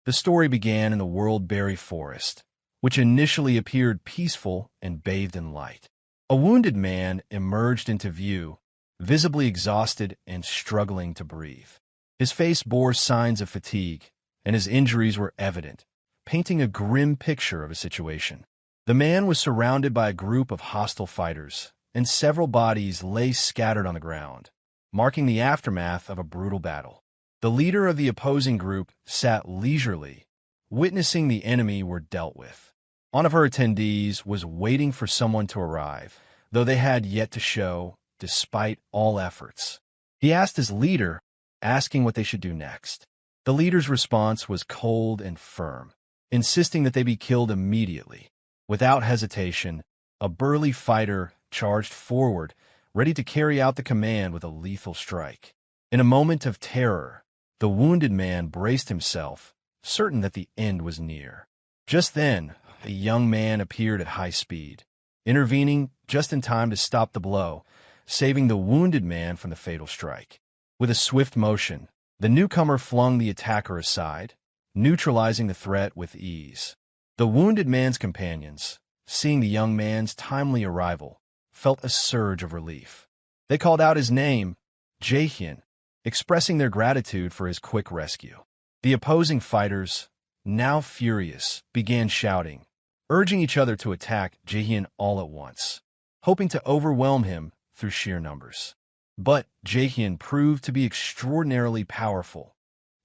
The story began in the Worldberry Forest, which initially appeared peaceful and bathed in light. A wounded man emerged into view, visibly exhausted and struggling to breathe. His face bore signs of fatigue, and his injuries were evident, painting a grim picture of a situation. The man was surrounded by a group of hostile fighters, and several bodies lay scattered on the ground, marking the aftermath of a brutal battle. The leader of the opposing group sat leisurely, witnessing the enemy were dealt with. One of her attendees was waiting for someone to arrive, though they had yet to show, despite all efforts. He asked his leader, asking what they should do next. The leader's response was cold and firm, insisting that they be killed immediately. Without hesitation, a burly fighter charged forward, ready to carry out the command with a lethal strike. In a moment of terror, the wounded man braced himself, certain that the end was near. Just then, a young man appeared at high speed, intervening just in time to stop the blow, saving the wounded man from the fatal strike. With a swift motion, the newcomer flung the attacker aside, neutralizing the threat with ease. The wounded man's companions, seeing the young man's timely arrival, felt a surge of relief. They called out his name, Jaehyeon, expressing their gratitude for his quick rescue. The opposing fighters, now furious, began shouting, urging each other to attack Jaehyeon all at once, hoping to overwhelm him through sheer numbers. But Jaehyeon proved to be extraordinarily powerful,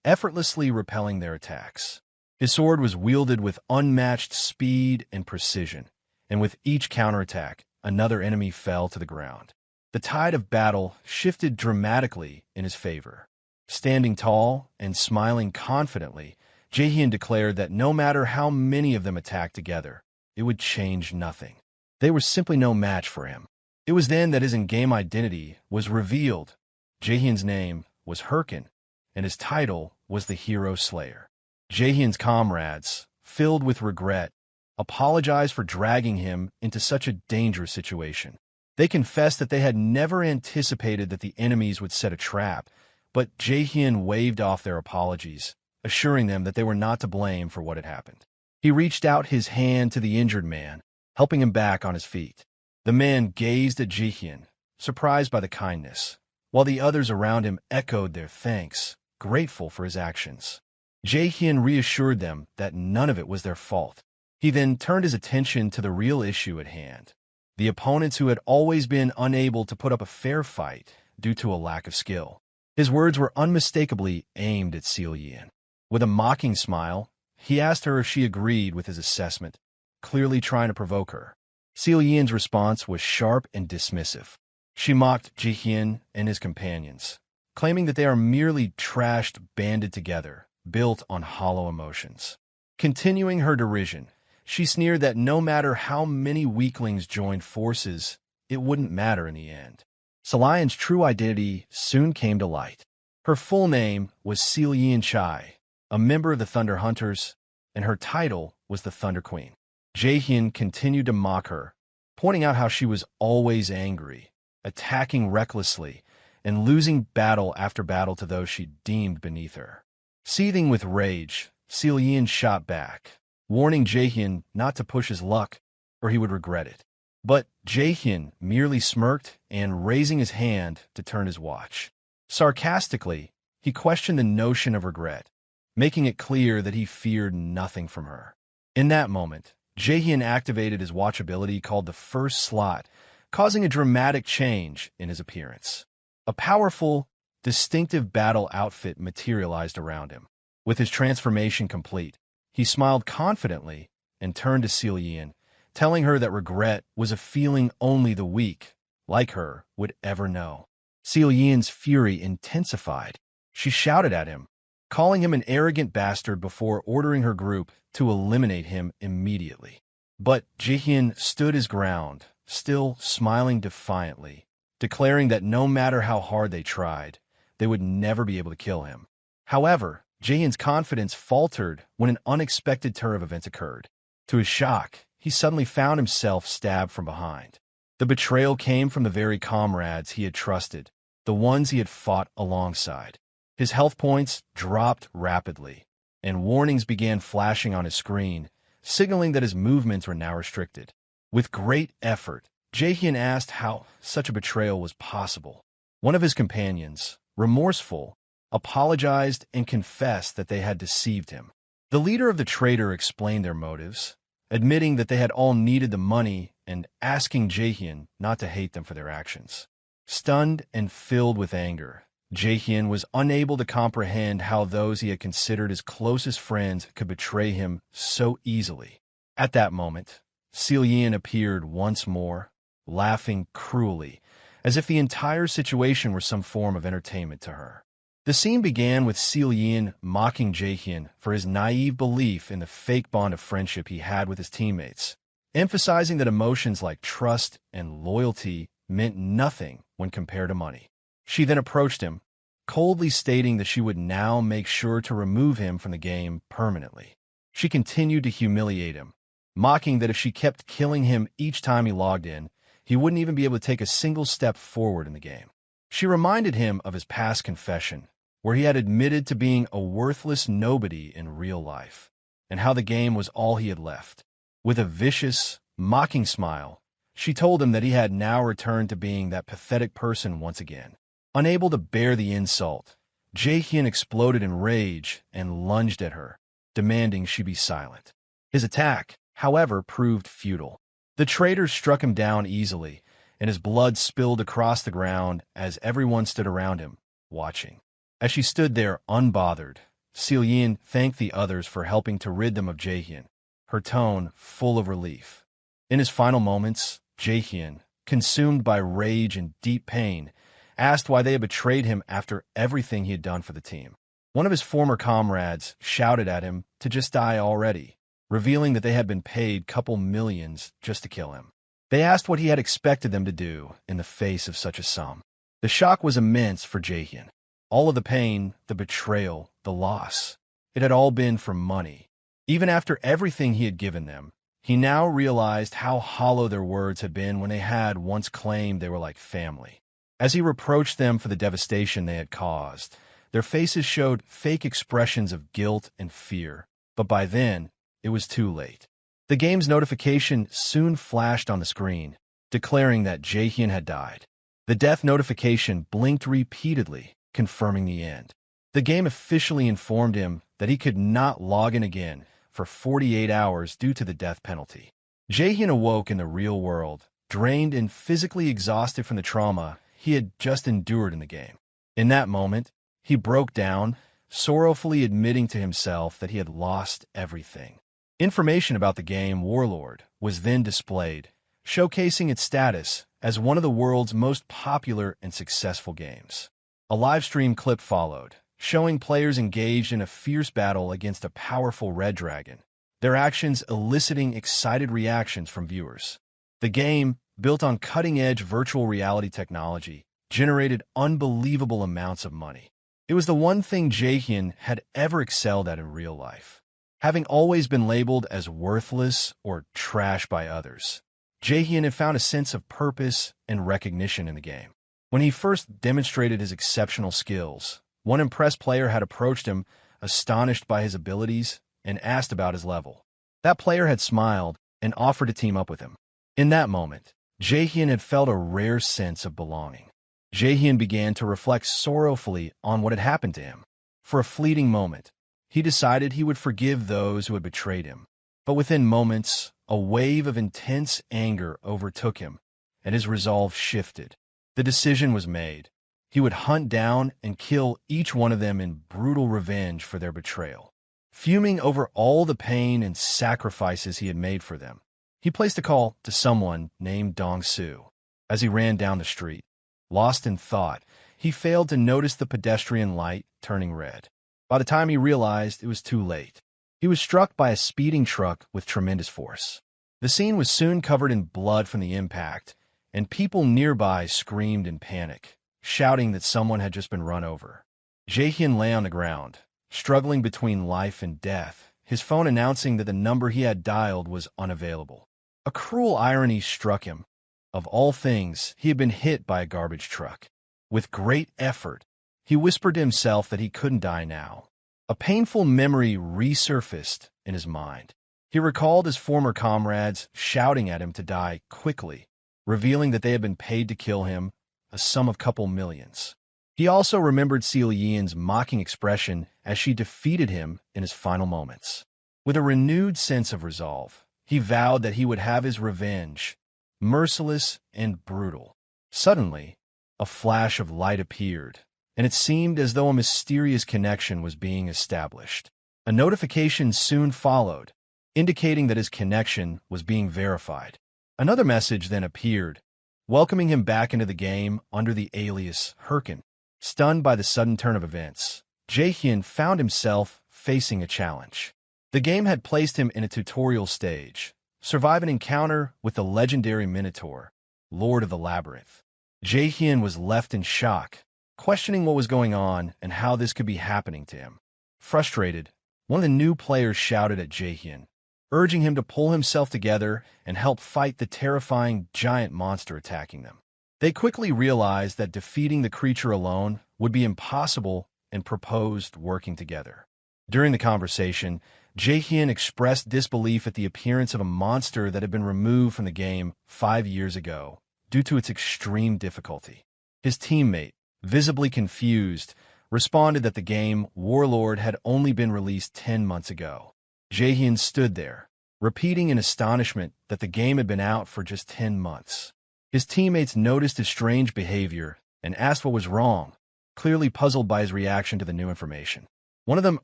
effortlessly repelling their attacks. His sword was wielded with unmatched speed and precision, and with each counterattack, another enemy fell to the ground. The tide of battle shifted dramatically in his favor. Standing tall and smiling confidently, Jaehyeon declared that no matter how many of them attacked together, it would change nothing. They were simply no match for him. It was then that his in-game identity was revealed. Jaehyeon's name was Herkin, and his title was the Hero Slayer. Jaehyeon's comrades, filled with regret, apologized for dragging him into such a dangerous situation. They confessed that they had never anticipated that the enemies would set a trap, but Jaehyeon waved off their apologies, assuring them that they were not to blame for what had happened. He reached out his hand to the injured man, helping him back on his feet. The man gazed at Jaehyeon, surprised by the kindness, while the others around him echoed their thanks, grateful for his actions. Jaehyeon reassured them that none of it was their fault. He then turned his attention to the real issue at hand, the opponents who had always been unable to put up a fair fight due to a lack of skill. His words were unmistakably aimed at Jaehyeon. With a mocking smile, he asked her if she agreed with his assessment, clearly trying to provoke her. Jaehyeon's response was sharp and dismissive. She mocked Jaehyeon and his companions, claiming that they are merely trashed banded together, built on hollow emotions. Continuing her derision, she sneered that no matter how many weaklings joined forces, it wouldn't matter in the end. Jaehyeon's true identity soon came to light. Her full name was Jaehyeon Chai, a member of the Thunder Hunters, and her title was the Thunder Queen. Jaehyeon continued to mock her, pointing out how she was always angry, attacking recklessly, and losing battle after battle to those she deemed beneath her. Seething with rage, Jaehyeon shot back, warning Jaehyeon not to push his luck, or he would regret it. But Jaehyeon merely smirked and raising his hand to turn his watch. Sarcastically, he questioned the notion of regret, making it clear that he feared nothing from her. In that moment, Jaehyeon activated his watch ability called the First Slot, causing a dramatic change in his appearance. A powerful, distinctive battle outfit materialized around him. With his transformation complete, he smiled confidently and turned to Jaehyeon, telling her that regret was a feeling only the weak, like her, would ever know. Jaehyeon's fury intensified. She shouted at him, calling him an arrogant bastard before ordering her group to eliminate him immediately. But Jaehyeon stood his ground, still smiling defiantly, declaring that no matter how hard they tried, they would never be able to kill him. However, Jaehyeon's confidence faltered when an unexpected turn of events occurred. To his shock, he suddenly found himself stabbed from behind. The betrayal came from the very comrades he had trusted, the ones he had fought alongside. His health points dropped rapidly, and warnings began flashing on his screen, signaling that his movements were now restricted. With great effort, Jaehyeon asked how such a betrayal was possible. One of his companions, remorseful, apologized and confessed that they had deceived him. The leader of the traitor explained their motives, admitting that they had all needed the money and asking Jaehyeon not to hate them for their actions. Stunned and filled with anger, Jaehyeon was unable to comprehend how those he had considered his closest friends could betray him so easily. At that moment, Jaehyeon appeared once more, laughing cruelly, as if the entire situation were some form of entertainment to her. The scene began with Jaehyeon mocking Jaehyeon for his naive belief in the fake bond of friendship he had with his teammates, emphasizing that emotions like trust and loyalty meant nothing when compared to money. She then approached him, coldly stating that she would now make sure to remove him from the game permanently. She continued to humiliate him, mocking that if she kept killing him each time he logged in, he wouldn't even be able to take a single step forward in the game. She reminded him of his past confession, where he had admitted to being a worthless nobody in real life, and how the game was all he had left. With a vicious, mocking smile, she told him that he had now returned to being that pathetic person once again. Unable to bear the insult, Jaehyeon exploded in rage and lunged at her, demanding she be silent. His attack, however, proved futile. The traitor struck him down easily, and his blood spilled across the ground as everyone stood around him, watching. As she stood there unbothered, Jaehyeon thanked the others for helping to rid them of Jaehyeon, her tone full of relief. In his final moments, Jaehyeon, consumed by rage and deep pain, asked why they had betrayed him after everything he had done for the team. One of his former comrades shouted at him to just die already, revealing that they had been paid couple millions just to kill him. They asked what he had expected them to do in the face of such a sum. The shock was immense for Jaehyeon. All of the pain, the betrayal, the loss, it had all been for money. Even after everything he had given them, he now realized how hollow their words had been when they had once claimed they were like family. As he reproached them for the devastation they had caused, their faces showed fake expressions of guilt and fear, but by then, it was too late. The game's notification soon flashed on the screen, declaring that Jaehyeon had died. The death notification blinked repeatedly, confirming the end. The game officially informed him that he could not log in again for 48 hours due to the death penalty. Jaehyeon awoke in the real world, drained and physically exhausted from the trauma he had just endured in the game. In that moment, he broke down, sorrowfully admitting to himself that he had lost everything. Information about the game Warlord was then displayed, showcasing its status as one of the world's most popular and successful games. A live stream clip followed, showing players engaged in a fierce battle against a powerful red dragon, their actions eliciting excited reactions from viewers. The game, built on cutting-edge virtual reality technology, generated unbelievable amounts of money. It was the one thing Jaehyeon had ever excelled at in real life. Having always been labeled as worthless or trash by others, Jaehyeon had found a sense of purpose and recognition in the game. When he first demonstrated his exceptional skills, one impressed player had approached him, astonished by his abilities, and asked about his level. That player had smiled and offered to team up with him. In that moment, Jaehyeon had felt a rare sense of belonging. Jaehyeon began to reflect sorrowfully on what had happened to him. For a fleeting moment, he decided he would forgive those who had betrayed him. But within moments, a wave of intense anger overtook him, and his resolve shifted. The decision was made. He would hunt down and kill each one of them in brutal revenge for their betrayal. Fuming over all the pain and sacrifices he had made for them, he placed a call to someone named Dong-Soo. As he ran down the street, lost in thought, he failed to notice the pedestrian light turning red. By the time he realized, it was too late. He was struck by a speeding truck with tremendous force. The scene was soon covered in blood from the impact, and people nearby screamed in panic, shouting that someone had just been run over. Jaehyeon lay on the ground, struggling between life and death, his phone announcing that the number he had dialed was unavailable. A cruel irony struck him. Of all things, he had been hit by a garbage truck. With great effort, he whispered to himself that he couldn't die now. A painful memory resurfaced in his mind. He recalled his former comrades shouting at him to die quickly, revealing that they had been paid to kill him, a sum of couple millions. He also remembered Jian's mocking expression as she defeated him in his final moments. With a renewed sense of resolve, he vowed that he would have his revenge, merciless and brutal. Suddenly, a flash of light appeared, and it seemed as though a mysterious connection was being established. A notification soon followed, indicating that his connection was being verified. Another message then appeared, welcoming him back into the game under the alias Herkin. Stunned by the sudden turn of events, Jaehyeon found himself facing a challenge. The game had placed him in a tutorial stage, survive an encounter with the legendary Minotaur, Lord of the Labyrinth. Jaehyeon was left in shock, questioning what was going on and how this could be happening to him. Frustrated, one of the new players shouted at Jaehyeon, urging him to pull himself together and help fight the terrifying giant monster attacking them. They quickly realized that defeating the creature alone would be impossible and proposed working together. During the conversation, Jaehyeon expressed disbelief at the appearance of a monster that had been removed from the game 5 years ago due to its extreme difficulty. His teammate, visibly confused, responded that the game Warlord had only been released 10 months ago. Jaehyeon stood there, repeating in astonishment that the game had been out for just 10 months. His teammates noticed his strange behavior and asked what was wrong, clearly puzzled by his reaction to the new information. One of them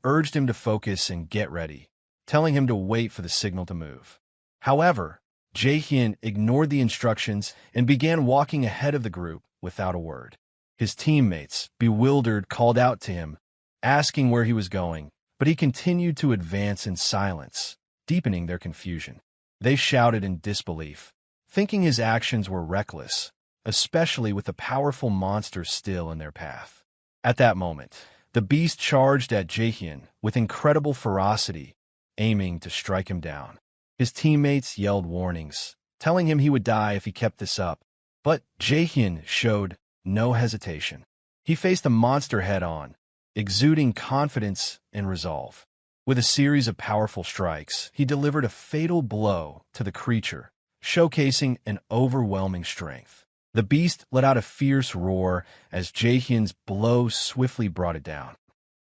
urged him to focus and get ready, telling him to wait for the signal to move. However, Jaehyeon ignored the instructions and began walking ahead of the group without a word. His teammates, bewildered, called out to him, asking where he was going, but he continued to advance in silence, deepening their confusion. They shouted in disbelief, thinking his actions were reckless, especially with the powerful monster still in their path. At that moment, the beast charged at Jaehyeon with incredible ferocity, aiming to strike him down. His teammates yelled warnings, telling him he would die if he kept this up, but Jaehyeon showed no hesitation. He faced the monster head-on, exuding confidence and resolve. With a series of powerful strikes, he delivered a fatal blow to the creature, showcasing an overwhelming strength. The beast let out a fierce roar as Jaehyeon's blow swiftly brought it down.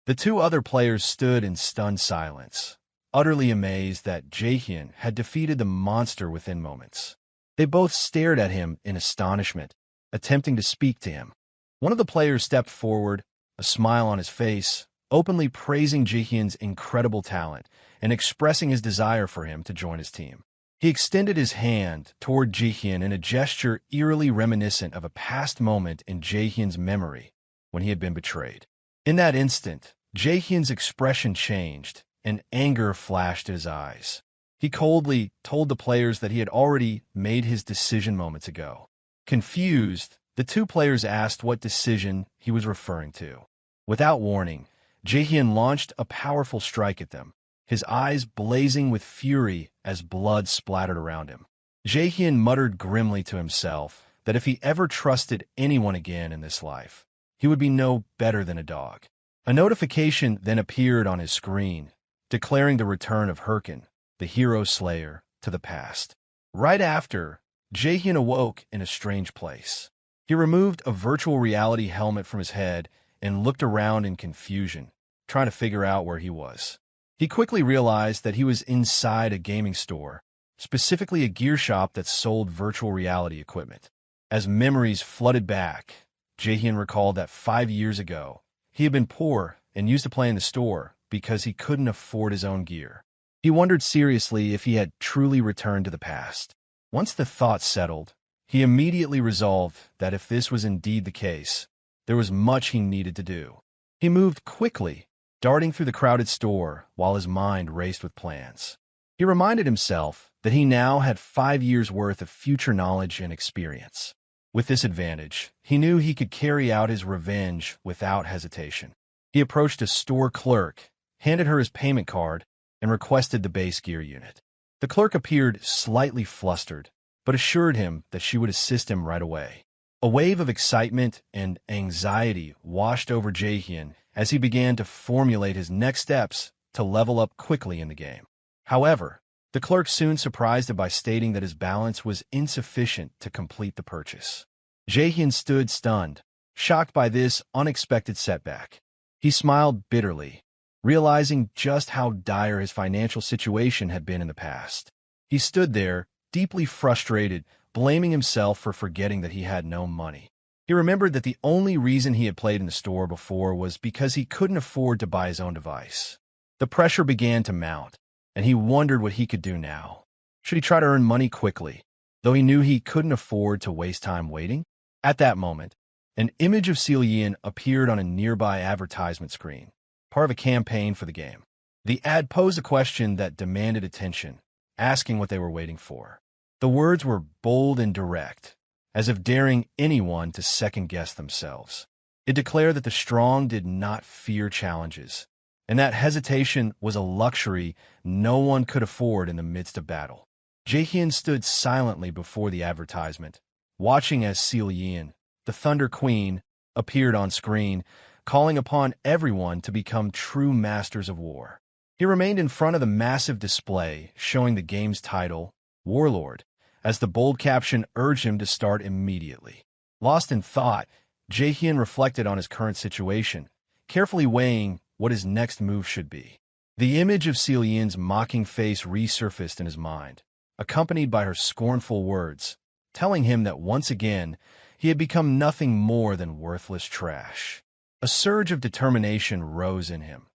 The two other players stood in stunned silence, utterly amazed that Jaehyeon had defeated the monster within moments. They both stared at him in astonishment, attempting to speak to him. One of the players stepped forward, a smile on his face, openly praising Jaehyeon's incredible talent and expressing his desire for him to join his team. He extended his hand toward Jaehyeon in a gesture eerily reminiscent of a past moment in Jaehyeon's memory when he had been betrayed. In that instant, Jaehyeon's expression changed, and anger flashed in his eyes. He coldly told the players that he had already made his decision moments ago. Confused, the two players asked what decision he was referring to. Without warning, Jaehyeon launched a powerful strike at them, his eyes blazing with fury as blood splattered around him. Jaehyeon muttered grimly to himself that if he ever trusted anyone again in this life, he would be no better than a dog. A notification then appeared on his screen, declaring the return of Herkin, the hero slayer, to the past. Right after, Jaehyeon awoke in a strange place. He removed a virtual reality helmet from his head and looked around in confusion, trying to figure out where he was. He quickly realized that he was inside a gaming store, specifically a gear shop that sold virtual reality equipment. As memories flooded back, Jaehyeon recalled that 5 years ago, he had been poor and used to play in the store because he couldn't afford his own gear. He wondered seriously if he had truly returned to the past. Once the thought settled, he immediately resolved that if this was indeed the case, there was much he needed to do. He moved quickly, darting through the crowded store while his mind raced with plans. He reminded himself that he now had 5 years' worth of future knowledge and experience. With this advantage, he knew he could carry out his revenge without hesitation. He approached a store clerk, handed her his payment card, and requested the base gear unit. The clerk appeared slightly flustered, but assured him that she would assist him right away. A wave of excitement and anxiety washed over Jaehyeon as he began to formulate his next steps to level up quickly in the game. However, the clerk soon surprised him by stating that his balance was insufficient to complete the purchase. Jaehyeon stood stunned, shocked by this unexpected setback. He smiled bitterly, realizing just how dire his financial situation had been in the past. He stood there, deeply frustrated, blaming himself for forgetting that he had no money. He remembered that the only reason he had played in the store before was because he couldn't afford to buy his own device. The pressure began to mount, and he wondered what he could do now. Should he try to earn money quickly, though he knew he couldn't afford to waste time waiting? At that moment, an image of Jaehyeon appeared on a nearby advertisement screen, part of a campaign for the game. The ad posed a question that demanded attention, asking what they were waiting for. The words were bold and direct, as if daring anyone to second-guess themselves. It declared that the strong did not fear challenges, and that hesitation was a luxury no one could afford in the midst of battle. Jaehyeon stood silently before the advertisement, watching as Jaehyeon, the Thunder Queen, appeared on screen, calling upon everyone to become true masters of war. He remained in front of the massive display showing the game's title, Warlord, as the bold caption urged him to start immediately. Lost in thought, Jaehyeon reflected on his current situation, carefully weighing what his next move should be. The image of Jaehyeon's mocking face resurfaced in his mind, accompanied by her scornful words, telling him that once again he had become nothing more than worthless trash. A surge of determination rose in him.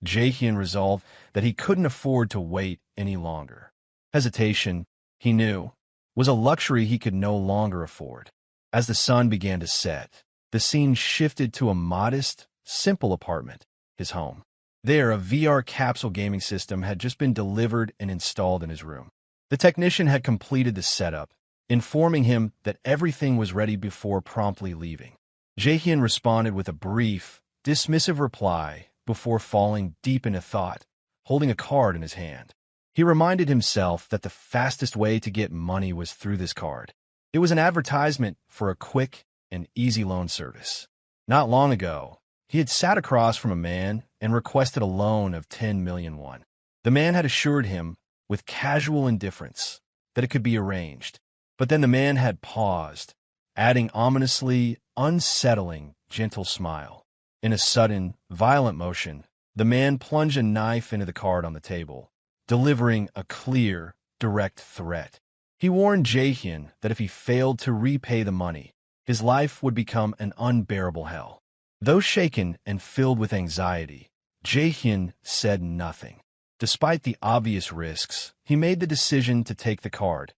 Jaehyeon resolved that he couldn't afford to wait any longer. Hesitation, he knew, was a luxury he could no longer afford. As the sun began to set, the scene shifted to a modest, simple apartment, his home. There, a VR capsule gaming system had just been delivered and installed in his room. The technician had completed the setup, informing him that everything was ready before promptly leaving. Jaehyeon responded with a brief, dismissive reply before falling deep into thought, holding a card in his hand. He reminded himself that the fastest way to get money was through this card. It was an advertisement for a quick and easy loan service. Not long ago, he had sat across from a man and requested a loan of 10 million won. The man had assured him, with casual indifference, that it could be arranged. But then the man had paused, adding ominously unsettling, gentle smile. In a sudden, violent motion, the man plunged a knife into the card on the table, delivering a clear, direct threat. He warned Jaehyeon that if he failed to repay the money, his life would become an unbearable hell. Though shaken and filled with anxiety, Jaehyeon said nothing. Despite the obvious risks, he made the decision to take the card,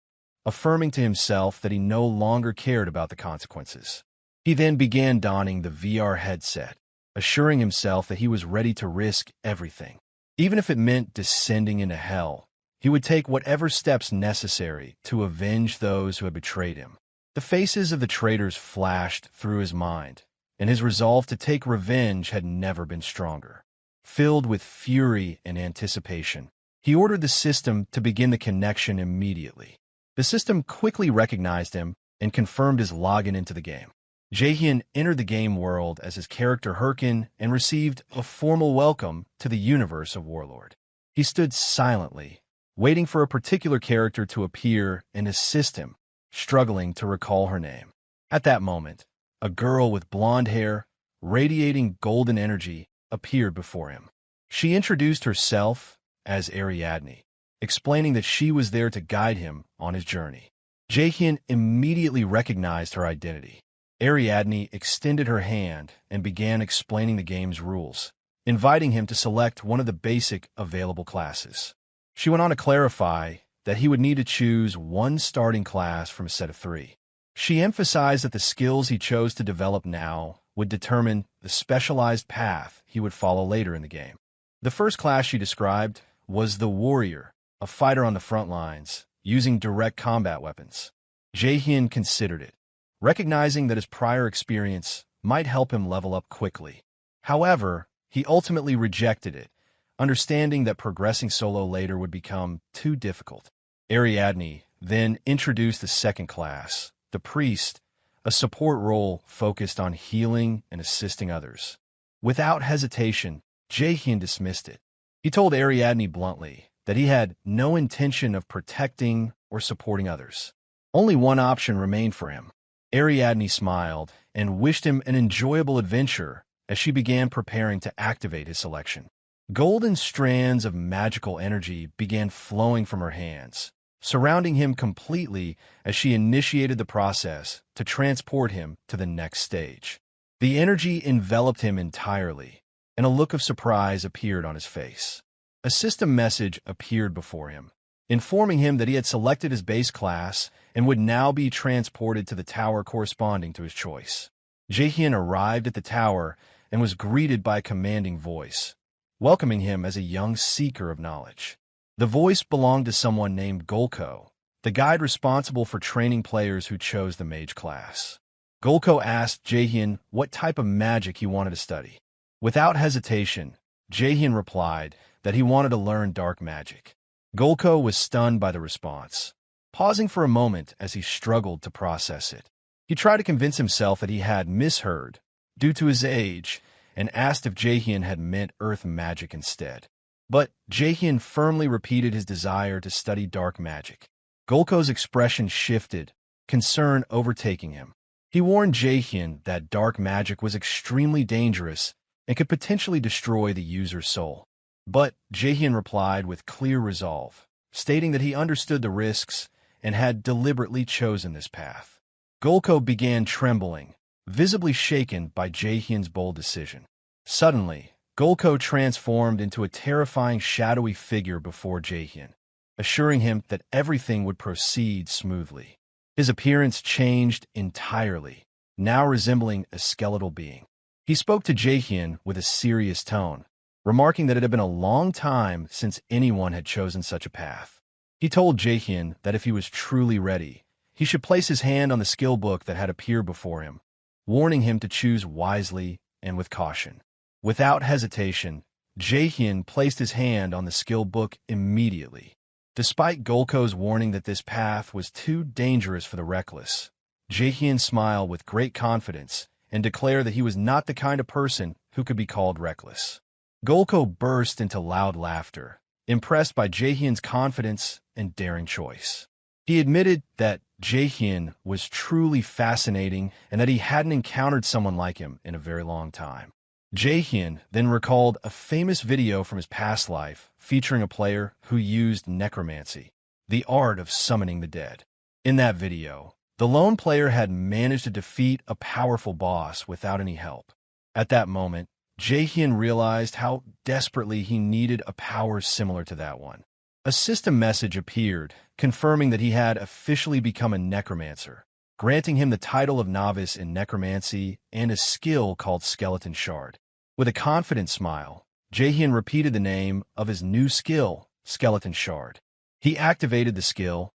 affirming to himself that he no longer cared about the consequences. He then began donning the VR headset, assuring himself that he was ready to risk everything. Even if it meant descending into hell, he would take whatever steps necessary to avenge those who had betrayed him. The faces of the traitors flashed through his mind, and his resolve to take revenge had never been stronger. Filled with fury and anticipation, he ordered the system to begin the connection immediately. The system quickly recognized him and confirmed his login into the game. Jaehyeon entered the game world as his character Herkin and received a formal welcome to the universe of Warlord. He stood silently, waiting for a particular character to appear and assist him, struggling to recall her name. At that moment, a girl with blonde hair, radiating golden energy, appeared before him. She introduced herself as Ariadne, explaining that she was there to guide him on his journey. Jaehyeon immediately recognized her identity. Ariadne extended her hand and began explaining the game's rules, inviting him to select one of the basic available classes. She went on to clarify that he would need to choose one starting class from a set of 3. She emphasized that the skills he chose to develop now would determine the specialized path he would follow later in the game. The first class she described was the Warrior, a fighter on the front lines, using direct combat weapons. Jaehyeon considered it, recognizing that his prior experience might help him level up quickly. However, he ultimately rejected it, understanding that progressing solo later would become too difficult. Ariadne then introduced the second class, the Priest, a support role focused on healing and assisting others. Without hesitation, Jaehyeon dismissed it. He told Ariadne bluntly that he had no intention of protecting or supporting others. Only one option remained for him. Ariadne smiled and wished him an enjoyable adventure as she began preparing to activate his selection. Golden strands of magical energy began flowing from her hands, surrounding him completely as she initiated the process to transport him to the next stage. The energy enveloped him entirely, and a look of surprise appeared on his face. A system message appeared before him, informing him that he had selected his base class and would now be transported to the tower corresponding to his choice. Jaehyeon arrived at the tower and was greeted by a commanding voice, welcoming him as a young seeker of knowledge. The voice belonged to someone named Golko, the guide responsible for training players who chose the mage class. Golko asked Jaehyeon what type of magic he wanted to study. Without hesitation, Jaehyeon replied that he wanted to learn dark magic. Golko was stunned by the response, pausing for a moment as he struggled to process it. He tried to convince himself that he had misheard due to his age and asked if Jaehyeon had meant earth magic instead. But Jaehyeon firmly repeated his desire to study dark magic. Golko's expression shifted, concern overtaking him. He warned Jaehyeon that dark magic was extremely dangerous and could potentially destroy the user's soul. But Jaehyeon replied with clear resolve, stating that he understood the risks and had deliberately chosen this path. Golko began trembling, visibly shaken by Jaehyeon's bold decision. Suddenly, Golko transformed into a terrifying shadowy figure before Jaehyeon, assuring him that everything would proceed smoothly. His appearance changed entirely, now resembling a skeletal being. He spoke to Jaehyeon with a serious tone, remarking that it had been a long time since anyone had chosen such a path. He told Jaehyeon that if he was truly ready, he should place his hand on the skill book that had appeared before him, warning him to choose wisely and with caution. Without hesitation, Jaehyeon placed his hand on the skill book immediately. Despite Golko's warning that this path was too dangerous for the reckless, Jaehyeon smiled with great confidence and declared that he was not the kind of person who could be called reckless. Golko burst into loud laughter, impressed by Jaehyeon's confidence and daring choice. He admitted that Jaehyeon was truly fascinating and that he hadn't encountered someone like him in a very long time. Jaehyeon then recalled a famous video from his past life featuring a player who used necromancy, the art of summoning the dead. In that video, the lone player had managed to defeat a powerful boss without any help. At that moment, Jaehyeon realized how desperately he needed a power similar to that one. A system message appeared, confirming that he had officially become a necromancer, granting him the title of novice in necromancy and a skill called Skeleton Shard. With a confident smile, Jaehyeon repeated the name of his new skill, Skeleton Shard. He activated the skill,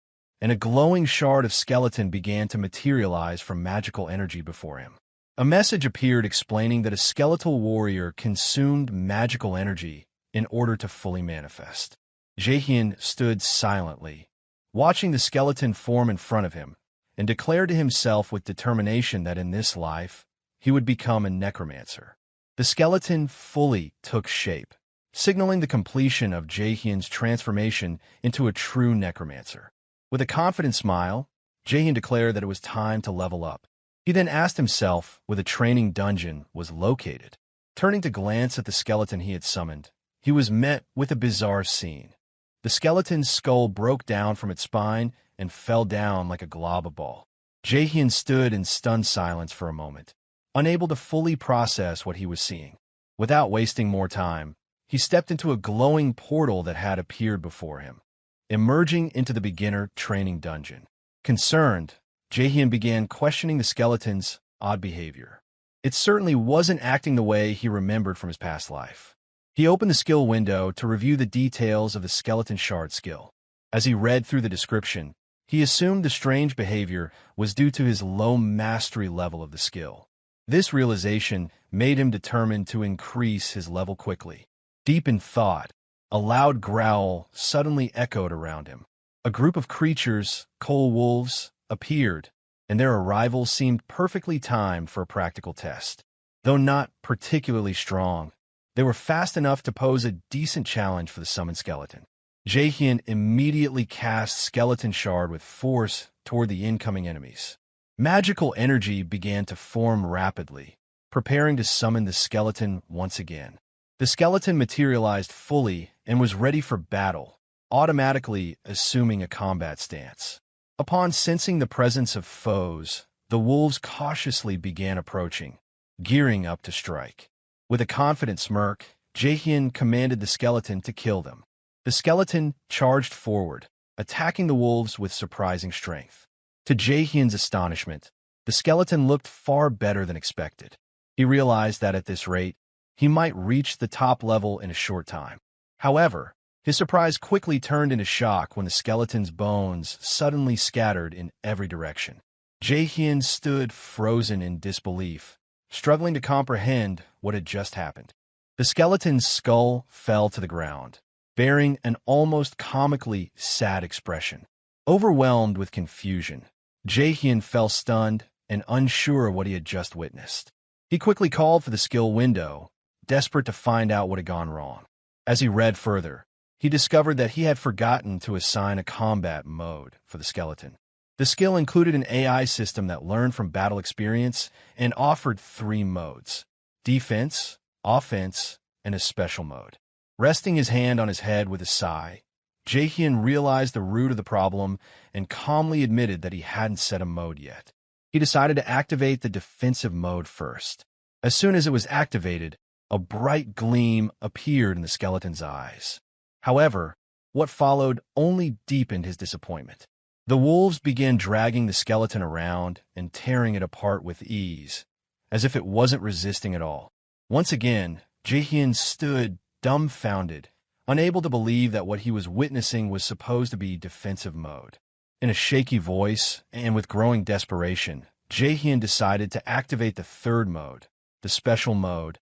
and a glowing shard of skeleton began to materialize from magical energy before him. A message appeared explaining that a skeletal warrior consumed magical energy in order to fully manifest. Jaehyeon stood silently, watching the skeleton form in front of him, and declared to himself with determination that in this life, he would become a necromancer. The skeleton fully took shape, signaling the completion of Jaehyeon's transformation into a true necromancer. With a confident smile, Jaehyeon declared that it was time to level up. He then asked himself where the training dungeon was located. Turning to glance at the skeleton he had summoned, he was met with a bizarre scene. The skeleton's skull broke down from its spine and fell down like a glob of ball. Jaehyeon stood in stunned silence for a moment, unable to fully process what he was seeing. Without wasting more time, he stepped into a glowing portal that had appeared before him, emerging into the beginner training dungeon. Concerned, Jaehyeon began questioning the skeleton's odd behavior. It certainly wasn't acting the way he remembered from his past life. He opened the skill window to review the details of the Skeleton Shard skill. As he read through the description, he assumed the strange behavior was due to his low mastery level of the skill. This realization made him determined to increase his level quickly. Deep in thought, a loud growl suddenly echoed around him. A group of creatures, coal wolves, appeared, and their arrival seemed perfectly timed for a practical test. Though not particularly strong, they were fast enough to pose a decent challenge for the summoned skeleton. Jaehyeon immediately cast Skeleton Shard with force toward the incoming enemies. Magical energy began to form rapidly, preparing to summon the skeleton once again. The skeleton materialized fully and was ready for battle, automatically assuming a combat stance. Upon sensing the presence of foes, the wolves cautiously began approaching, gearing up to strike. With a confident smirk, Jaehyeon commanded the skeleton to kill them. The skeleton charged forward, attacking the wolves with surprising strength. To Jaehyeon's astonishment, the skeleton looked far better than expected. He realized that at this rate, he might reach the top level in a short time. However, his surprise quickly turned into shock when the skeleton's bones suddenly scattered in every direction. Jaehyeon stood frozen in disbelief, struggling to comprehend what had just happened. The skeleton's skull fell to the ground, bearing an almost comically sad expression. Overwhelmed with confusion, Jaehyeon fell stunned and unsure of what he had just witnessed. He quickly called for the skill window, desperate to find out what had gone wrong. As he read further, he discovered that he had forgotten to assign a combat mode for the skeleton. The skill included an AI system that learned from battle experience and offered 3 modes: defense, offense, and a special mode. Resting his hand on his head with a sigh, Jaehyeon realized the root of the problem and calmly admitted that he hadn't set a mode yet. He decided to activate the defensive mode first. As soon as it was activated, a bright gleam appeared in the skeleton's eyes. However, what followed only deepened his disappointment. The wolves began dragging the skeleton around and tearing it apart with ease, as if it wasn't resisting at all. Once again, Jaehyeon stood dumbfounded, unable to believe that what he was witnessing was supposed to be defensive mode. In a shaky voice and with growing desperation, Jaehyeon decided to activate the 3rd mode, the special mode,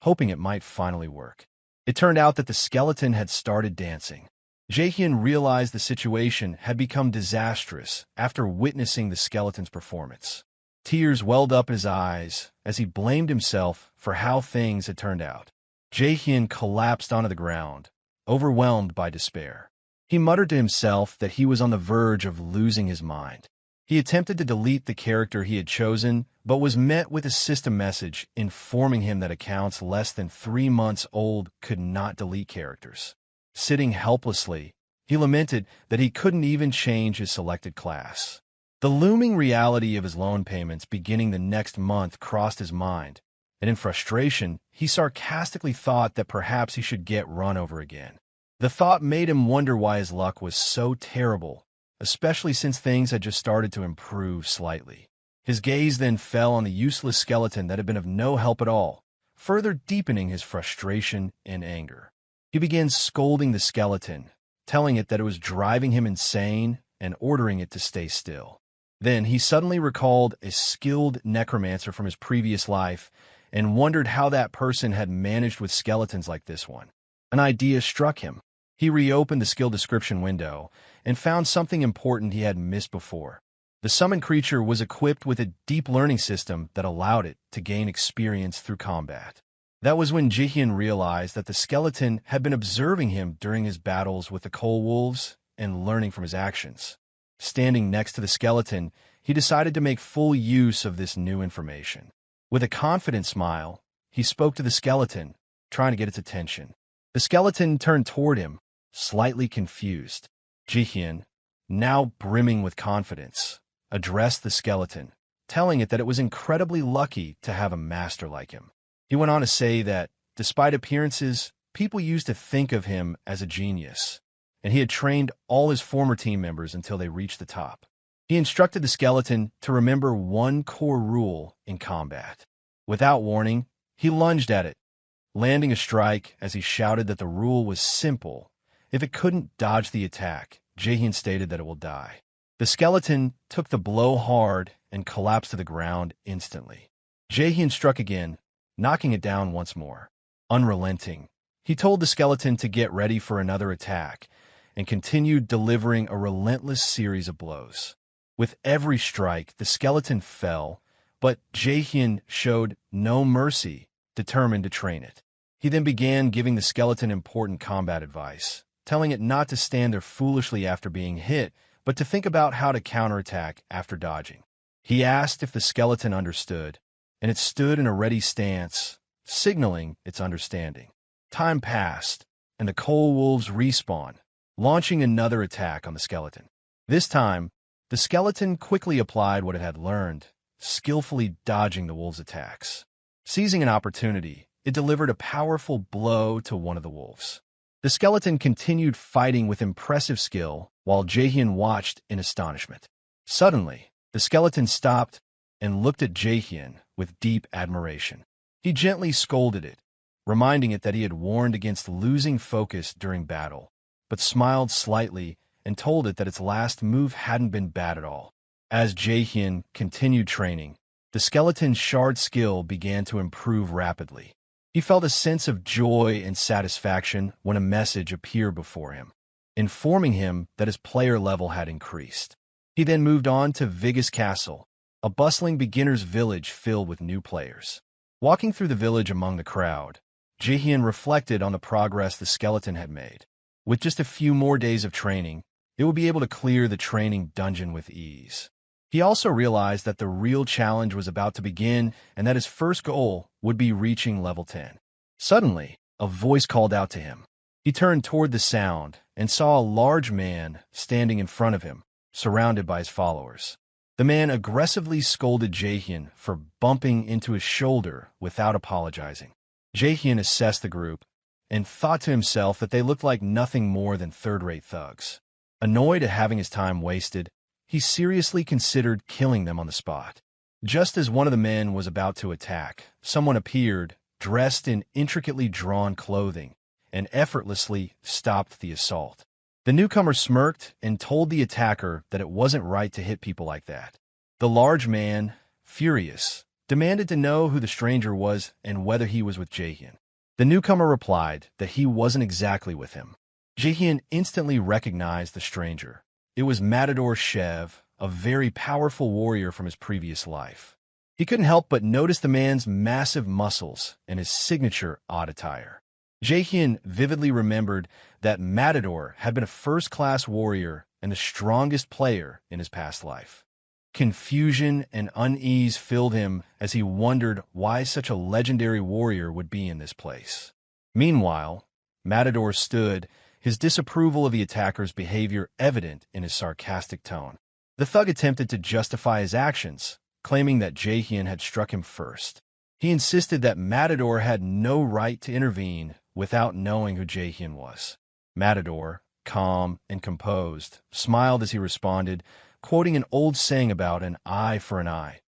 hoping it might finally work. It turned out that the skeleton had started dancing. Jaehyeon realized the situation had become disastrous after witnessing the skeleton's performance. Tears welled up his eyes as he blamed himself for how things had turned out. Jaehyeon collapsed onto the ground, overwhelmed by despair. He muttered to himself that he was on the verge of losing his mind. He attempted to delete the character he had chosen, but was met with a system message informing him that accounts less than 3 months old could not delete characters. Sitting helplessly, he lamented that he couldn't even change his selected class. The looming reality of his loan payments beginning the next month crossed his mind, and in frustration, he sarcastically thought that perhaps he should get run over again. The thought made him wonder why his luck was so terrible, especially since things had just started to improve slightly. His gaze then fell on the useless skeleton that had been of no help at all, further deepening his frustration and anger. He began scolding the skeleton, telling it that it was driving him insane and ordering it to stay still. Then he suddenly recalled a skilled necromancer from his previous life and wondered how that person had managed with skeletons like this one. An idea struck him. He reopened the skill description window and found something important he had missed before. The summoned creature was equipped with a deep learning system that allowed it to gain experience through combat. That was when Jaehyeon realized that the skeleton had been observing him during his battles with the coal wolves and learning from his actions. Standing next to the skeleton, he decided to make full use of this new information. With a confident smile, he spoke to the skeleton, trying to get its attention. The skeleton turned toward him, slightly confused. Jaehyeon, now brimming with confidence, addressed the skeleton, telling it that it was incredibly lucky to have a master like him. He went on to say that, despite appearances, people used to think of him as a genius, and he had trained all his former team members until they reached the top. He instructed the skeleton to remember one core rule in combat. Without warning, he lunged at it, landing a strike as he shouted that the rule was simple. If it couldn't dodge the attack, Jaehyeon stated that it will die. The skeleton took the blow hard and collapsed to the ground instantly. Jaehyeon struck again, knocking it down once more. Unrelenting, he told the skeleton to get ready for another attack and continued delivering a relentless series of blows. With every strike, the skeleton fell, but Jaehyeon showed no mercy, determined to train it. He then began giving the skeleton important combat advice, telling it not to stand there foolishly after being hit, but to think about how to counterattack after dodging. He asked if the skeleton understood, and it stood in a ready stance, signaling its understanding. Time passed, and the coal wolves respawned, launching another attack on the skeleton. This time, the skeleton quickly applied what it had learned, skillfully dodging the wolves' attacks. Seizing an opportunity, it delivered a powerful blow to one of the wolves. The skeleton continued fighting with impressive skill, while Jaehyeon watched in astonishment. Suddenly, the skeleton stopped and looked at Jaehyeon with deep admiration. He gently scolded it, reminding it that he had warned against losing focus during battle, but smiled slightly and told it that its last move hadn't been bad at all. As Jaehyeon continued training, the skeleton's shard skill began to improve rapidly. He felt a sense of joy and satisfaction when a message appeared before him, informing him that his player level had increased. He then moved on to Vigus Castle, a bustling beginner's village filled with new players. Walking through the village among the crowd, Jaehyeon reflected on the progress the skeleton had made. With just a few more days of training, it would be able to clear the training dungeon with ease. He also realized that the real challenge was about to begin and that his first goal would be reaching level 10. Suddenly, a voice called out to him. He turned toward the sound and saw a large man standing in front of him, surrounded by his followers. The man aggressively scolded Jaehyeon for bumping into his shoulder without apologizing. Jaehyeon assessed the group and thought to himself that they looked like nothing more than third-rate thugs. Annoyed at having his time wasted, he seriously considered killing them on the spot. Just as one of the men was about to attack, someone appeared, dressed in intricately drawn clothing, and effortlessly stopped the assault. The newcomer smirked and told the attacker that it wasn't right to hit people like that. The large man, furious, demanded to know who the stranger was and whether he was with Jaehyeon. The newcomer replied that he wasn't exactly with him. Jaehyeon instantly recognized the stranger. It was Matador Shev, a very powerful warrior from his previous life. He couldn't help but notice the man's massive muscles and his signature odd attire. Jaehyeon vividly remembered that Matador had been a first-class warrior and the strongest player in his past life. Confusion and unease filled him as he wondered why such a legendary warrior would be in this place. Meanwhile, Matador stood, his disapproval of the attacker's behavior evident in his sarcastic tone. The thug attempted to justify his actions, claiming that Jaehyeon had struck him first. He insisted that Matador had no right to intervene without knowing who Jaehyeon was. Matador, calm and composed, smiled as he responded, quoting an old saying about an eye for an eye,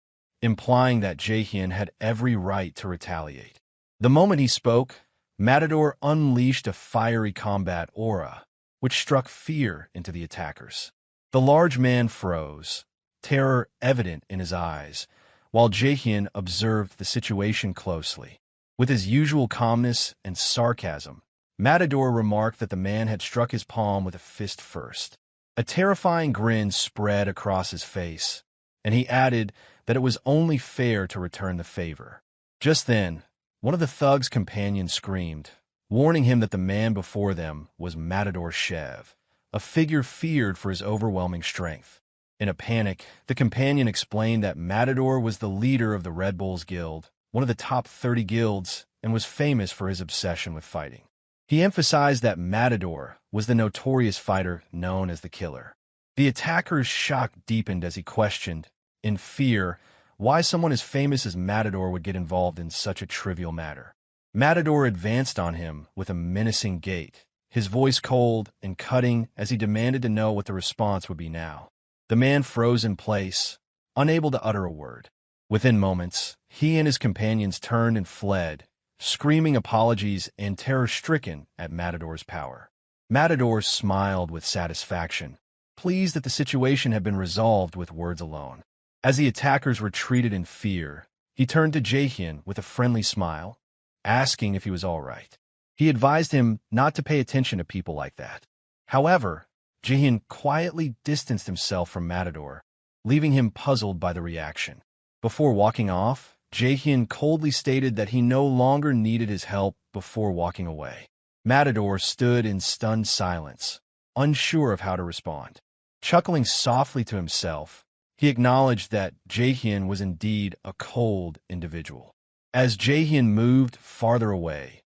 implying that Jaehyeon had every right to retaliate. The moment he spoke, Matador unleashed a fiery combat aura, which struck fear into the attackers. The large man froze, terror evident in his eyes, while Jaehyeon observed the situation closely. With his usual calmness and sarcasm, Matador remarked that the man had struck his palm with a fist first. A terrifying grin spread across his face, and he added that it was only fair to return the favor. Just then, one of the thug's companions screamed, warning him that the man before them was Matador Shev, a figure feared for his overwhelming strength. In a panic, the companion explained that Matador was the leader of the Red Bulls Guild, one of the top 30 guilds, and was famous for his obsession with fighting. He emphasized that Matador was the notorious fighter known as the Killer. The attacker's shock deepened as he questioned, in fear, why someone as famous as Matador would get involved in such a trivial matter. Matador advanced on him with a menacing gait, his voice cold and cutting as he demanded to know what the response would be now. The man froze in place, unable to utter a word. Within moments, he and his companions turned and fled, screaming apologies and terror-stricken at Matador's power. Matador smiled with satisfaction, pleased that the situation had been resolved with words alone. As the attackers retreated in fear, he turned to Jaehyeon with a friendly smile, asking if he was all right. He advised him not to pay attention to people like that. However, Jaehyeon quietly distanced himself from Matador, leaving him puzzled by the reaction. Before walking off, Jaehyeon coldly stated that he no longer needed his help before walking away. Matador stood in stunned silence, unsure of how to respond. Chuckling softly to himself, he acknowledged that Jaehyeon was indeed a cold individual. As Jaehyeon moved farther away,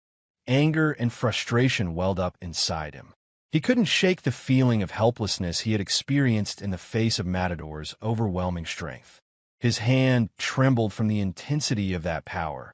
anger and frustration welled up inside him. He couldn't shake the feeling of helplessness he had experienced in the face of Matador's overwhelming strength. His hand trembled from the intensity of that power,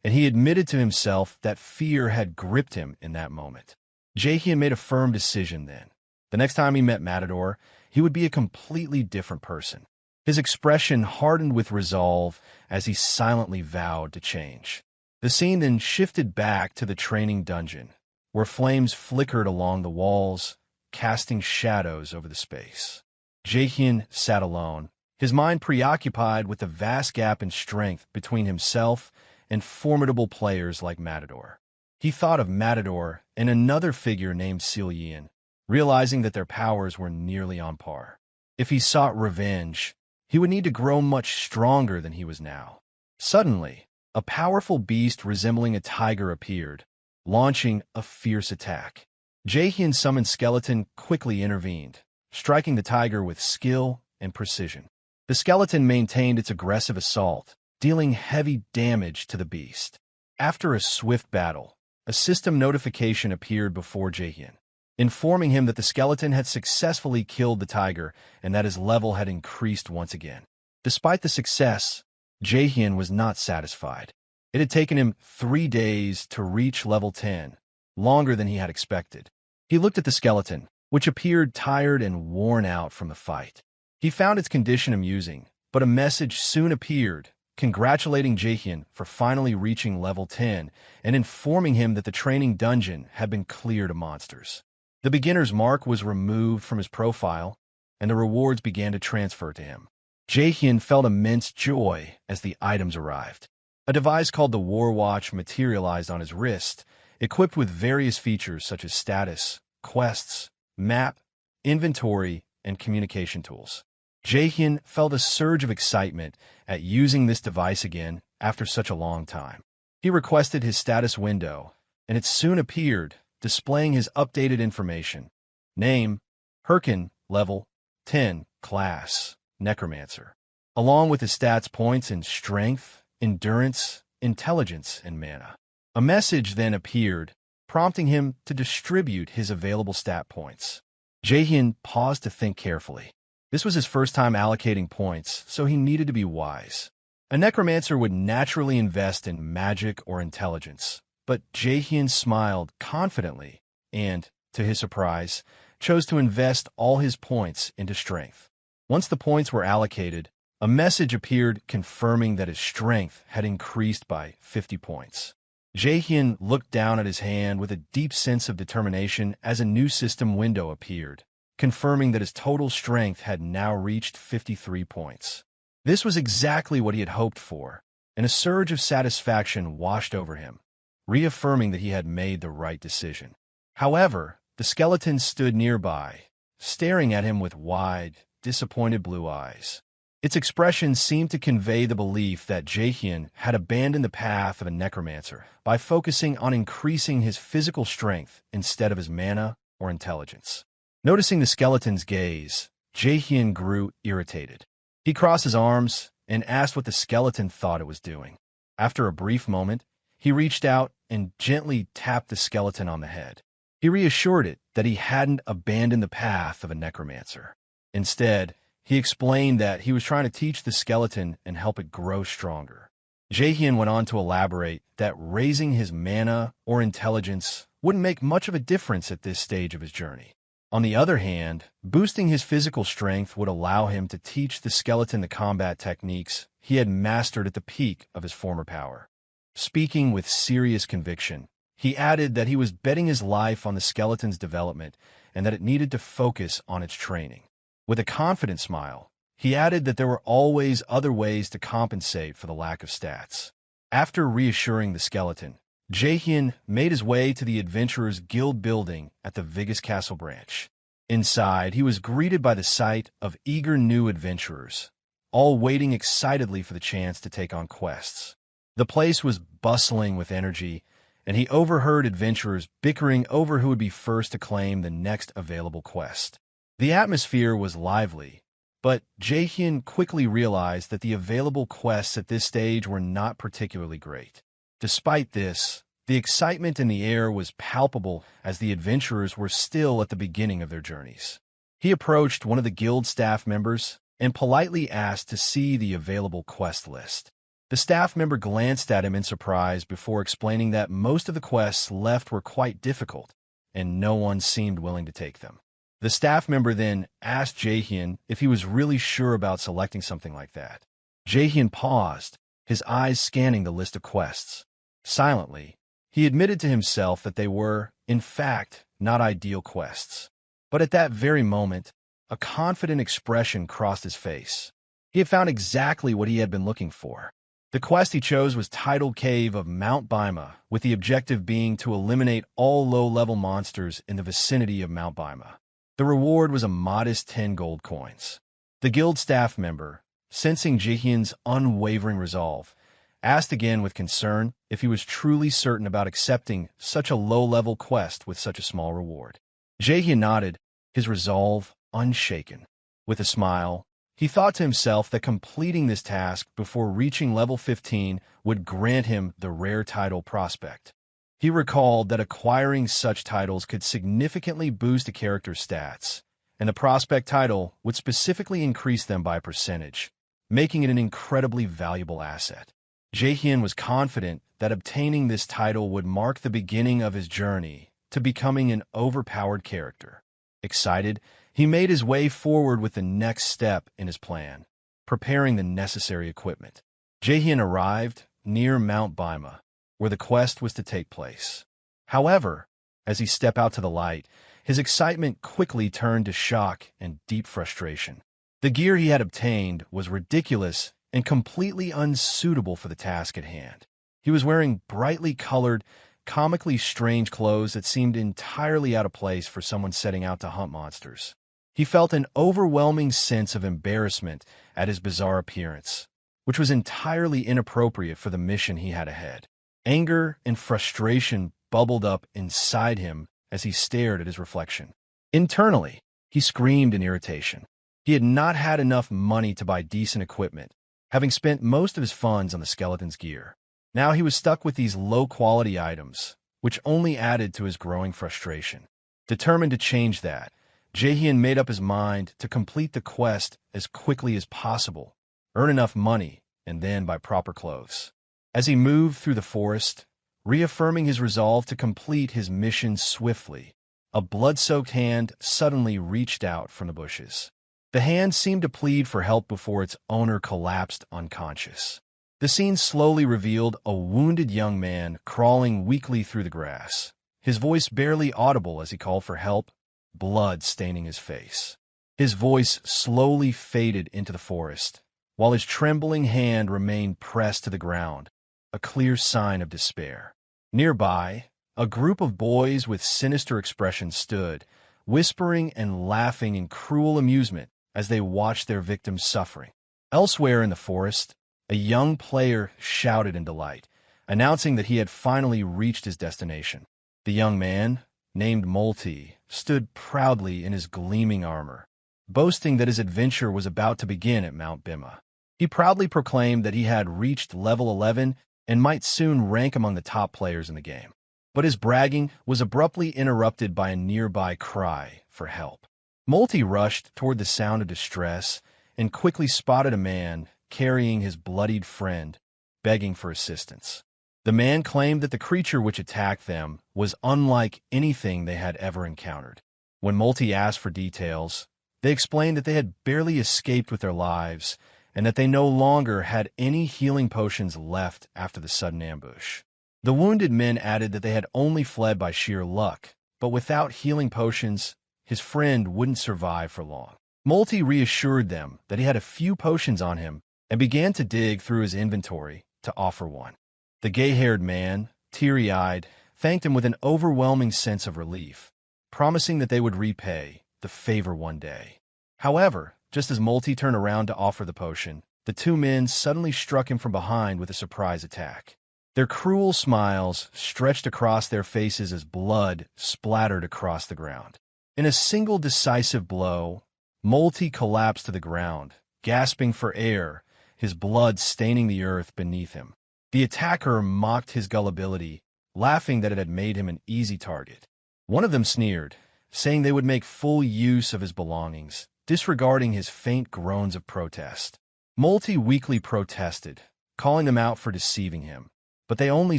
and he admitted to himself that fear had gripped him in that moment. Jaehyeon made a firm decision then. The next time he met Matador, he would be a completely different person. His expression hardened with resolve as he silently vowed to change. The scene then shifted back to the training dungeon, where flames flickered along the walls, casting shadows over the space. Jaehyeon sat alone, his mind preoccupied with the vast gap in strength between himself and formidable players like Matador. He thought of Matador and another figure named Jian, realizing that their powers were nearly on par. If he sought revenge, he would need to grow much stronger than he was now. Suddenly, a powerful beast resembling a tiger appeared, launching a fierce attack. Jaehyeon's summoned skeleton quickly intervened, striking the tiger with skill and precision. The skeleton maintained its aggressive assault, dealing heavy damage to the beast. After a swift battle, a system notification appeared before Jaehyeon, informing him that the skeleton had successfully killed the tiger and that his level had increased once again. Despite the success, Jaehyeon was not satisfied. It had taken him 3 days to reach level 10, longer than he had expected. He looked at the skeleton, which appeared tired and worn out from the fight. He found its condition amusing, but a message soon appeared, congratulating Jaehyeon for finally reaching level 10 and informing him that the training dungeon had been cleared of monsters. The beginner's mark was removed from his profile, and the rewards began to transfer to him. Jaehyeon felt immense joy as the items arrived. A device called the War Watch materialized on his wrist, equipped with various features such as status, quests, map, inventory, and communication tools. Jaehyeon felt a surge of excitement at using this device again after such a long time. He requested his status window, and it soon appeared, displaying his updated information. Name, Herkin, level 10, class, Necromancer, along with his stats points in strength, endurance, intelligence, and mana. A message then appeared, prompting him to distribute his available stat points. Jaehyeon paused to think carefully. This was his first time allocating points, so he needed to be wise. A necromancer would naturally invest in magic or intelligence, but Jaehyeon smiled confidently and, to his surprise, chose to invest all his points into strength. Once the points were allocated, a message appeared confirming that his strength had increased by 50 points. Jaehyeon looked down at his hand with a deep sense of determination as a new system window appeared, confirming that his total strength had now reached 53 points. This was exactly what he had hoped for, and a surge of satisfaction washed over him, reaffirming that he had made the right decision. However, the skeleton stood nearby, staring at him with wide, disappointed blue eyes. Its expression seemed to convey the belief that Jaehyeon had abandoned the path of a necromancer by focusing on increasing his physical strength instead of his mana or intelligence. Noticing the skeleton's gaze, Jaehyeon grew irritated. He crossed his arms and asked what the skeleton thought it was doing. After a brief moment, he reached out and gently tapped the skeleton on the head. He reassured it that he hadn't abandoned the path of a necromancer. Instead, he explained that he was trying to teach the skeleton and help it grow stronger. Jaehyeon went on to elaborate that raising his mana or intelligence wouldn't make much of a difference at this stage of his journey. On the other hand, boosting his physical strength would allow him to teach the skeleton the combat techniques he had mastered at the peak of his former power. Speaking with serious conviction, he added that he was betting his life on the skeleton's development and that it needed to focus on its training. With a confident smile, he added that there were always other ways to compensate for the lack of stats. After reassuring the skeleton, Jaehyeon made his way to the Adventurers Guild building at the Vigus Castle branch. Inside, he was greeted by the sight of eager new adventurers, all waiting excitedly for the chance to take on quests. The place was bustling with energy, and he overheard adventurers bickering over who would be first to claim the next available quest. The atmosphere was lively, but Jaehyeon quickly realized that the available quests at this stage were not particularly great. Despite this, the excitement in the air was palpable as the adventurers were still at the beginning of their journeys. He approached one of the guild staff members and politely asked to see the available quest list. The staff member glanced at him in surprise before explaining that most of the quests left were quite difficult, and no one seemed willing to take them. The staff member then asked Jaehyeon if he was really sure about selecting something like that. Jaehyeon paused, his eyes scanning the list of quests. Silently, he admitted to himself that they were, in fact, not ideal quests. But at that very moment, a confident expression crossed his face. He had found exactly what he had been looking for. The quest he chose was titled Cave of Mount Bima, with the objective being to eliminate all low-level monsters in the vicinity of Mount Bima. The reward was a modest 10 gold coins. The guild staff member, sensing Jaehyeon's unwavering resolve, asked again with concern if he was truly certain about accepting such a low-level quest with such a small reward. Jaehyeon nodded, his resolve unshaken. With a smile, he thought to himself that completing this task before reaching level 15 would grant him the rare title Prospect. He recalled that acquiring such titles could significantly boost a character's stats, and the Prospect title would specifically increase them by a percentage, making it an incredibly valuable asset. Jaehyeon was confident that obtaining this title would mark the beginning of his journey to becoming an overpowered character. Excited, he made his way forward with the next step in his plan, preparing the necessary equipment. Jaehyeon arrived near Mount Bima, where the quest was to take place. However, as he stepped out to the light, his excitement quickly turned to shock and deep frustration. The gear he had obtained was ridiculous and completely unsuitable for the task at hand. He was wearing brightly colored, comically strange clothes that seemed entirely out of place for someone setting out to hunt monsters. He felt an overwhelming sense of embarrassment at his bizarre appearance, which was entirely inappropriate for the mission he had ahead. Anger and frustration bubbled up inside him as he stared at his reflection. Internally, he screamed in irritation. He had not had enough money to buy decent equipment, having spent most of his funds on the skeleton's gear. Now he was stuck with these low-quality items, which only added to his growing frustration. Determined to change that, Jaehyeon made up his mind to complete the quest as quickly as possible, earn enough money, and then buy proper clothes. As he moved through the forest, reaffirming his resolve to complete his mission swiftly, a blood-soaked hand suddenly reached out from the bushes. The hand seemed to plead for help before its owner collapsed unconscious. The scene slowly revealed a wounded young man crawling weakly through the grass, his voice barely audible as he called for help, blood staining his face. His voice slowly faded into the forest, while his trembling hand remained pressed to the ground, a clear sign of despair. Nearby, a group of boys with sinister expressions stood, whispering and laughing in cruel amusement as they watched their victims suffering. Elsewhere in the forest, a young player shouted in delight, announcing that he had finally reached his destination. The young man, named Multi, stood proudly in his gleaming armor, boasting that his adventure was about to begin at Mount Bima. He proudly proclaimed that he had reached level 11 and might soon rank among the top players in the game. But his bragging was abruptly interrupted by a nearby cry for help. Multi rushed toward the sound of distress and quickly spotted a man carrying his bloodied friend, begging for assistance. The man claimed that the creature which attacked them was unlike anything they had ever encountered. When Multi asked for details, they explained that they had barely escaped with their lives and that they no longer had any healing potions left after the sudden ambush. The wounded men added that they had only fled by sheer luck, but without healing potions, his friend wouldn't survive for long. Multi reassured them that he had a few potions on him and began to dig through his inventory to offer one. The gay-haired man, teary-eyed, thanked him with an overwhelming sense of relief, promising that they would repay the favor one day. However, just as Multi turned around to offer the potion, the two men suddenly struck him from behind with a surprise attack. Their cruel smiles stretched across their faces as blood splattered across the ground. In a single decisive blow, Multi collapsed to the ground, gasping for air, his blood staining the earth beneath him. The attacker mocked his gullibility, laughing that it had made him an easy target. One of them sneered, saying they would make full use of his belongings, disregarding his faint groans of protest. Multi weakly protested, calling them out for deceiving him, but they only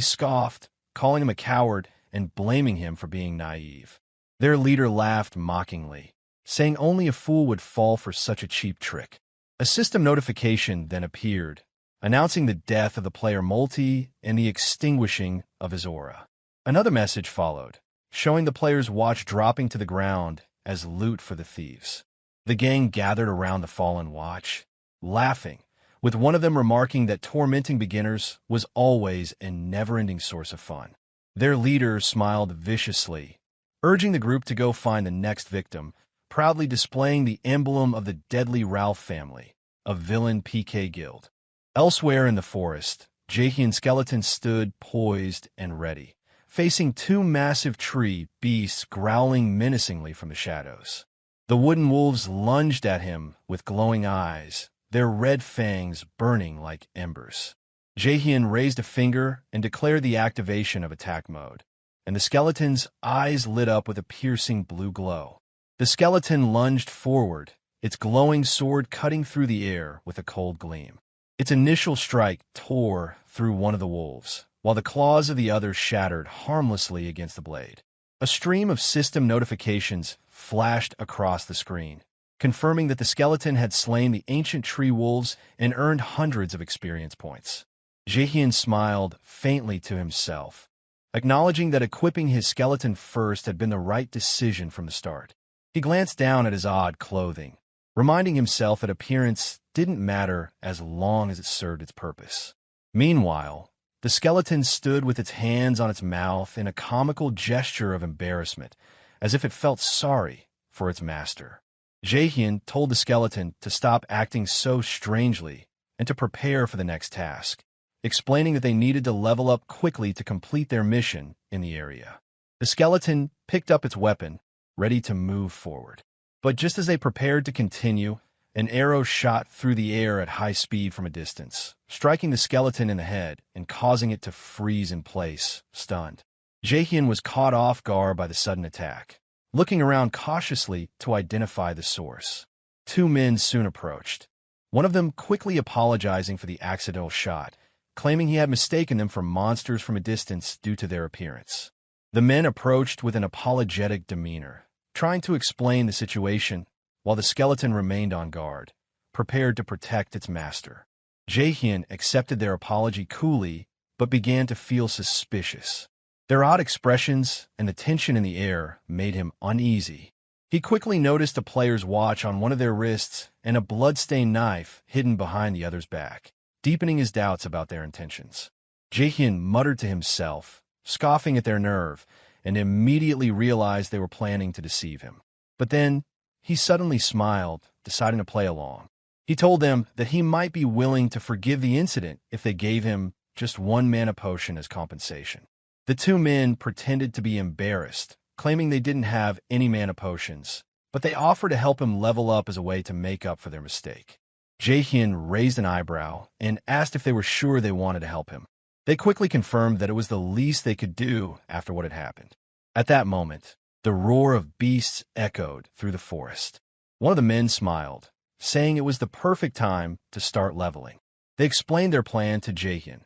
scoffed, calling him a coward and blaming him for being naive. Their leader laughed mockingly, saying only a fool would fall for such a cheap trick. A system notification then appeared, announcing the death of the player Multi and the extinguishing of his aura. Another message followed, showing the player's watch dropping to the ground as loot for the thieves. The gang gathered around the fallen watch, laughing, with one of them remarking that tormenting beginners was always a never-ending source of fun. Their leader smiled viciously, urging the group to go find the next victim, proudly displaying the emblem of the deadly Ralph family, a villain PK guild. Elsewhere in the forest, Jaehyeon skeletons stood poised and ready, facing two massive tree beasts growling menacingly from the shadows. The wooden wolves lunged at him with glowing eyes, their red fangs burning like embers. Jaehyeon raised a finger and declared the activation of attack mode, and the skeleton's eyes lit up with a piercing blue glow. The skeleton lunged forward, its glowing sword cutting through the air with a cold gleam. Its initial strike tore through one of the wolves, while the claws of the other shattered harmlessly against the blade. A stream of system notifications flashed across the screen, confirming that the skeleton had slain the ancient tree wolves and earned hundreds of experience points. Jaehyeon smiled faintly to himself, acknowledging that equipping his skeleton first had been the right decision from the start. He glanced down at his odd clothing, reminding himself that appearance didn't matter as long as it served its purpose. Meanwhile, the skeleton stood with its hands on its mouth in a comical gesture of embarrassment, as if it felt sorry for its master. Jaehyeon told the skeleton to stop acting so strangely and to prepare for the next task, explaining that they needed to level up quickly to complete their mission in the area. The skeleton picked up its weapon, ready to move forward. But just as they prepared to continue, an arrow shot through the air at high speed from a distance, striking the skeleton in the head and causing it to freeze in place, stunned. Jaehyeon was caught off guard by the sudden attack, looking around cautiously to identify the source. Two men soon approached, one of them quickly apologizing for the accidental shot, claiming he had mistaken them for monsters from a distance due to their appearance. The men approached with an apologetic demeanor, trying to explain the situation, while the skeleton remained on guard, prepared to protect its master. Jaehyeon accepted their apology coolly, but began to feel suspicious. Their odd expressions and the tension in the air made him uneasy. He quickly noticed a player's watch on one of their wrists and a blood-stained knife hidden behind the other's back, deepening his doubts about their intentions. Jaehyeon muttered to himself, scoffing at their nerve, and immediately realized they were planning to deceive him. But then, he suddenly smiled, deciding to play along. He told them that he might be willing to forgive the incident if they gave him just one mana potion as compensation. The two men pretended to be embarrassed, claiming they didn't have any mana potions, but they offered to help him level up as a way to make up for their mistake. Jaehyeon raised an eyebrow and asked if they were sure they wanted to help him. They quickly confirmed that it was the least they could do after what had happened. At that moment, the roar of beasts echoed through the forest. One of the men smiled, saying it was the perfect time to start leveling. They explained their plan to Jaehyeon.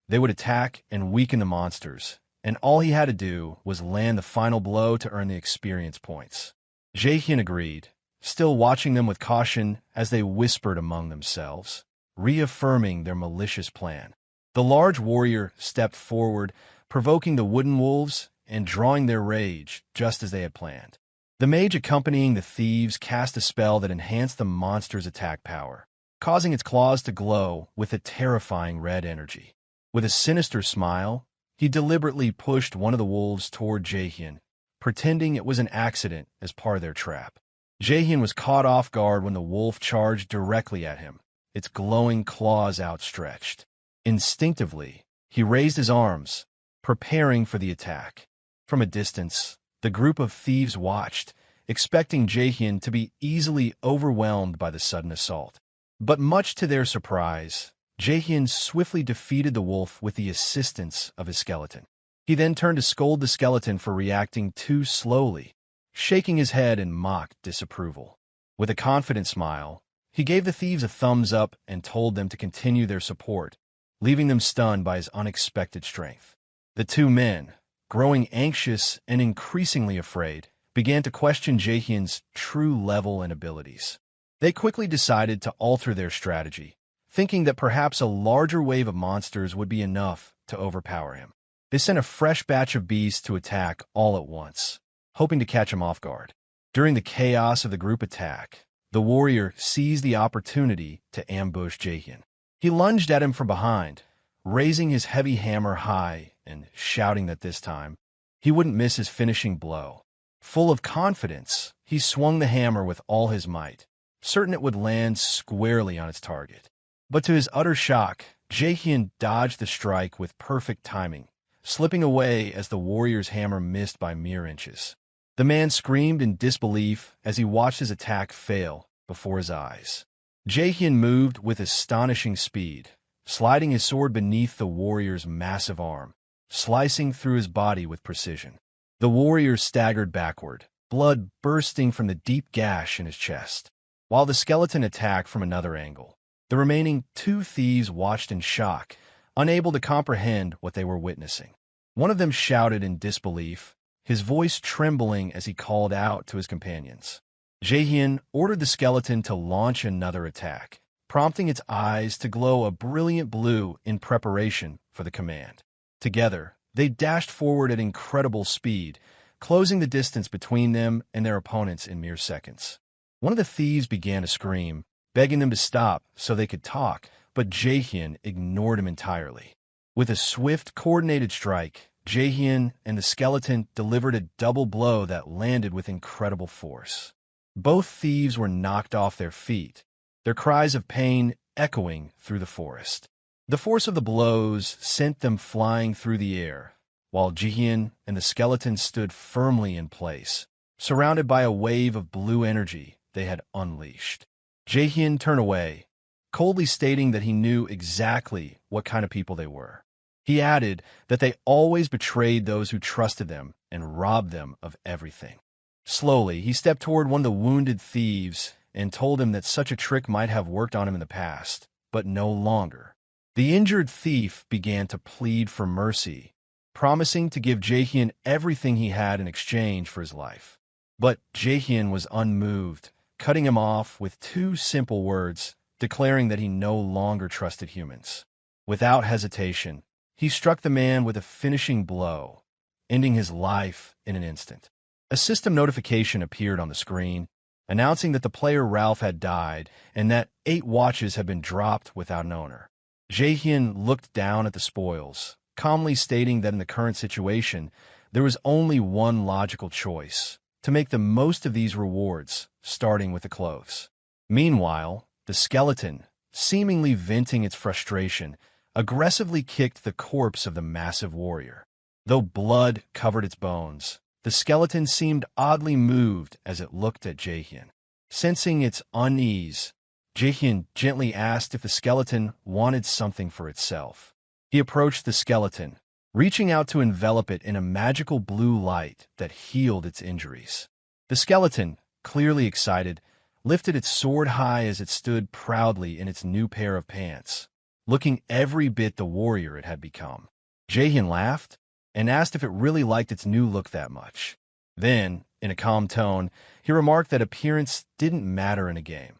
They would attack and weaken the monsters, and all he had to do was land the final blow to earn the experience points. Jaehyeon agreed, still watching them with caution as they whispered among themselves, reaffirming their malicious plan. The large warrior stepped forward, provoking the wooden wolves and drawing their rage just as they had planned. The mage accompanying the thieves cast a spell that enhanced the monster's attack power, causing its claws to glow with a terrifying red energy. With a sinister smile, he deliberately pushed one of the wolves toward Jaehyeon, pretending it was an accident as part of their trap. Jaehyeon was caught off guard when the wolf charged directly at him, its glowing claws outstretched. Instinctively, he raised his arms, preparing for the attack. From a distance, the group of thieves watched, expecting Jaehyeon to be easily overwhelmed by the sudden assault. But much to their surprise, Jaehyeon swiftly defeated the wolf with the assistance of his skeleton. He then turned to scold the skeleton for reacting too slowly, shaking his head in mock disapproval. With a confident smile, he gave the thieves a thumbs up and told them to continue their support, leaving them stunned by his unexpected strength. The two men, growing anxious and increasingly afraid, began to question Jaehyeon's true level and abilities. They quickly decided to alter their strategy, thinking that perhaps a larger wave of monsters would be enough to overpower him. They sent a fresh batch of beasts to attack all at once, hoping to catch him off guard. During the chaos of the group attack, the warrior seized the opportunity to ambush Jaehyeon. He lunged at him from behind, raising his heavy hammer high and shouting that this time he wouldn't miss his finishing blow. Full of confidence, he swung the hammer with all his might, certain it would land squarely on its target. But to his utter shock, Jaehyeon dodged the strike with perfect timing, slipping away as the warrior's hammer missed by mere inches. The man screamed in disbelief as he watched his attack fail before his eyes. Jaehyeon moved with astonishing speed, sliding his sword beneath the warrior's massive arm, slicing through his body with precision. The warrior staggered backward, blood bursting from the deep gash in his chest, while the skeleton attacked from another angle. The remaining two thieves watched in shock, unable to comprehend what they were witnessing. One of them shouted in disbelief, his voice trembling as he called out to his companions. Jaehyeon ordered the skeleton to launch another attack, prompting its eyes to glow a brilliant blue in preparation for the command. Together, they dashed forward at incredible speed, closing the distance between them and their opponents in mere seconds. One of the thieves began to scream, begging them to stop so they could talk, but Jaehyeon ignored him entirely. With a swift, coordinated strike, Jaehyeon and the skeleton delivered a double blow that landed with incredible force. Both thieves were knocked off their feet, their cries of pain echoing through the forest. The force of the blows sent them flying through the air, while Jaehyeon and the skeleton stood firmly in place, surrounded by a wave of blue energy they had unleashed. Jaehyeon turned away, coldly stating that he knew exactly what kind of people they were. He added that they always betrayed those who trusted them and robbed them of everything. Slowly, he stepped toward one of the wounded thieves and told him that such a trick might have worked on him in the past, but no longer. The injured thief began to plead for mercy, promising to give Jaehyeon everything he had in exchange for his life. But Jaehyeon was unmoved, cutting him off with two simple words, declaring that he no longer trusted humans. Without hesitation, he struck the man with a finishing blow, ending his life in an instant. A system notification appeared on the screen, announcing that the player Ralph had died and that 8 watches had been dropped without an owner. Jaehyeon looked down at the spoils, calmly stating that in the current situation, there was only one logical choice: to make the most of these rewards, starting with the clothes. Meanwhile, the skeleton, seemingly venting its frustration, aggressively kicked the corpse of the massive warrior. Though blood covered its bones, the skeleton seemed oddly moved as it looked at Jaehyeon. Sensing its unease, Jaehyeon gently asked if the skeleton wanted something for itself. He approached the skeleton, reaching out to envelop it in a magical blue light that healed its injuries. The skeleton, clearly excited, lifted its sword high as it stood proudly in its new pair of pants, looking every bit the warrior it had become. Jaehyeon laughed and asked if it really liked its new look that much. Then, in a calm tone, he remarked that appearance didn't matter in a game.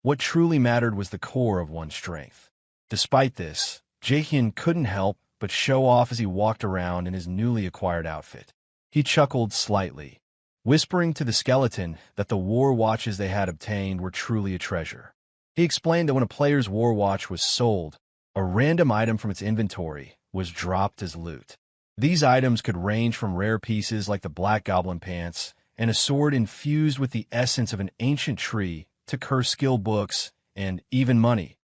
What truly mattered was the core of one's strength. Despite this, Jaehyeon couldn't help but show off as he walked around in his newly acquired outfit. He chuckled slightly, whispering to the skeleton that the war watches they had obtained were truly a treasure. He explained that when a player's war watch was sold, a random item from its inventory was dropped as loot. These items could range from rare pieces like the Black Goblin pants and a sword infused with the essence of an ancient tree to curse skill books and even money,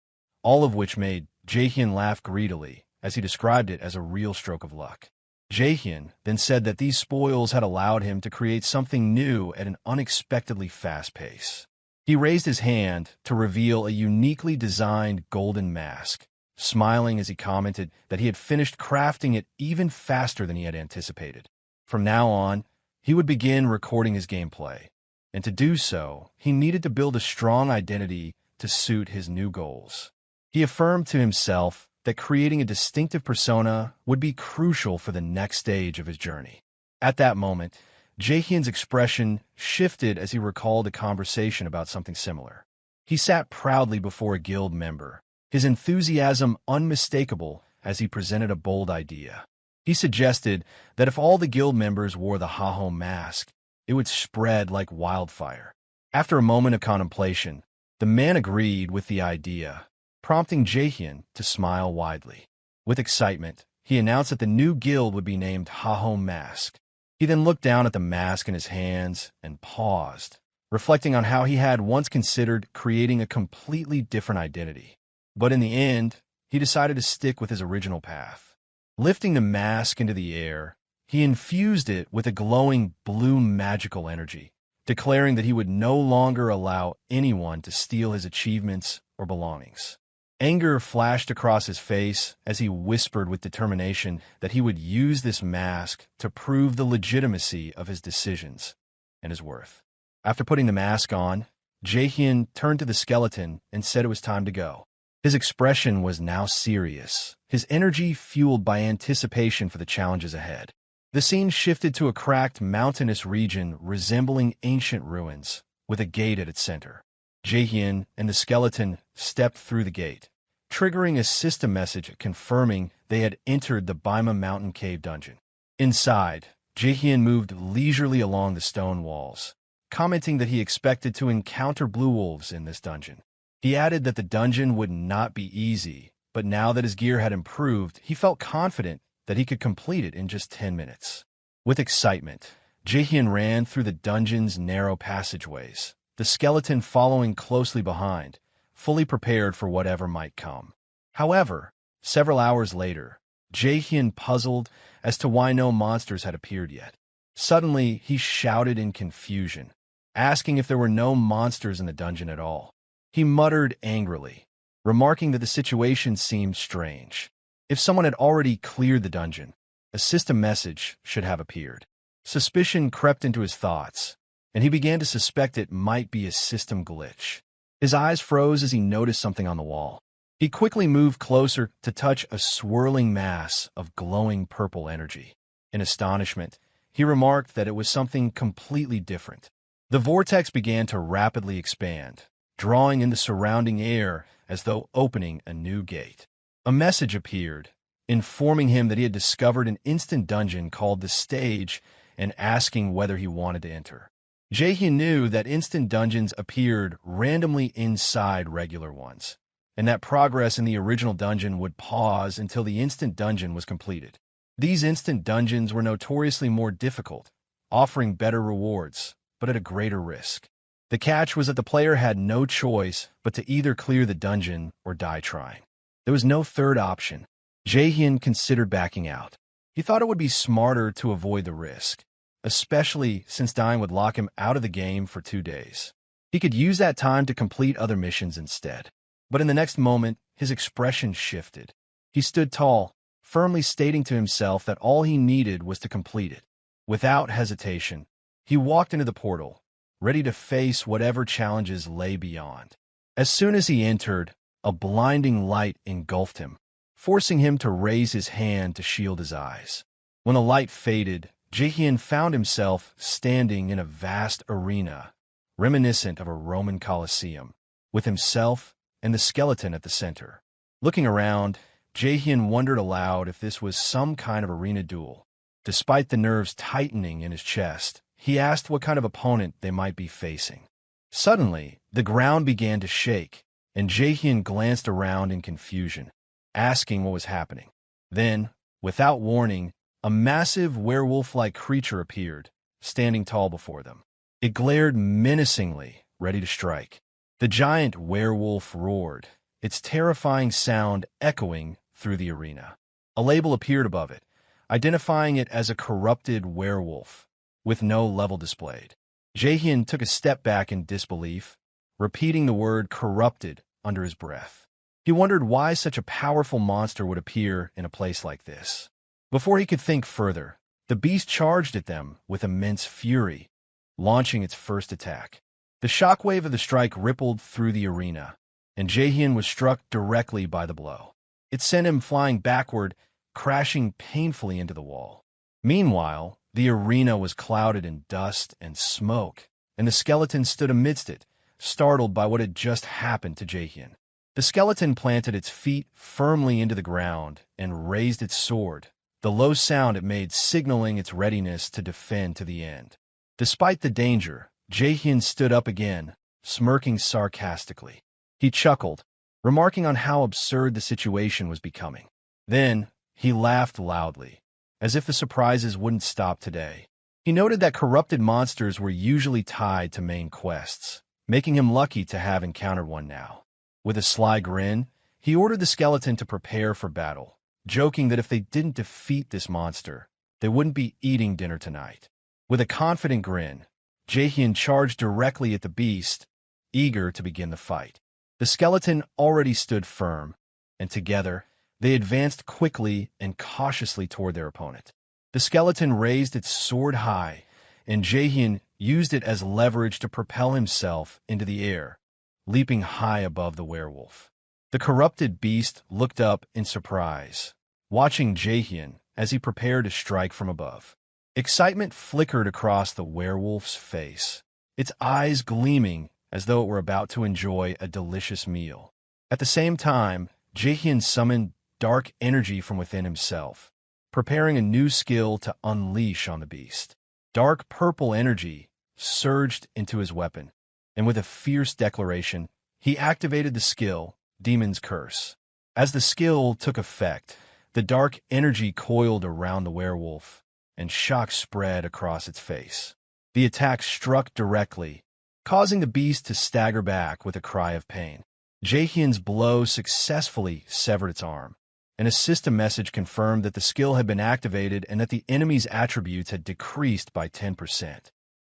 all of which made Jaehyeon laugh greedily as he described it as a real stroke of luck. Jaehyeon then said that these spoils had allowed him to create something new at an unexpectedly fast pace. He raised his hand to reveal a uniquely designed golden mask, smiling as he commented that he had finished crafting it even faster than he had anticipated. From now on, he would begin recording his gameplay, and to do so, he needed to build a strong identity to suit his new goals. He affirmed to himself that creating a distinctive persona would be crucial for the next stage of his journey. At that moment, Jaehyeon's expression shifted as he recalled a conversation about something similar. He sat proudly before a guild member, his enthusiasm unmistakable as he presented a bold idea. He suggested that if all the guild members wore the Jaehyeon mask, it would spread like wildfire. After a moment of contemplation, the man agreed with the idea, prompting Jaehyeon to smile widely. With excitement, he announced that the new guild would be named Jaehyeon Mask. He then looked down at the mask in his hands and paused, reflecting on how he had once considered creating a completely different identity. But in the end, he decided to stick with his original path. Lifting the mask into the air, he infused it with a glowing blue magical energy, declaring that he would no longer allow anyone to steal his achievements or belongings. Anger flashed across his face as he whispered with determination that he would use this mask to prove the legitimacy of his decisions and his worth. After putting the mask on, Jaehyeon turned to the skeleton and said it was time to go. His expression was now serious, his energy fueled by anticipation for the challenges ahead. The scene shifted to a cracked mountainous region resembling ancient ruins, with a gate at its center. Jaehyeon and the skeleton stepped through the gate, triggering a system message confirming they had entered the Baima Mountain Cave dungeon. Inside, Jaehyeon moved leisurely along the stone walls, commenting that he expected to encounter blue wolves in this dungeon. He added that the dungeon would not be easy, but now that his gear had improved, he felt confident that he could complete it in just 10 minutes. With excitement, Jaehyeon ran through the dungeon's narrow passageways, the skeleton following closely behind, fully prepared for whatever might come. However, several hours later, Jaehyeon puzzled as to why no monsters had appeared yet. Suddenly, he shouted in confusion, asking if there were no monsters in the dungeon at all. He muttered angrily, remarking that the situation seemed strange. If someone had already cleared the dungeon, a system message should have appeared. Suspicion crept into his thoughts, and he began to suspect it might be a system glitch. His eyes froze as he noticed something on the wall. He quickly moved closer to touch a swirling mass of glowing purple energy. In astonishment, he remarked that it was something completely different. The vortex began to rapidly expand, drawing in the surrounding air as though opening a new gate. A message appeared, informing him that he had discovered an instant dungeon called the Stage and asking whether he wanted to enter. Jaehyeon knew that instant dungeons appeared randomly inside regular ones, and that progress in the original dungeon would pause until the instant dungeon was completed. These instant dungeons were notoriously more difficult, offering better rewards, but at a greater risk. The catch was that the player had no choice but to either clear the dungeon or die trying. There was no third option. Jaehyeon considered backing out. He thought it would be smarter to avoid the risk, especially since dying would lock him out of the game for 2 days. He could use that time to complete other missions instead. But in the next moment, his expression shifted. He stood tall, firmly stating to himself that all he needed was to complete it. Without hesitation, he walked into the portal, ready to face whatever challenges lay beyond. As soon as he entered, a blinding light engulfed him, forcing him to raise his hand to shield his eyes. When the light faded, Jaehyeon found himself standing in a vast arena, reminiscent of a Roman Colosseum, with himself and the skeleton at the center. Looking around, Jaehyeon wondered aloud if this was some kind of arena duel. Despite the nerves tightening in his chest, he asked what kind of opponent they might be facing. Suddenly, the ground began to shake, and Jaehyeon glanced around in confusion, asking what was happening. Then, without warning, a massive werewolf-like creature appeared, standing tall before them. It glared menacingly, ready to strike. The giant werewolf roared, its terrifying sound echoing through the arena. A label appeared above it, identifying it as a corrupted werewolf, with no level displayed. Jaehyeon took a step back in disbelief, repeating the word corrupted under his breath. He wondered why such a powerful monster would appear in a place like this. Before he could think further, the beast charged at them with immense fury, launching its first attack. The shockwave of the strike rippled through the arena, and Jaehyeon was struck directly by the blow. It sent him flying backward, crashing painfully into the wall. Meanwhile, the arena was clouded in dust and smoke, and the skeleton stood amidst it, startled by what had just happened to Jaehyeon. The skeleton planted its feet firmly into the ground and raised its sword, the low sound it made signaling its readiness to defend to the end. Despite the danger, Jaehyeon stood up again, smirking sarcastically. He chuckled, remarking on how absurd the situation was becoming. Then, he laughed loudly, as if the surprises wouldn't stop today. He noted that corrupted monsters were usually tied to main quests, making him lucky to have encountered one now. With a sly grin, he ordered the skeleton to prepare for battle, joking that if they didn't defeat this monster, they wouldn't be eating dinner tonight. With a confident grin, Jaehyeon charged directly at the beast, eager to begin the fight. The skeleton already stood firm, and together, they advanced quickly and cautiously toward their opponent. The skeleton raised its sword high, and Jaehyeon used it as leverage to propel himself into the air, leaping high above the werewolf. The corrupted beast looked up in surprise, watching Jaehyeon as he prepared to strike from above. Excitement flickered across the werewolf's face, its eyes gleaming as though it were about to enjoy a delicious meal. At the same time, Jaehyeon summoned dark energy from within himself, preparing a new skill to unleash on the beast. Dark purple energy surged into his weapon, and with a fierce declaration, he activated the skill, Demon's Curse. As the skill took effect, the dark energy coiled around the werewolf, and shock spread across its face. The attack struck directly, causing the beast to stagger back with a cry of pain. Jaehyeon's blow successfully severed its arm. and a system message confirmed that the skill had been activated and that the enemy's attributes had decreased by 10%.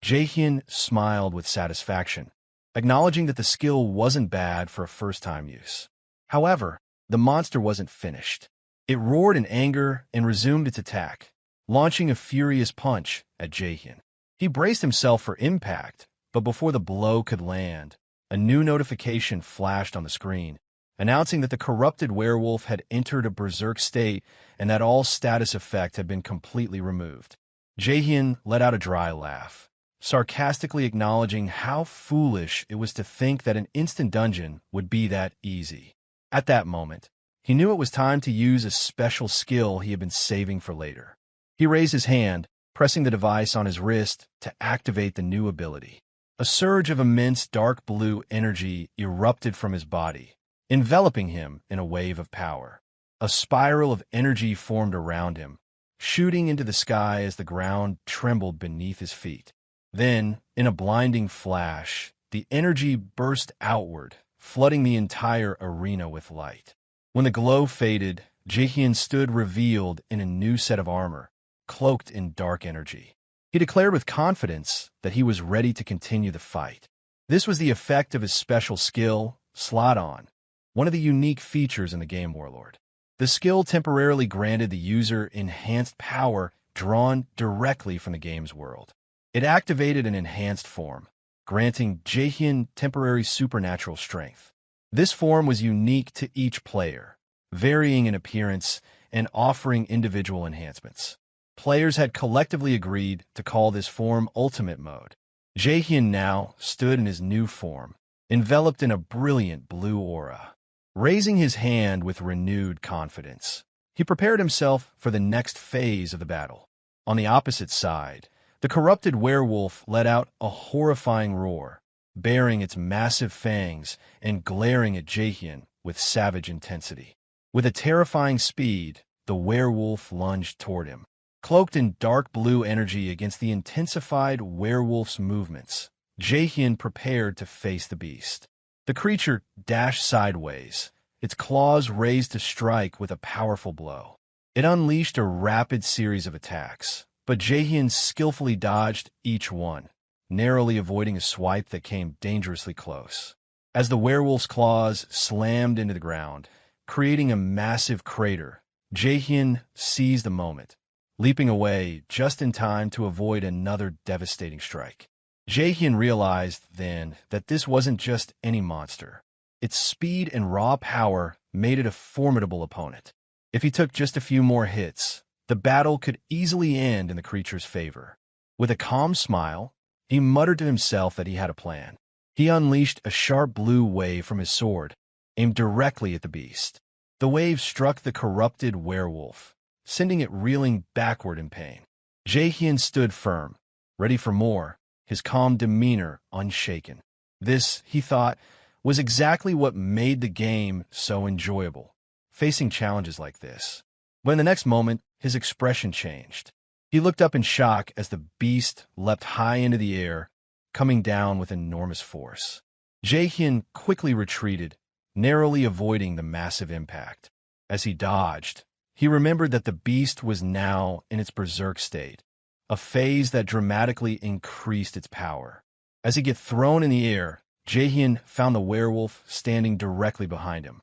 Jaehyeon smiled with satisfaction, acknowledging that the skill wasn't bad for a first-time use. However, the monster wasn't finished. It roared in anger and resumed its attack, launching a furious punch at Jaehyeon. He braced himself for impact, but before the blow could land, a new notification flashed on the screen, announcing that the corrupted werewolf had entered a berserk state and that all status effect had been completely removed. Jaehyeon let out a dry laugh, sarcastically acknowledging how foolish it was to think that an instant dungeon would be that easy. At that moment, he knew it was time to use a special skill he had been saving for later. He raised his hand, pressing the device on his wrist to activate the new ability. A surge of immense dark blue energy erupted from his body, enveloping him in a wave of power. A spiral of energy formed around him, shooting into the sky as the ground trembled beneath his feet. Then, in a blinding flash, the energy burst outward, flooding the entire arena with light. When the glow faded, Jaehyeon stood revealed in a new set of armor, cloaked in dark energy. He declared with confidence that he was ready to continue the fight. This was the effect of his special skill, Slot On, one of the unique features in the game Warlord. The skill temporarily granted the user enhanced power drawn directly from the game's world. It activated an enhanced form, granting Jaehyeon temporary supernatural strength. This form was unique to each player, varying in appearance and offering individual enhancements. Players had collectively agreed to call this form Ultimate Mode. Jaehyeon now stood in his new form, enveloped in a brilliant blue aura. Raising his hand with renewed confidence, he prepared himself for the next phase of the battle. On the opposite side, the corrupted werewolf let out a horrifying roar, baring its massive fangs and glaring at Jaehyeon with savage intensity. With a terrifying speed, the werewolf lunged toward him. Cloaked in dark blue energy against the intensified werewolf's movements, Jaehyeon prepared to face the beast. The creature dashed sideways, its claws raised to strike with a powerful blow. It unleashed a rapid series of attacks, but Jaehyeon skillfully dodged each one, narrowly avoiding a swipe that came dangerously close. As the werewolf's claws slammed into the ground, creating a massive crater, Jaehyeon seized the moment, leaping away just in time to avoid another devastating strike. Jaehyeon realized then that this wasn't just any monster. Its speed and raw power made it a formidable opponent. If he took just a few more hits, the battle could easily end in the creature's favor. With a calm smile, he muttered to himself that he had a plan. He unleashed a sharp blue wave from his sword, aimed directly at the beast. The wave struck the corrupted werewolf, sending it reeling backward in pain. Jaehyeon stood firm, ready for more, his calm demeanor unshaken. This, he thought, was exactly what made the game so enjoyable, facing challenges like this. But in the next moment, his expression changed. He looked up in shock as the beast leapt high into the air, coming down with enormous force. Jaehyeon quickly retreated, narrowly avoiding the massive impact. As he dodged, he remembered that the beast was now in its berserk state, a phase that dramatically increased its power. As he got thrown in the air, Jaehyeon found the werewolf standing directly behind him.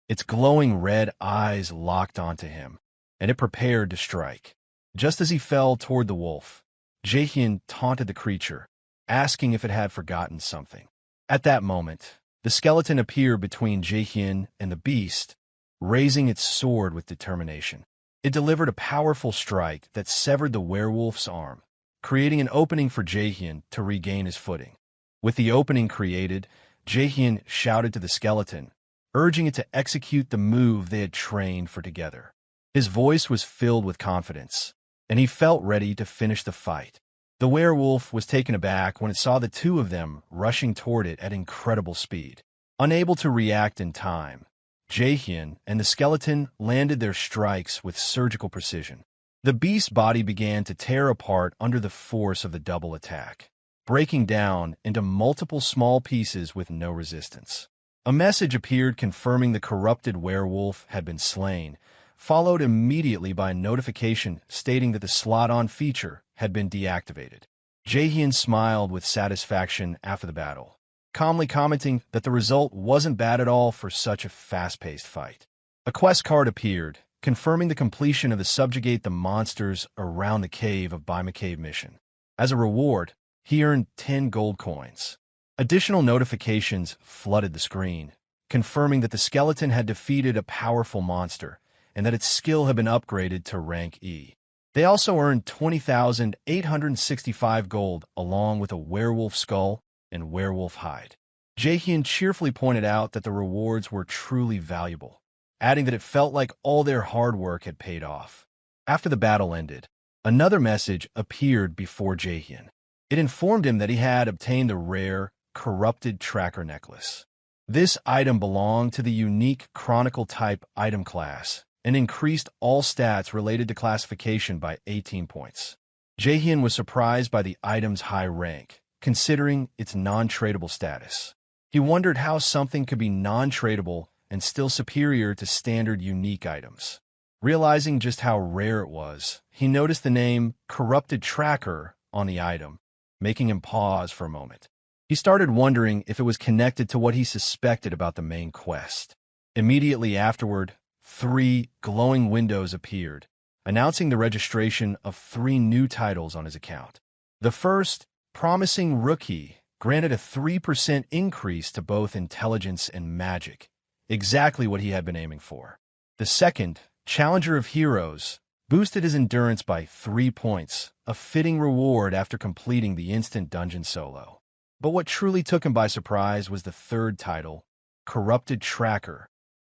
Its glowing red eyes locked onto him, and it prepared to strike. Just as he fell toward the wolf, Jaehyeon taunted the creature, asking if it had forgotten something. At that moment, the skeleton appeared between Jaehyeon and the beast, raising its sword with determination. It delivered a powerful strike that severed the werewolf's arm, creating an opening for Jaehyeon to regain his footing. With the opening created, Jaehyeon shouted to the skeleton, urging it to execute the move they had trained for together. His voice was filled with confidence, and he felt ready to finish the fight. The werewolf was taken aback when it saw the two of them rushing toward it at incredible speed. Unable to react in time, Jaehyeon and the skeleton landed their strikes with surgical precision. The beast's body began to tear apart under the force of the double attack, breaking down into multiple small pieces with no resistance. A message appeared confirming the corrupted werewolf had been slain, followed immediately by a notification stating that the slot-on feature had been deactivated. Jaehyeon smiled with satisfaction after the battle, calmly commenting that the result wasn't bad at all for such a fast-paced fight. A quest card appeared, confirming the completion of the Subjugate the Monsters Around the Cave of Bima Cave mission. As a reward, he earned 10 gold coins. Additional notifications flooded the screen, confirming that the skeleton had defeated a powerful monster and that its skill had been upgraded to rank E. They also earned 20,865 gold along with a werewolf skull and werewolf hide. Jaehyeon cheerfully pointed out that the rewards were truly valuable, adding that it felt like all their hard work had paid off. After the battle ended, another message appeared before Jaehyeon. It informed him that he had obtained the rare, corrupted tracker necklace. This item belonged to the unique Chronicle type item class and increased all stats related to classification by 18 points. Jaehyeon was surprised by the item's high rank, considering its non-tradable status. He wondered how something could be non-tradable and still superior to standard unique items. Realizing just how rare it was, he noticed the name Corrupted Tracker on the item, making him pause for a moment. He started wondering if it was connected to what he suspected about the main quest. Immediately afterward, 3 glowing windows appeared, announcing the registration of 3 new titles on his account. The first, Promising Rookie, granted a 3% increase to both intelligence and magic, exactly what he had been aiming for. The second, Challenger of Heroes, boosted his endurance by 3 points, a fitting reward after completing the instant dungeon solo. But what truly took him by surprise was the third title, Corrupted Tracker.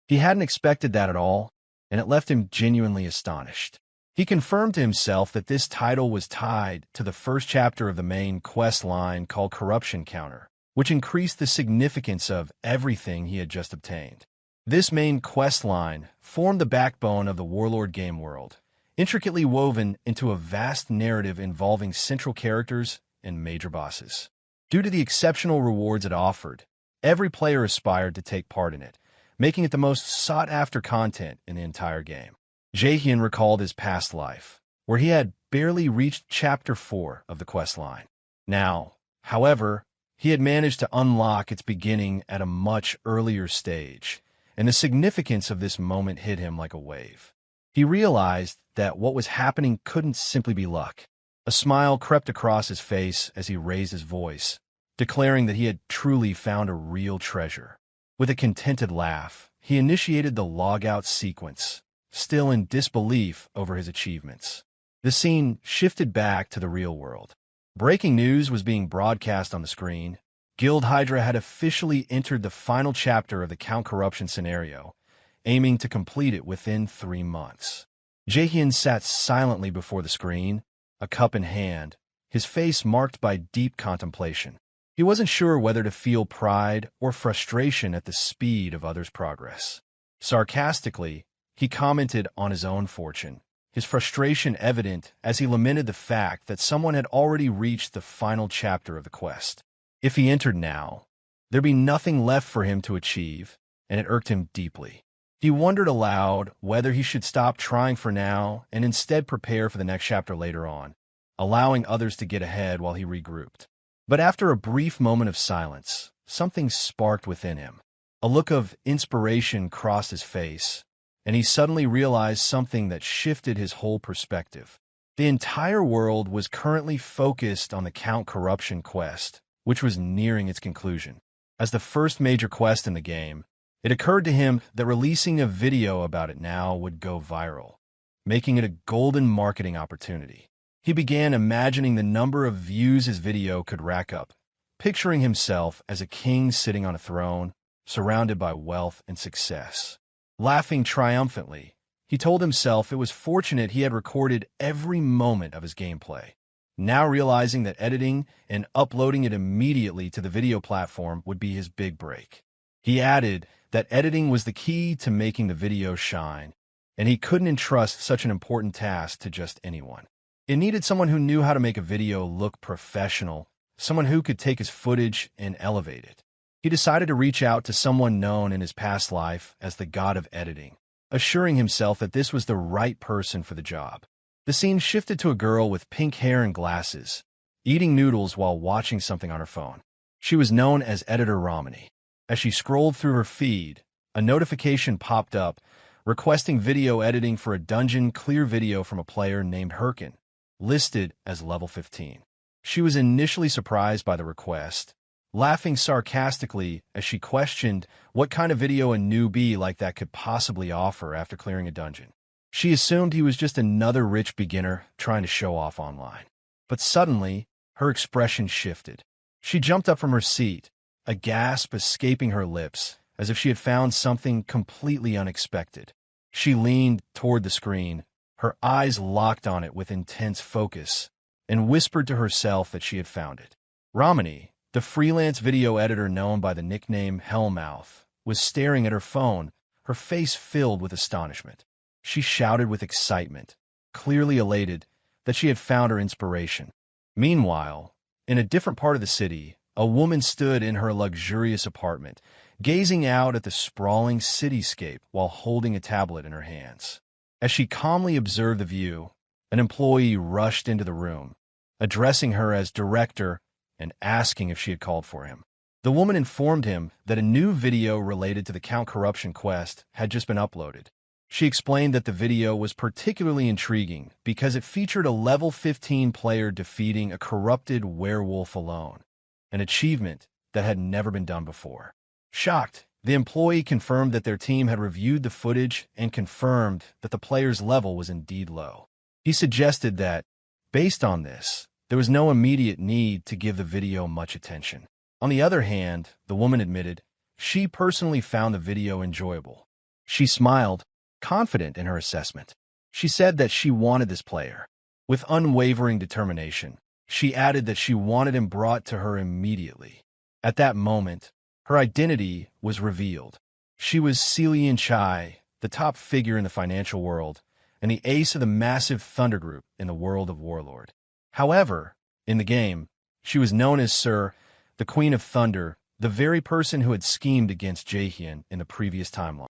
He hadn't expected that at all, and it left him genuinely astonished. He confirmed to himself that this title was tied to the first chapter of the main quest line called Corruption Counter, which increased the significance of everything he had just obtained. This main quest line formed the backbone of the Warlord game world, intricately woven into a vast narrative involving central characters and major bosses. Due to the exceptional rewards it offered, every player aspired to take part in it, making it the most sought-after content in the entire game. Jaehyeon recalled his past life, where he had barely reached Chapter 4 of the quest line. Now, however, he had managed to unlock its beginning at a much earlier stage, and the significance of this moment hit him like a wave. He realized that what was happening couldn't simply be luck. A smile crept across his face as he raised his voice, declaring that he had truly found a real treasure. With a contented laugh, he initiated the logout sequence, still in disbelief over his achievements. The scene shifted back to the real world. Breaking news was being broadcast on the screen. Guild Hydra had officially entered the final chapter of the Count Corruption scenario, aiming to complete it within 3 months. Jaehyeon sat silently before the screen, a cup in hand, his face marked by deep contemplation. He wasn't sure whether to feel pride or frustration at the speed of others' progress. Sarcastically, he commented on his own fortune, his frustration evident as he lamented the fact that someone had already reached the final chapter of the quest. If he entered now, there'd be nothing left for him to achieve, and it irked him deeply. He wondered aloud whether he should stop trying for now and instead prepare for the next chapter later on, allowing others to get ahead while he regrouped. But after a brief moment of silence, something sparked within him. A look of inspiration crossed his face, and he suddenly realized something that shifted his whole perspective. The entire world was currently focused on the Count Corruption quest, which was nearing its conclusion. As the first major quest in the game, it occurred to him that releasing a video about it now would go viral, making it a golden marketing opportunity. He began imagining the number of views his video could rack up, picturing himself as a king sitting on a throne, surrounded by wealth and success. Laughing triumphantly, he told himself it was fortunate he had recorded every moment of his gameplay. Now realizing that editing and uploading it immediately to the video platform would be his big break. He added that editing was the key to making the video shine, and he couldn't entrust such an important task to just anyone. It needed someone who knew how to make a video look professional, someone who could take his footage and elevate it. He decided to reach out to someone known in his past life as the god of editing, assuring himself that this was the right person for the job. The scene shifted to a girl with pink hair and glasses, eating noodles while watching something on her phone. She was known as Editor Romani. As she scrolled through her feed, a notification popped up requesting video editing for a dungeon clear video from a player named Herkin, listed as level 15. She was initially surprised by the request, laughing sarcastically as she questioned what kind of video a newbie like that could possibly offer after clearing a dungeon. She assumed he was just another rich beginner trying to show off online. But suddenly, her expression shifted. She jumped up from her seat, a gasp escaping her lips, as if she had found something completely unexpected. She leaned toward the screen, her eyes locked on it with intense focus, and whispered to herself that she had found it. Romani, the freelance video editor known by the nickname Hellmouth, was staring at her phone, her face filled with astonishment. She shouted with excitement, clearly elated that she had found her inspiration. Meanwhile, in a different part of the city, a woman stood in her luxurious apartment, gazing out at the sprawling cityscape while holding a tablet in her hands. As she calmly observed the view, an employee rushed into the room, addressing her as director and asking if she had called for him. The woman informed him that a new video related to the Count Corruption quest had just been uploaded. She explained that the video was particularly intriguing because it featured a level 15 player defeating a corrupted werewolf alone, an achievement that had never been done before. Shocked, the employee confirmed that their team had reviewed the footage and confirmed that the player's level was indeed low. He suggested that, based on this, there was no immediate need to give the video much attention. On the other hand, the woman admitted, she personally found the video enjoyable. She smiled, confident in her assessment. She said that she wanted this player. With unwavering determination, she added that she wanted him brought to her immediately. At that moment, her identity was revealed. She was Celine Chai, the top figure in the financial world, and the ace of the massive Thunder group in the world of Warlord. However, in the game, she was known as Sir, the Queen of Thunder, the very person who had schemed against Jaehyeon in the previous timeline.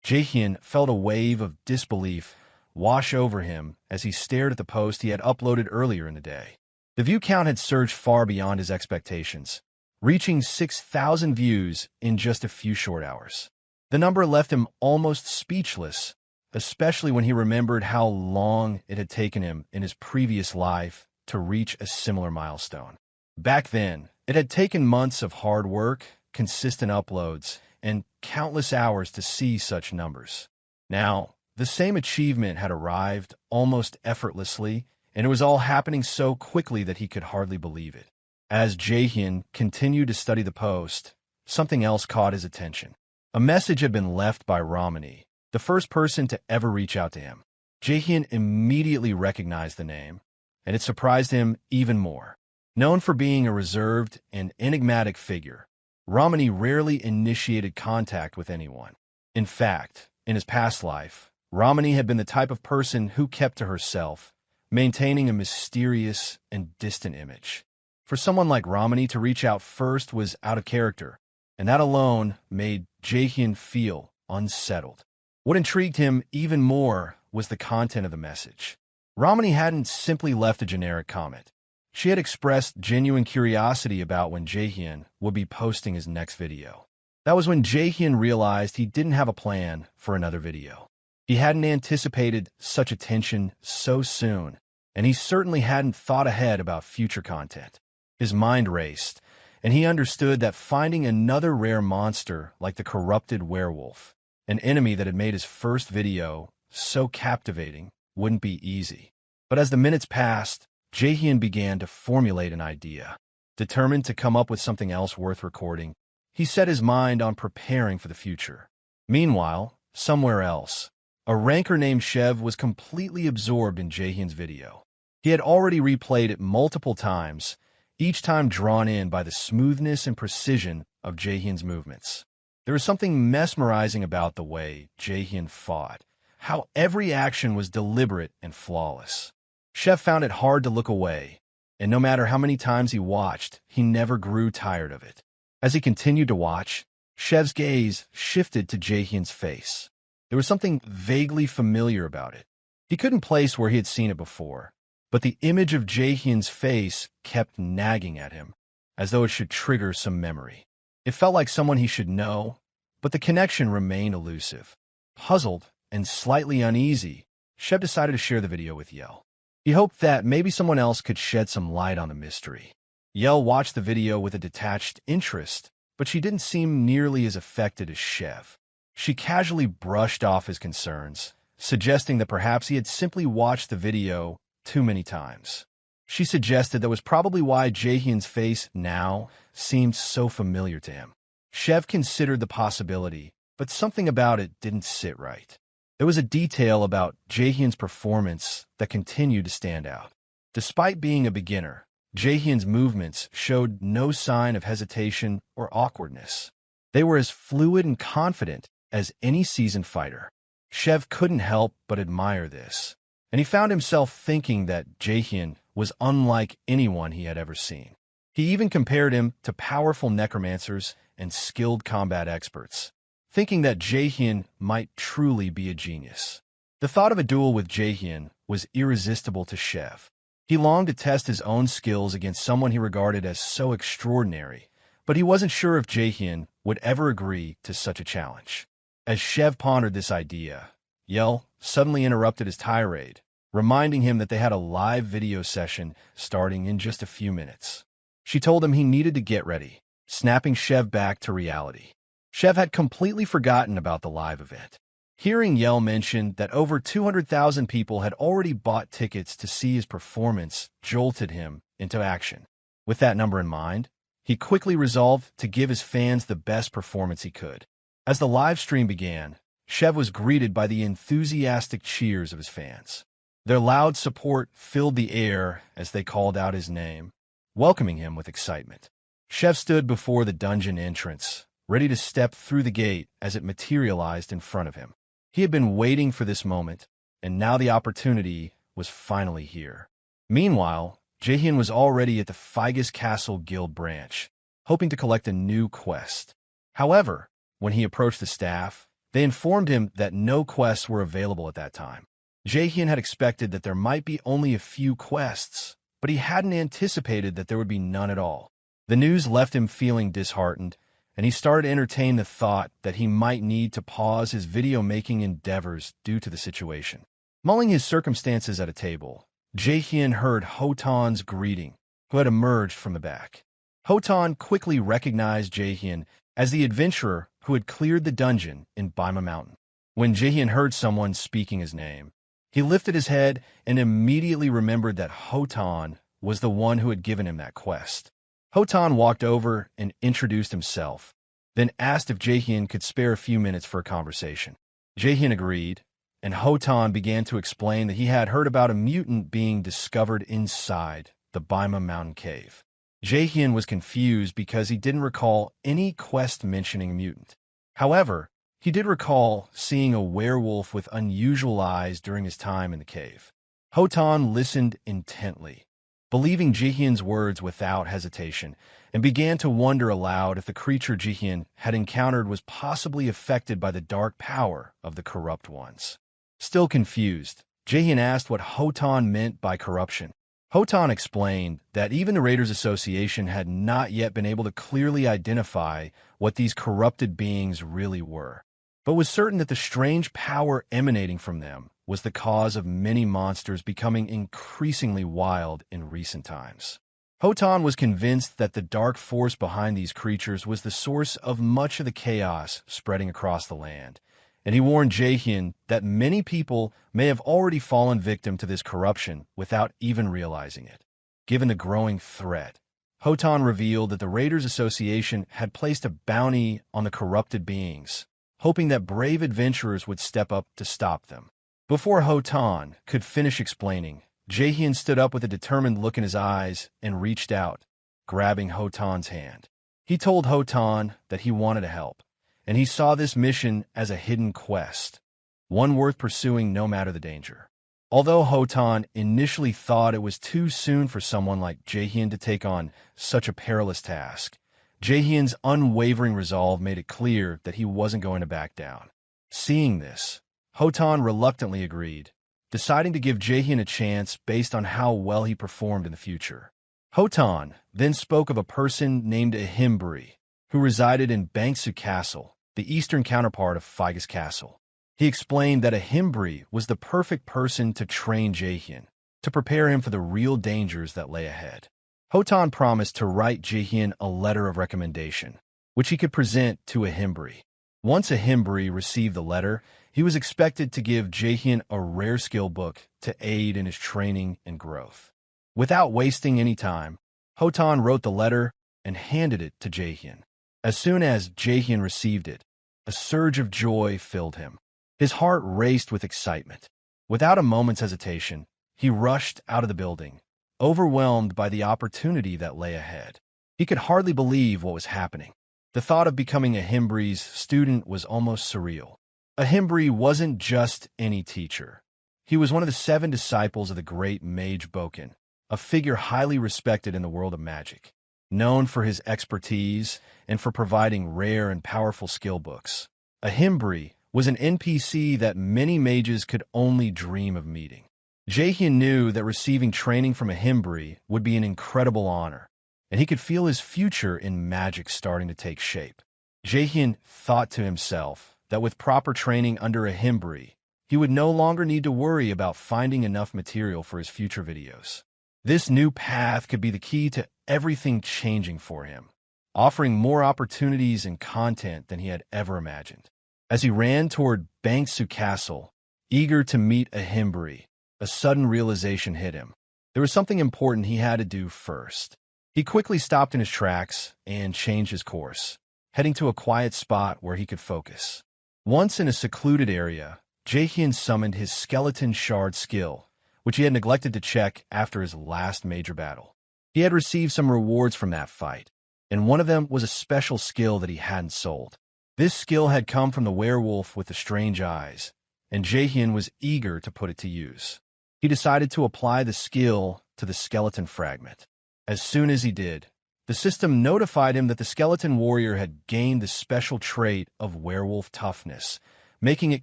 Jaehyeon felt a wave of disbelief wash over him as he stared at the post he had uploaded earlier in the day. The view count had surged far beyond his expectations, reaching 6,000 views in just a few short hours. The number left him almost speechless, especially when he remembered how long it had taken him in his previous life to reach a similar milestone. Back then, it had taken months of hard work, consistent uploads, and countless hours to see such numbers. Now, the same achievement had arrived almost effortlessly, and it was all happening so quickly that he could hardly believe it. As Jaehyeon continued to study the post, something else caught his attention. A message had been left by Ramani, the first person to ever reach out to him. Jaehyeon immediately recognized the name, and it surprised him even more. Known for being a reserved and enigmatic figure, Ramani rarely initiated contact with anyone. In fact, in his past life, Ramani had been the type of person who kept to herself, maintaining a mysterious and distant image. For someone like Ramani to reach out first was out of character, and that alone made Jaehyeon feel unsettled. What intrigued him even more was the content of the message. Ramani hadn't simply left a generic comment. She had expressed genuine curiosity about when Jaehyeon would be posting his next video. That was when Jaehyeon realized he didn't have a plan for another video. He hadn't anticipated such attention so soon, and he certainly hadn't thought ahead about future content. His mind raced, and he understood that finding another rare monster like the corrupted werewolf, an enemy that had made his first video so captivating, wouldn't be easy. But as the minutes passed, Jaehyeon began to formulate an idea. Determined to come up with something else worth recording, he set his mind on preparing for the future. Meanwhile, somewhere else, a ranker named Shev was completely absorbed in Jaehyeon's video. He had already replayed it multiple times, each time drawn in by the smoothness and precision of Jaehyeon's movements. There was something mesmerizing about the way Jaehyeon fought, how every action was deliberate and flawless. Shev found it hard to look away, and no matter how many times he watched, he never grew tired of it. As he continued to watch, Shev's gaze shifted to Jaehyeon's face. There was something vaguely familiar about it. He couldn't place where he had seen it before, but the image of Jaehyeon's face kept nagging at him, as though it should trigger some memory. It felt like someone he should know, but the connection remained elusive. Puzzled and slightly uneasy, Shev decided to share the video with Yel. He hoped that maybe someone else could shed some light on the mystery. Yel watched the video with a detached interest, but she didn't seem nearly as affected as Shev. She casually brushed off his concerns, suggesting that perhaps he had simply watched the video too many times. She suggested that was probably why Jaehyeon's face now seemed so familiar to him. Shev considered the possibility, but something about it didn't sit right. There was a detail about Jaehyeon's performance that continued to stand out. Despite being a beginner, Jaehyeon's movements showed no sign of hesitation or awkwardness. They were as fluid and confident as any seasoned fighter. Shev couldn't help but admire this, and he found himself thinking that Jaehyeon was unlike anyone he had ever seen. He even compared him to powerful necromancers and skilled combat experts, thinking that Jaehyeon might truly be a genius. The thought of a duel with Jaehyeon was irresistible to Shev. He longed to test his own skills against someone he regarded as so extraordinary, but he wasn't sure if Jaehyeon would ever agree to such a challenge. As Shev pondered this idea, Yel suddenly interrupted his tirade, reminding him that they had a live video session starting in just a few minutes. She told him he needed to get ready, snapping Shev back to reality. Shev had completely forgotten about the live event. Hearing Yel mention that over 200,000 people had already bought tickets to see his performance jolted him into action. With that number in mind, he quickly resolved to give his fans the best performance he could. As the live stream began, Shev was greeted by the enthusiastic cheers of his fans. Their loud support filled the air as they called out his name, welcoming him with excitement. Shev stood before the dungeon entrance, ready to step through the gate as it materialized in front of him. He had been waiting for this moment, and now the opportunity was finally here. Meanwhile, Jaehyeon was already at the Figus Castle Guild branch, hoping to collect a new quest. However, when he approached the staff, they informed him that no quests were available at that time. Jaehyeon had expected that there might be only a few quests, but he hadn't anticipated that there would be none at all. The news left him feeling disheartened, and he started to entertain the thought that he might need to pause his video-making endeavors due to the situation. Mulling his circumstances at a table, Jaehyeon heard Hotan's greeting, who had emerged from the back. Hotan quickly recognized Jaehyeon as the adventurer who had cleared the dungeon in Baima Mountain. When Jaehyeon heard someone speaking his name, he lifted his head and immediately remembered that Hotan was the one who had given him that quest. Hotan walked over and introduced himself, then asked if Jaehyeon could spare a few minutes for a conversation. Jaehyeon agreed, and Hotan began to explain that he had heard about a mutant being discovered inside the Baima Mountain Cave. Jaehyeon was confused because he didn't recall any quest mentioning a mutant. However, he did recall seeing a werewolf with unusual eyes during his time in the cave. Hotan listened intently, believing Jaehyeon's words without hesitation, and began to wonder aloud if the creature Jaehyeon had encountered was possibly affected by the dark power of the corrupt ones. Still confused, Jaehyeon asked what Hotan meant by corruption. Hotan explained that even the Raiders Association had not yet been able to clearly identify what these corrupted beings really were, but was certain that the strange power emanating from them was the cause of many monsters becoming increasingly wild in recent times. Hotan was convinced that the dark force behind these creatures was the source of much of the chaos spreading across the land, and he warned Jaehyeon that many people may have already fallen victim to this corruption without even realizing it. Given the growing threat, Hotan revealed that the Raiders Association had placed a bounty on the corrupted beings, hoping that brave adventurers would step up to stop them. Before Hotan could finish explaining, Jaehyeon stood up with a determined look in his eyes and reached out, grabbing Hotan's hand. He told Hotan that he wanted to help, and he saw this mission as a hidden quest, one worth pursuing no matter the danger. Although Hotan initially thought it was too soon for someone like Jaehyeon to take on such a perilous task, Jaehyeon's unwavering resolve made it clear that he wasn't going to back down. Seeing this, Hotan reluctantly agreed, deciding to give Jaehyeon a chance based on how well he performed in the future. Hotan then spoke of a person named Ahimri, who resided in Bangsu Castle, the eastern counterpart of Figus Castle. He explained that Ahimri was the perfect person to train Jaehyeon, to prepare him for the real dangers that lay ahead. Hotan promised to write Jaehyeon a letter of recommendation, which he could present to Ahimri. Once Ahimri received the letter, he was expected to give Jaehyeon a rare skill book to aid in his training and growth. Without wasting any time, Hotan wrote the letter and handed it to Jaehyeon. As soon as Jaehyeon received it, a surge of joy filled him. His heart raced with excitement. Without a moment's hesitation, he rushed out of the building, overwhelmed by the opportunity that lay ahead. He could hardly believe what was happening. The thought of becoming Ahimri's student was almost surreal. Ahimri wasn't just any teacher. He was one of the 7 disciples of the great mage Boken, a figure highly respected in the world of magic, known for his expertise and for providing rare and powerful skill books. Ahimri was an NPC that many mages could only dream of meeting. Jaehyeon knew that receiving training from Ahimri would be an incredible honor, and he could feel his future in magic starting to take shape. Jaehyeon thought to himself that with proper training under Ahimri, he would no longer need to worry about finding enough material for his future videos. This new path could be the key to everything changing for him, offering more opportunities and content than he had ever imagined. As he ran toward Bangsu Castle, eager to meet Ahimri, a sudden realization hit him. There was something important he had to do first. He quickly stopped in his tracks and changed his course, heading to a quiet spot where he could focus. Once in a secluded area, Jaehyeon summoned his skeleton shard skill, which he had neglected to check after his last major battle. He had received some rewards from that fight, and one of them was a special skill that he hadn't sold. This skill had come from the werewolf with the strange eyes, and Jaehyeon was eager to put it to use. He decided to apply the skill to the skeleton fragment. As soon as he did, the system notified him that the skeleton warrior had gained the special trait of werewolf toughness, making it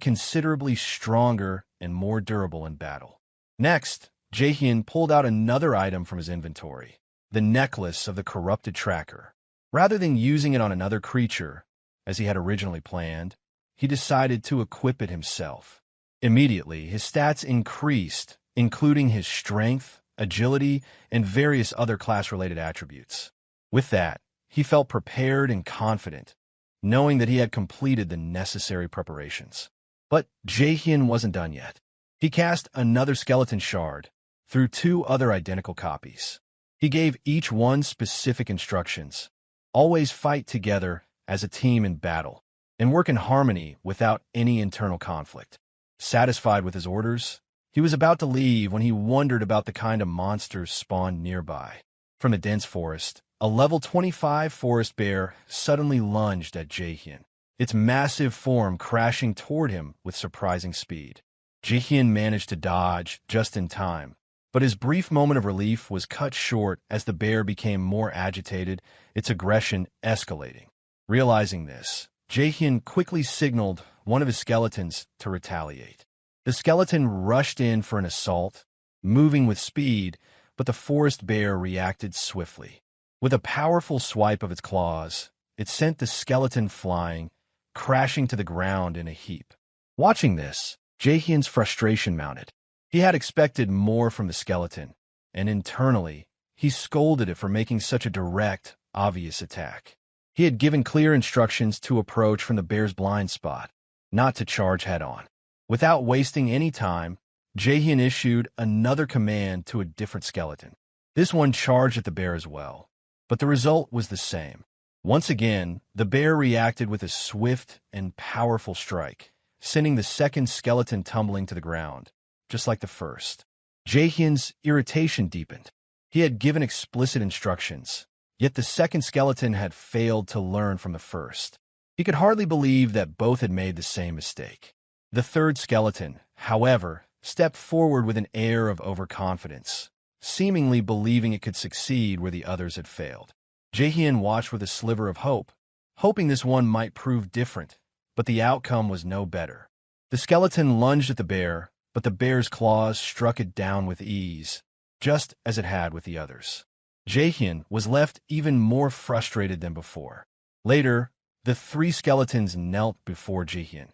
considerably stronger and more durable in battle. Next, Jaehyeon pulled out another item from his inventory, the necklace of the corrupted tracker. Rather than using it on another creature, as he had originally planned, he decided to equip it himself. Immediately, his stats increased, including his strength, agility, and various other class-related attributes. With that, he felt prepared and confident, knowing that he had completed the necessary preparations. But Jaehyeon wasn't done yet. He cast another skeleton shard through two other identical copies. He gave each one specific instructions. Always fight together as a team in battle, and work in harmony without any internal conflict. Satisfied with his orders, he was about to leave when he wondered about the kind of monsters spawned nearby. From the dense forest, a level 25 forest bear suddenly lunged at Jaehyeon, its massive form crashing toward him with surprising speed. Jaehyeon managed to dodge just in time, but his brief moment of relief was cut short as the bear became more agitated, its aggression escalating. Realizing this, Jaehyeon quickly signaled one of his skeletons to retaliate. The skeleton rushed in for an assault, moving with speed, but the forest bear reacted swiftly. With a powerful swipe of its claws, it sent the skeleton flying, crashing to the ground in a heap. Watching this, Jaehyeon's frustration mounted. He had expected more from the skeleton, and internally, he scolded it for making such a direct, obvious attack. He had given clear instructions to approach from the bear's blind spot, not to charge head-on. Without wasting any time, Jaehyeon issued another command to a different skeleton. This one charged at the bear as well, but the result was the same. Once again, the bear reacted with a swift and powerful strike, sending the second skeleton tumbling to the ground, just like the first. Jaehyeon's irritation deepened. He had given explicit instructions, yet the second skeleton had failed to learn from the first. He could hardly believe that both had made the same mistake. The third skeleton, however, stepped forward with an air of overconfidence, seemingly believing it could succeed where the others had failed. Jaehyeon watched with a sliver of hope, hoping this one might prove different, but the outcome was no better. The skeleton lunged at the bear, but the bear's claws struck it down with ease, just as it had with the others. Jaehyeon was left even more frustrated than before. Later, the three skeletons knelt before Jaehyeon,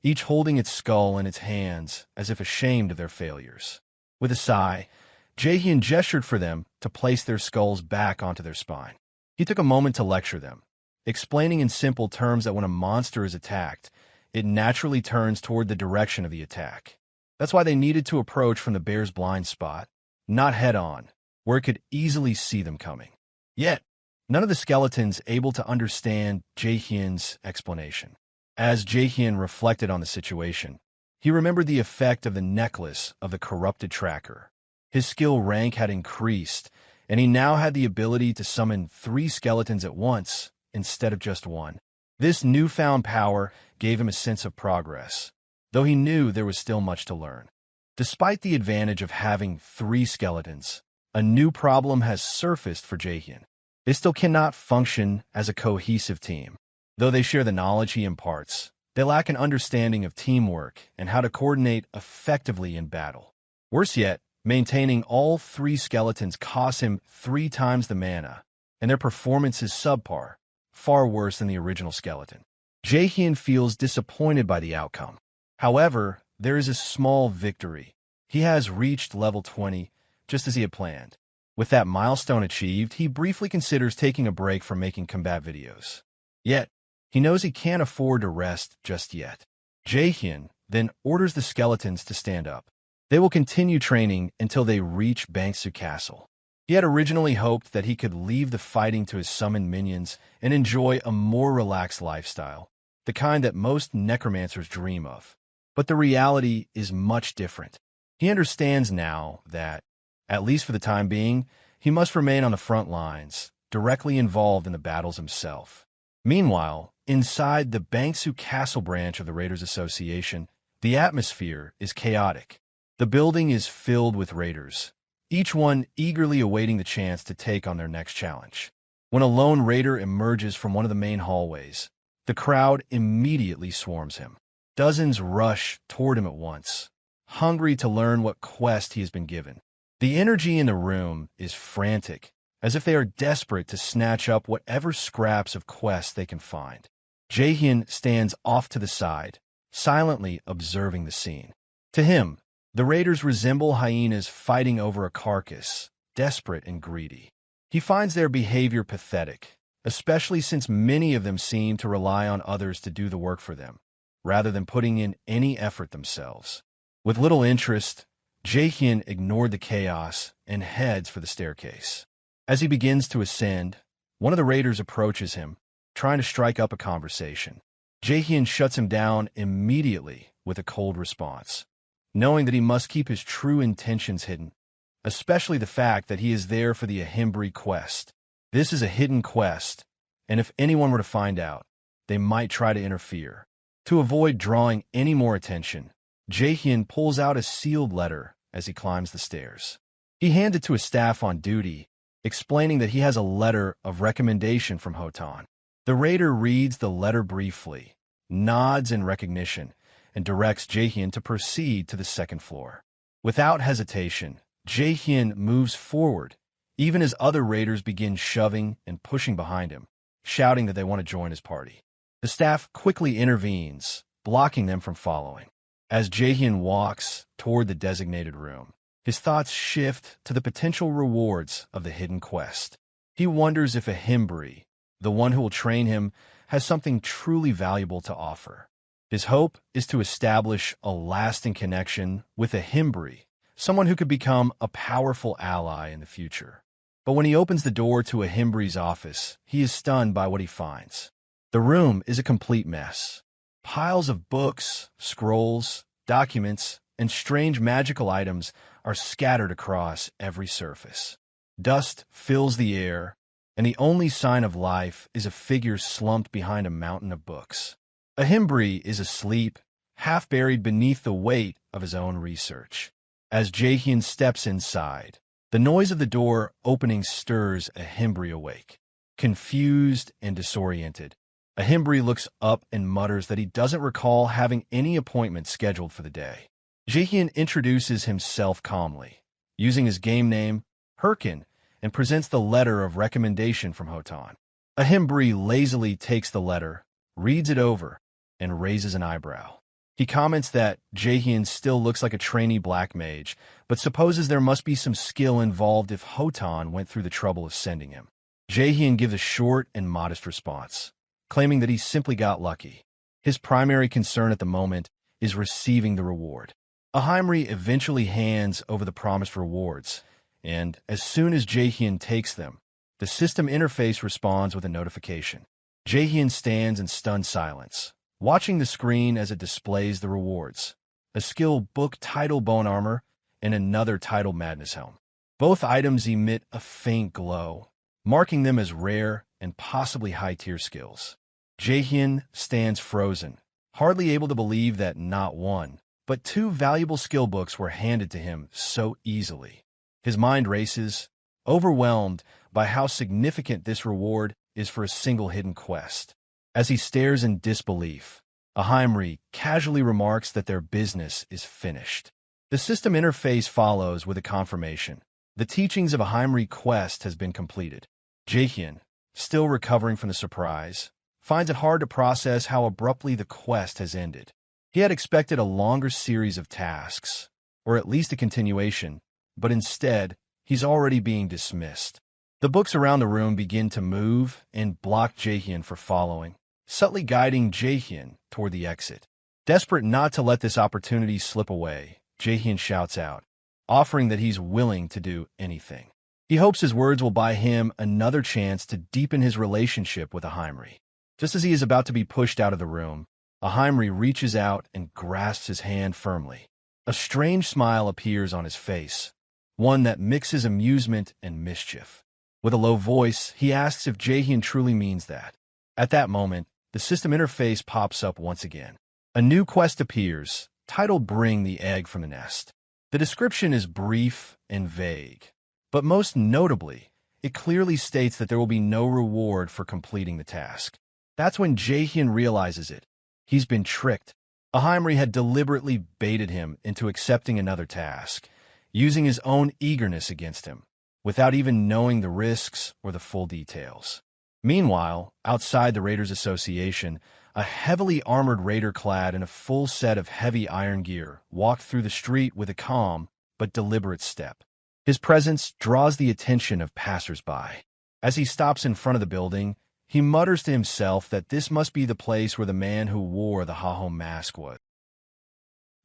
each holding its skull in its hands as if ashamed of their failures. With a sigh, Jaehyeon gestured for them to place their skulls back onto their spine. He took a moment to lecture them, explaining in simple terms that when a monster is attacked, it naturally turns toward the direction of the attack. That's why they needed to approach from the bear's blind spot, not head-on, where it could easily see them coming. Yet, none of the skeletons able to understand Jaehyeon's explanation. As Jaehyeon reflected on the situation, he remembered the effect of the necklace of the corrupted tracker. His skill rank had increased, and he now had the ability to summon 3 skeletons at once instead of just one. This newfound power gave him a sense of progress, though he knew there was still much to learn. Despite the advantage of having 3 skeletons, a new problem has surfaced for Jaehyeon. They still cannot function as a cohesive team. Though they share the knowledge he imparts, they lack an understanding of teamwork and how to coordinate effectively in battle. Worse yet, maintaining all 3 skeletons costs him 3 times the mana, and their performance is subpar, far worse than the original skeleton. Jaehyeon feels disappointed by the outcome. However, there is a small victory. He has reached level 20, just as he had planned. With that milestone achieved, he briefly considers taking a break from making combat videos. Yet, he knows he can't afford to rest just yet. Jaehyeon then orders the skeletons to stand up. They will continue training until they reach Bangsu Castle. He had originally hoped that he could leave the fighting to his summoned minions and enjoy a more relaxed lifestyle, the kind that most necromancers dream of. But the reality is much different. He understands now that, at least for the time being, he must remain on the front lines, directly involved in the battles himself. Meanwhile, inside the Bangsu Castle branch of the Raiders Association, The atmosphere is chaotic. The building is filled with raiders, each one eagerly awaiting the chance to take on their next challenge. When a lone raider emerges from one of the main hallways, the crowd immediately swarms him. Dozens rush toward him at once, hungry to learn what quest he has been given. The energy in the room is frantic, as if they are desperate to snatch up whatever scraps of quest they can find. Jaehyeon stands off to the side, silently observing the scene. To him, the raiders resemble hyenas fighting over a carcass, desperate and greedy. He finds their behavior pathetic, especially since many of them seem to rely on others to do the work for them, rather than putting in any effort themselves. With little interest, Jaehyeon ignored the chaos and heads for the staircase. As he begins to ascend, one of the raiders approaches him, trying to strike up a conversation. Jaehyeon shuts him down immediately with a cold response, knowing that he must keep his true intentions hidden, especially the fact that he is there for the Ahimri quest. This is a hidden quest, and if anyone were to find out, they might try to interfere. To avoid drawing any more attention, Jaehyeon pulls out a sealed letter as he climbs the stairs. He hands it to a staff on duty, explaining that he has a letter of recommendation from Hotan. The raider reads the letter briefly, nods in recognition, and directs Jaehyeon to proceed to the second floor. Without hesitation, Jaehyeon moves forward, even as other raiders begin shoving and pushing behind him, shouting that they want to join his party. The staff quickly intervenes, blocking them from following. As Jaehyeon walks toward the designated room, his thoughts shift to the potential rewards of the hidden quest. He wonders if Ahimri, the one who will train him, has something truly valuable to offer. His hope is to establish a lasting connection with Ahimri, someone who could become a powerful ally in the future. But when he opens the door to Ahimbri's office, he is stunned by what he finds. The room is a complete mess. Piles of books, scrolls, documents, and strange magical items are scattered across every surface. Dust fills the air, and the only sign of life is a figure slumped behind a mountain of books. Ahimri is asleep, half buried beneath the weight of his own research. As Jaehyeon steps inside, the noise of the door opening stirs Ahimri awake. Confused and disoriented, Ahimri looks up and mutters that he doesn't recall having any appointment scheduled for the day. Jaehyeon introduces himself calmly, using his game name, Herkin, and presents the letter of recommendation from Hotan. Ahimri lazily takes the letter, reads it over, and raises an eyebrow. He comments that Jaehyeon still looks like a trainee black mage, but supposes there must be some skill involved if Hotan went through the trouble of sending him. Jaehyeon gives a short and modest response, claiming that he simply got lucky. His primary concern at the moment is receiving the reward. Ahimri eventually hands over the promised rewards, and as soon as Jaehyeon takes them, the system interface responds with a notification. Jaehyeon stands in stunned silence, watching the screen as it displays the rewards: a skill book titled Bone Armor and another titled Madness Helm. Both items emit a faint glow, marking them as rare and possibly high-tier skills. Jaehyeon stands frozen, hardly able to believe that not one, but two valuable skill books were handed to him so easily. His mind races, overwhelmed by how significant this reward is for a single hidden quest. As he stares in disbelief, Ahimri casually remarks that their business is finished. The system interface follows with a confirmation. The teachings of Ahimri quest has been completed. Jaehyeon, still recovering from the surprise, finds it hard to process how abruptly the quest has ended. He had expected a longer series of tasks, or at least a continuation, but instead, he's already being dismissed. The books around the room begin to move and block Jaehyeon for following, subtly guiding Jaehyeon toward the exit. Desperate not to let this opportunity slip away, Jaehyeon shouts out, offering that he's willing to do anything. He hopes his words will buy him another chance to deepen his relationship with Ahimri. Just as he is about to be pushed out of the room, Ahimri reaches out and grasps his hand firmly. A strange smile appears on his face, one that mixes amusement and mischief. With a low voice, he asks if Jaehyeon truly means that. At that moment, the system interface pops up once again. A new quest appears, titled Bring the Egg from the Nest. The description is brief and vague, but most notably, it clearly states that there will be no reward for completing the task. That's when Jaehyeon realizes it. He's been tricked. Ahimri had deliberately baited him into accepting another task, using his own eagerness against him, without even knowing the risks or the full details. Meanwhile, outside the Raiders Association, a heavily armored raider clad in a full set of heavy iron gear walked through the street with a calm but deliberate step. His presence draws the attention of passers-by. As he stops in front of the building, he mutters to himself that this must be the place where the man who wore the Hahom mask was.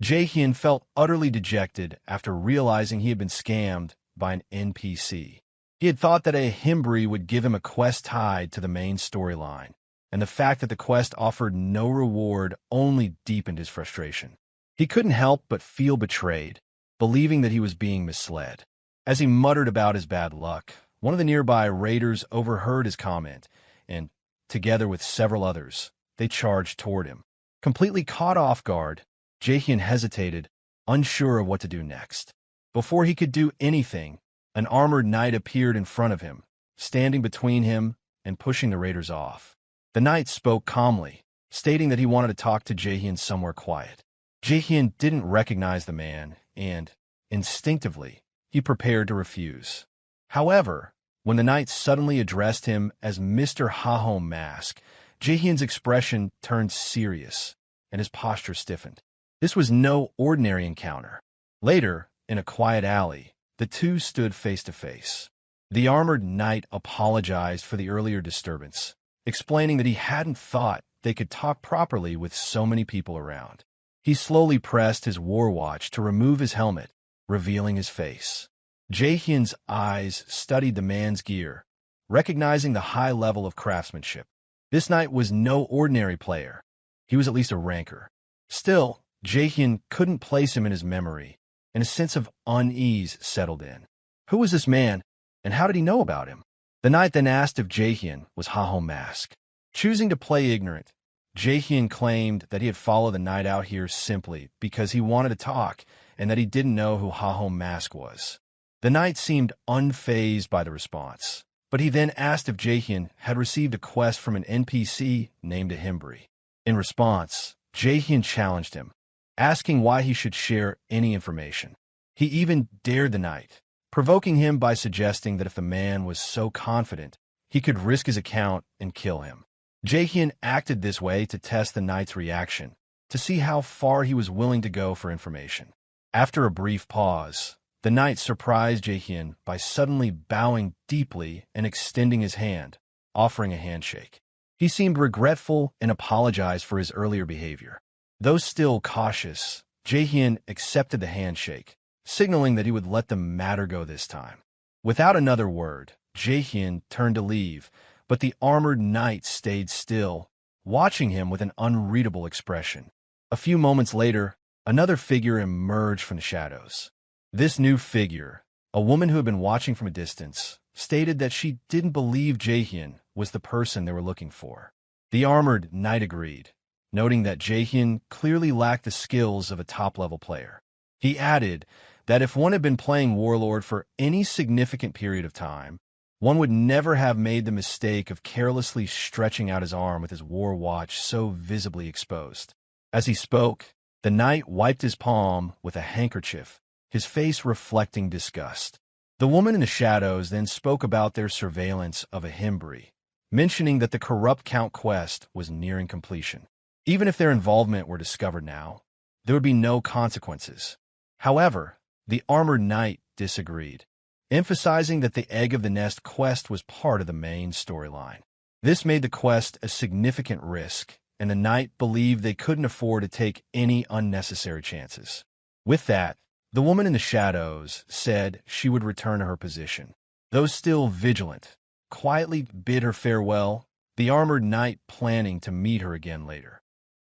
Jaehyeon felt utterly dejected after realizing he had been scammed by an NPC. He had thought that Ahimri would give him a quest tied to the main storyline, and the fact that the quest offered no reward only deepened his frustration. He couldn't help but feel betrayed, believing that he was being misled. As he muttered about his bad luck, one of the nearby raiders overheard his comment, and, together with several others, they charged toward him. Completely caught off guard, Jaehyeon hesitated, unsure of what to do next. Before he could do anything, an armored knight appeared in front of him, standing between him and pushing the raiders off. The knight spoke calmly, stating that he wanted to talk to Jaehyeon somewhere quiet. Jaehyeon didn't recognize the man, and, instinctively, he prepared to refuse. However, when the knight suddenly addressed him as Mr. Hahom Mask, Jaehyeon's expression turned serious, and his posture stiffened. This was no ordinary encounter. Later, in a quiet alley, the two stood face to face. The armored knight apologized for the earlier disturbance, explaining that he hadn't thought they could talk properly with so many people around. He slowly pressed his war watch to remove his helmet, revealing his face. Jaehyeon's eyes studied the man's gear, recognizing the high level of craftsmanship. This knight was no ordinary player. He was at least a ranker. Still, Jaehyeon couldn't place him in his memory, and a sense of unease settled in. Who was this man, and how did he know about him? The knight then asked if Jaehyeon was Hahom Mask. Choosing to play ignorant, Jaehyeon claimed that he had followed the knight out here simply because he wanted to talk and that he didn't know who Hahom Mask was. The knight seemed unfazed by the response, but he then asked if Jaehyeon had received a quest from an NPC named Ahimri. In response, Jaehyeon challenged him, asking why he should share any information. He even dared the knight, provoking him by suggesting that if the man was so confident, he could risk his account and kill him. Jaehyeon acted this way to test the knight's reaction, to see how far he was willing to go for information. After a brief pause, the knight surprised Jaehyeon by suddenly bowing deeply and extending his hand, offering a handshake. He seemed regretful and apologized for his earlier behavior. Though still cautious, Jaehyeon accepted the handshake, signaling that he would let the matter go this time. Without another word, Jaehyeon turned to leave, but the armored knight stayed still, watching him with an unreadable expression. A few moments later, another figure emerged from the shadows. This new figure, a woman who had been watching from a distance, stated that she didn't believe Jaehyeon was the person they were looking for. The armored knight agreed, noting that Jaehyeon clearly lacked the skills of a top-level player. He added that if one had been playing Warlord for any significant period of time, one would never have made the mistake of carelessly stretching out his arm with his war watch so visibly exposed. As he spoke, the knight wiped his palm with a handkerchief, his face reflecting disgust. The woman in the shadows then spoke about their surveillance of Ahimri, mentioning that the Corrupt Count quest was nearing completion. Even if their involvement were discovered now, there would be no consequences. However, the armored knight disagreed, emphasizing that the Egg of the Nest quest was part of the main storyline. This made the quest a significant risk, and the knight believed they couldn't afford to take any unnecessary chances. With that, the woman in the shadows said she would return to her position. Though still vigilant, quietly bid her farewell, the armored knight planning to meet her again later.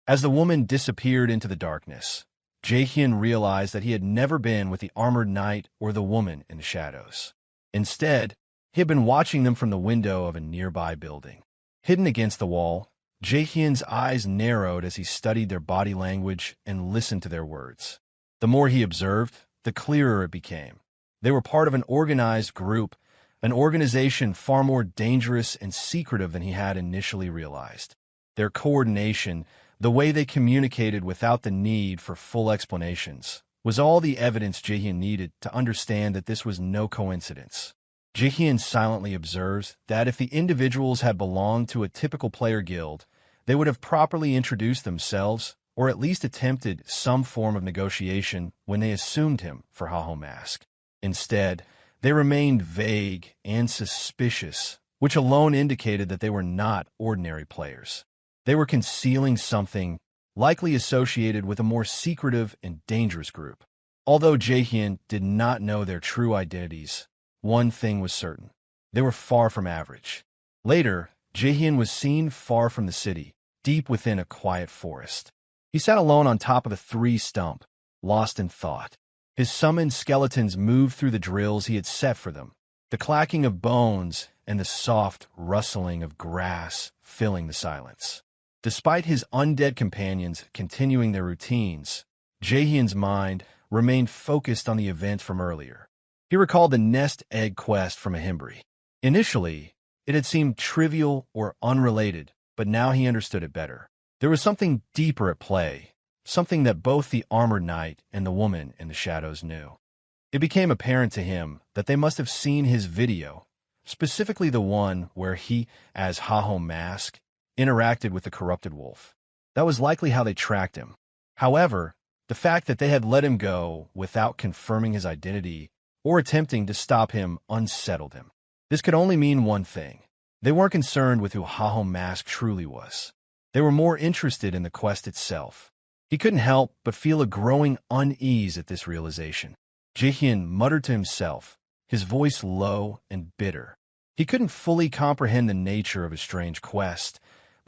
As the woman disappeared into the darkness, Jaehyeon realized that he had never been with the armored knight or the woman in the shadows. Instead, he had been watching them from the window of a nearby building. Hidden against the wall, Jaehyeon's eyes narrowed as he studied their body language and listened to their words. The more he observed, the clearer it became. They were part of an organized group, an organization far more dangerous and secretive than he had initially realized. Their coordination, the way they communicated without the need for full explanations, was all the evidence Jaehyeon needed to understand that this was no coincidence. Jaehyeon silently observes that if the individuals had belonged to a typical player guild, they would have properly introduced themselves or at least attempted some form of negotiation when they assumed him for Haho Mask. Instead, they remained vague and suspicious, which alone indicated that they were not ordinary players. They were concealing something likely associated with a more secretive and dangerous group. Although Jaehyeon did not know their true identities, one thing was certain. They were far from average. Later, Jaehyeon was seen far from the city, deep within a quiet forest. He sat alone on top of a tree stump, lost in thought. His summoned skeletons moved through the drills he had set for them, the clacking of bones and the soft rustling of grass filling the silence. Despite his undead companions continuing their routines, Jaehyeon's mind remained focused on the events from earlier. He recalled the nest egg quest from Ahimri. Initially, it had seemed trivial or unrelated, but now he understood it better. There was something deeper at play, something that both the armored knight and the woman in the shadows knew. It became apparent to him that they must have seen his video, specifically the one where he, as Haho Mask, interacted with the corrupted wolf. That was likely how they tracked him. However, the fact that they had let him go without confirming his identity or attempting to stop him unsettled him. This could only mean one thing. They weren't concerned with who Haho Mask truly was. They were more interested in the quest itself. He couldn't help but feel a growing unease at this realization. Jaehyeon muttered to himself, his voice low and bitter. He couldn't fully comprehend the nature of his strange quest,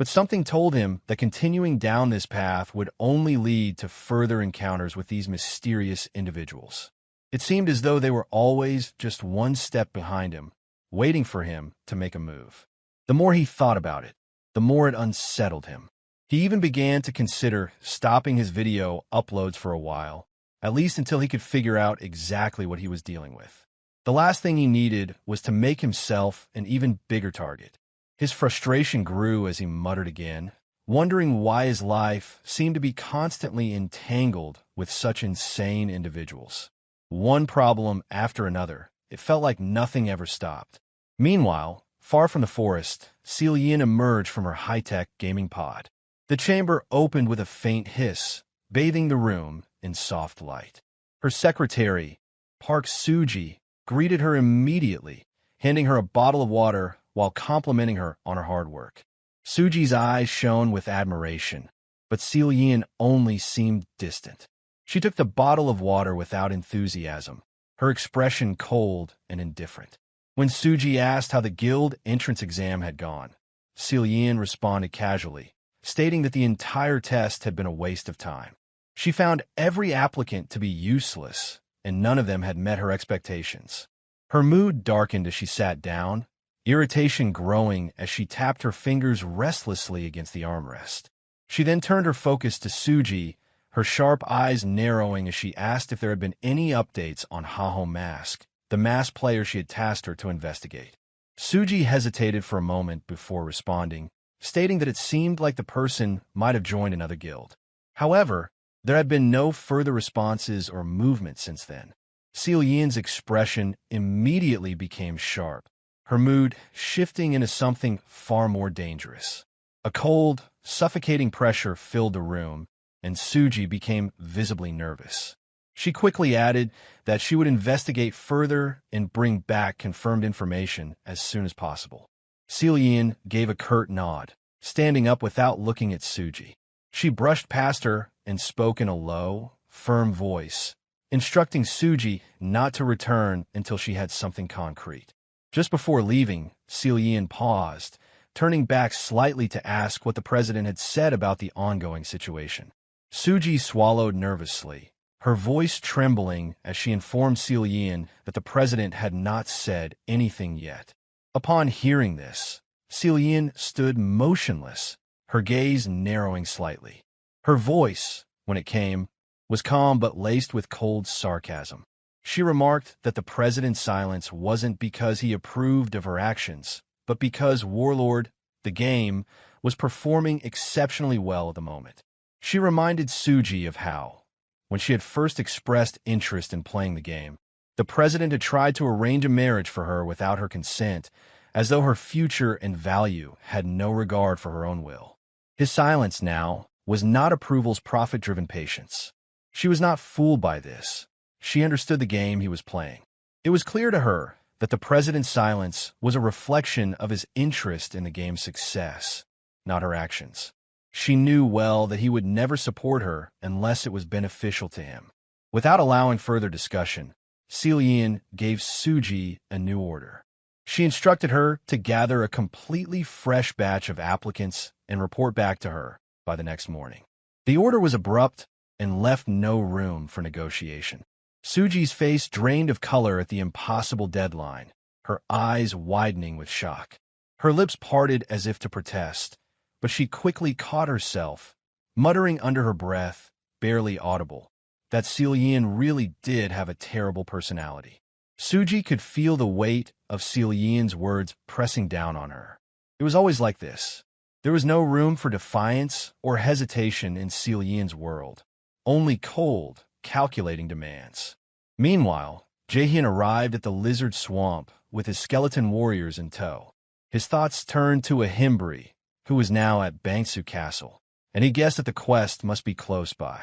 but something told him that continuing down this path would only lead to further encounters with these mysterious individuals. It seemed as though they were always just one step behind him, waiting for him to make a move. The more he thought about it, the more it unsettled him. He even began to consider stopping his video uploads for a while, at least until he could figure out exactly what he was dealing with. The last thing he needed was to make himself an even bigger target. His frustration grew as he muttered again, wondering why his life seemed to be constantly entangled with such insane individuals. One problem after another, it felt like nothing ever stopped. Meanwhile, far from the forest, Jian emerged from her high-tech gaming pod. The chamber opened with a faint hiss, bathing the room in soft light. Her secretary, Park Suji, greeted her immediately, handing her a bottle of water while complimenting her on her hard work. Suji's eyes shone with admiration, but Jian only seemed distant. She took the bottle of water without enthusiasm, her expression cold and indifferent. When Suji asked how the guild entrance exam had gone, Jian responded casually, stating that the entire test had been a waste of time. She found every applicant to be useless, and none of them had met her expectations. Her mood darkened as she sat down, irritation growing as she tapped her fingers restlessly against the armrest. She then turned her focus to Suji, her sharp eyes narrowing as she asked if there had been any updates on Haho Mask, the masked player she had tasked her to investigate. Suji hesitated for a moment before responding, stating that it seemed like the person might have joined another guild. However, there had been no further responses or movement since then. Jian's expression immediately became sharp, her mood shifting into something far more dangerous. A cold, suffocating pressure filled the room, and Suji became visibly nervous. She quickly added that she would investigate further and bring back confirmed information as soon as possible. Jian gave a curt nod, standing up without looking at Suji. She brushed past her and spoke in a low, firm voice, instructing Suji not to return until she had something concrete. Just before leaving, Jian paused, turning back slightly to ask what the president had said about the ongoing situation. Suji swallowed nervously, her voice trembling as she informed Jian that the president had not said anything yet. Upon hearing this, Jian stood motionless, her gaze narrowing slightly. Her voice, when it came, was calm but laced with cold sarcasm. She remarked that the president's silence wasn't because he approved of her actions, but because Warlord, the game, was performing exceptionally well at the moment. She reminded Suji of how, when she had first expressed interest in playing the game, the president had tried to arrange a marriage for her without her consent, as though her future and value had no regard for her own will. His silence now was not approval's profit-driven patience. She was not fooled by this. She understood the game he was playing. It was clear to her that the president's silence was a reflection of his interest in the game's success, not her actions. She knew well that he would never support her unless it was beneficial to him. Without allowing further discussion, Jian gave Suji a new order. She instructed her to gather a completely fresh batch of applicants and report back to her by the next morning. The order was abrupt and left no room for negotiation. Suji's face drained of color at the impossible deadline, her eyes widening with shock. Her lips parted as if to protest, but she quickly caught herself, muttering under her breath, barely audible, that Jian really did have a terrible personality. Suji could feel the weight of Jian's words pressing down on her. It was always like this. There was no room for defiance or hesitation in Jian's world, only cold, calculating demands. Meanwhile, Jaehyeon arrived at the lizard swamp with his skeleton warriors in tow. His thoughts turned to Ahimri, who was now at Bangsu Castle, and he guessed that the quest must be close by.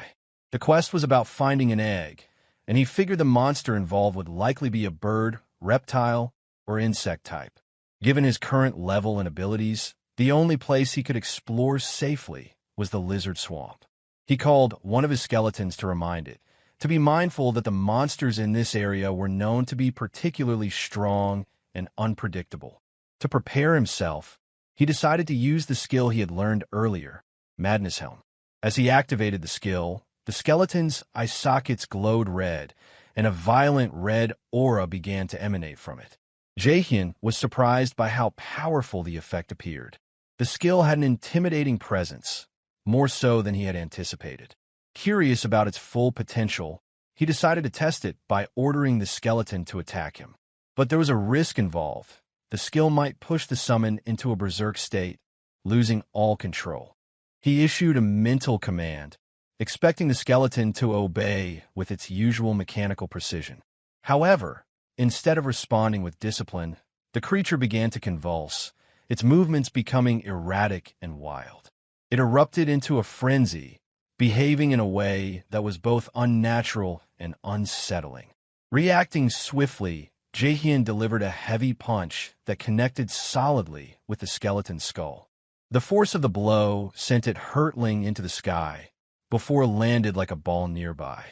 The quest was about finding an egg, and he figured the monster involved would likely be a bird, reptile, or insect type. Given his current level and abilities, the only place he could explore safely was the lizard swamp. He called one of his skeletons to remind it, to be mindful that the monsters in this area were known to be particularly strong and unpredictable. To prepare himself, he decided to use the skill he had learned earlier, Madness Helm. As he activated the skill, the skeleton's eye sockets glowed red, and a violent red aura began to emanate from it. Jaehyeon was surprised by how powerful the effect appeared. The skill had an intimidating presence, more so than he had anticipated. Curious about its full potential, he decided to test it by ordering the skeleton to attack him. But there was a risk involved. The skill might push the summon into a berserk state, losing all control. He issued a mental command, expecting the skeleton to obey with its usual mechanical precision. However, instead of responding with discipline, the creature began to convulse, its movements becoming erratic and wild. It erupted into a frenzy, behaving in a way that was both unnatural and unsettling. Reacting swiftly, Jaehyeon delivered a heavy punch that connected solidly with the skeleton's skull. The force of the blow sent it hurtling into the sky, before it landed like a ball nearby.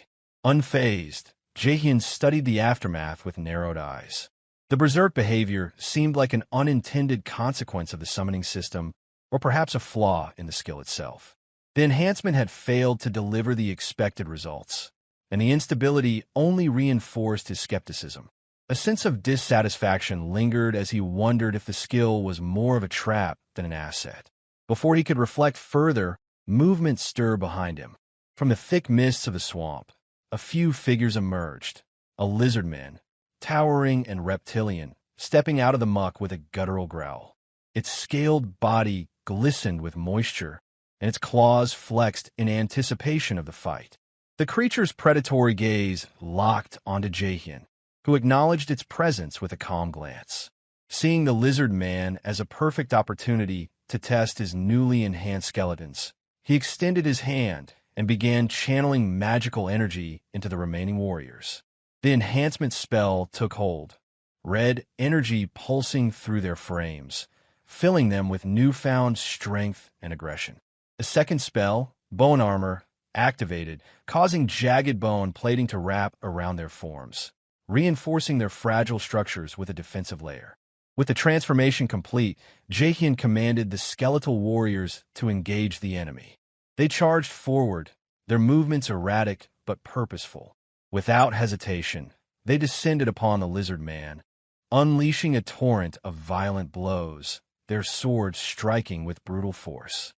Unfazed, Jaehyeon studied the aftermath with narrowed eyes. The berserk behavior seemed like an unintended consequence of the summoning system, or perhaps a flaw in the skill itself. The enhancement had failed to deliver the expected results, and the instability only reinforced his skepticism. A sense of dissatisfaction lingered as he wondered if the skill was more of a trap than an asset. Before he could reflect further, movement stirred behind him. From the thick mists of the swamp, a few figures emerged. A lizard man, towering and reptilian, stepping out of the muck with a guttural growl. Its scaled body glistened with moisture, and its claws flexed in anticipation of the fight. The creature's predatory gaze locked onto Jaehyeon, who acknowledged its presence with a calm glance. Seeing the lizard man as a perfect opportunity to test his newly enhanced skeletons, he extended his hand and began channeling magical energy into the remaining warriors. The enhancement spell took hold, red energy pulsing through their frames, filling them with newfound strength and aggression. A second spell, Bone Armor, activated, causing jagged bone plating to wrap around their forms, reinforcing their fragile structures with a defensive layer. With the transformation complete, Jaehyeon commanded the skeletal warriors to engage the enemy. They charged forward, their movements erratic but purposeful. Without hesitation, they descended upon the lizard man, unleashing a torrent of violent blows, their swords striking with brutal force.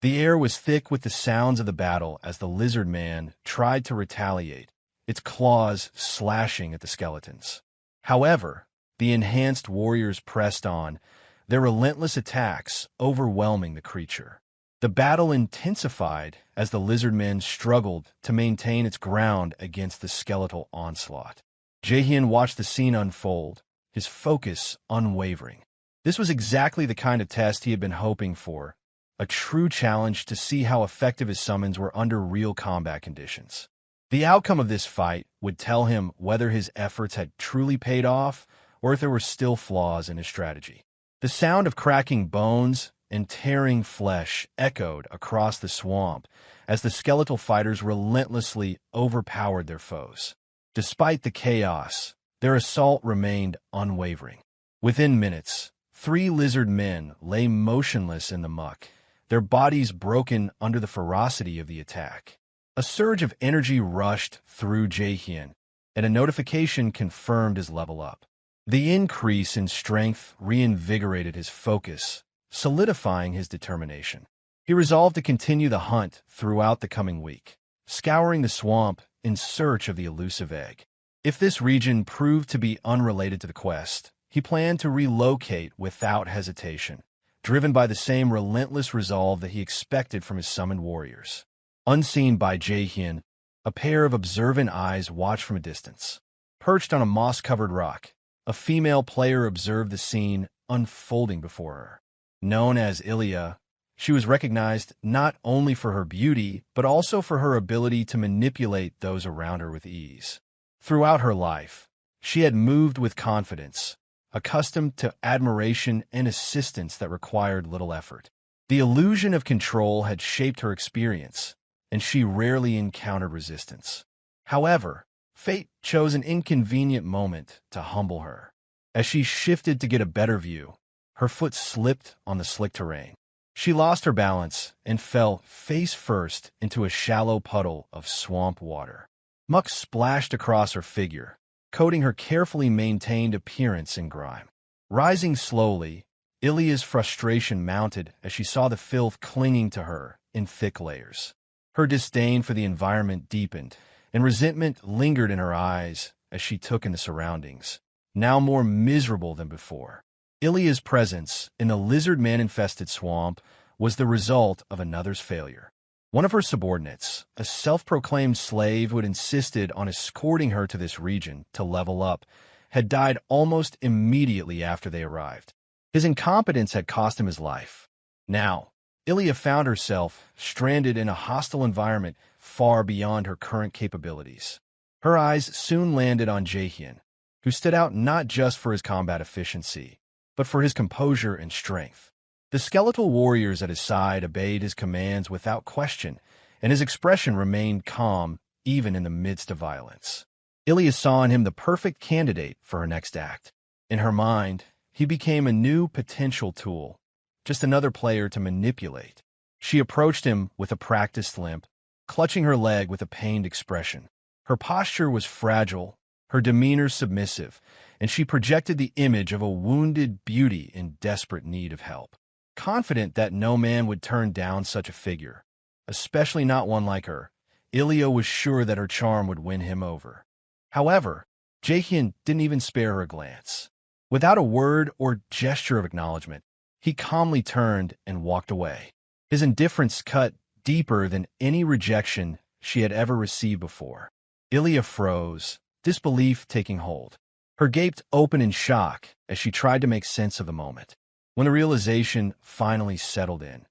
The air was thick with the sounds of the battle as the lizard man tried to retaliate, its claws slashing at the skeletons. However, the enhanced warriors pressed on, their relentless attacks overwhelming the creature. The battle intensified as the lizard men struggled to maintain its ground against the skeletal onslaught. Jaehyeon watched the scene unfold, his focus unwavering. This was exactly the kind of test he had been hoping for, a true challenge to see how effective his summons were under real combat conditions. The outcome of this fight would tell him whether his efforts had truly paid off or if there were still flaws in his strategy. The sound of cracking bones and tearing flesh echoed across the swamp as the skeletal fighters relentlessly overpowered their foes. Despite the chaos, their assault remained unwavering. Within minutes, 3 lizard men lay motionless in the muck, their bodies broken under the ferocity of the attack. A surge of energy rushed through Jaehyeon, and a notification confirmed his level up. The increase in strength reinvigorated his focus, solidifying his determination. He resolved to continue the hunt throughout the coming week, scouring the swamp in search of the elusive egg. If this region proved to be unrelated to the quest, he planned to relocate without hesitation, driven by the same relentless resolve that he expected from his summoned warriors. Unseen by Jaehyeon, a pair of observant eyes watched from a distance. Perched on a moss-covered rock, a female player observed the scene unfolding before her. Known as Ilya, she was recognized not only for her beauty, but also for her ability to manipulate those around her with ease. Throughout her life, she had moved with confidence, accustomed to admiration and assistance that required little effort. The illusion of control had shaped her experience, and she rarely encountered resistance. However, fate chose an inconvenient moment to humble her. As she shifted to get a better view, her foot slipped on the slick terrain. She lost her balance and fell face first into a shallow puddle of swamp water. Muck splashed across her figure, coating her carefully maintained appearance in grime. Rising slowly, Ilya's frustration mounted as she saw the filth clinging to her in thick layers. Her disdain for the environment deepened, and resentment lingered in her eyes as she took in the surroundings, now more miserable than before. Ilya's presence in the lizard man-infested swamp was the result of another's failure. One of her subordinates, a self-proclaimed slave who had insisted on escorting her to this region to level up, had died almost immediately after they arrived. His incompetence had cost him his life. Now, Ilya found herself stranded in a hostile environment far beyond her current capabilities. Her eyes soon landed on Jaehyeon, who stood out not just for his combat efficiency, but for his composure and strength. The skeletal warriors at his side obeyed his commands without question, and his expression remained calm even in the midst of violence. Ilya saw in him the perfect candidate for her next act. In her mind, he became a new potential tool, just another player to manipulate. She approached him with a practiced limp, clutching her leg with a pained expression. Her posture was fragile, her demeanor submissive, and she projected the image of a wounded beauty in desperate need of help. Confident that no man would turn down such a figure, especially not one like her, Ilya was sure that her charm would win him over. However, Jaehyeon didn't even spare her a glance. Without a word or gesture of acknowledgement, he calmly turned and walked away. His indifference cut deeper than any rejection she had ever received before. Ilya froze, disbelief taking hold. Her gaped open in shock as she tried to make sense of the moment. When the realization finally settled in,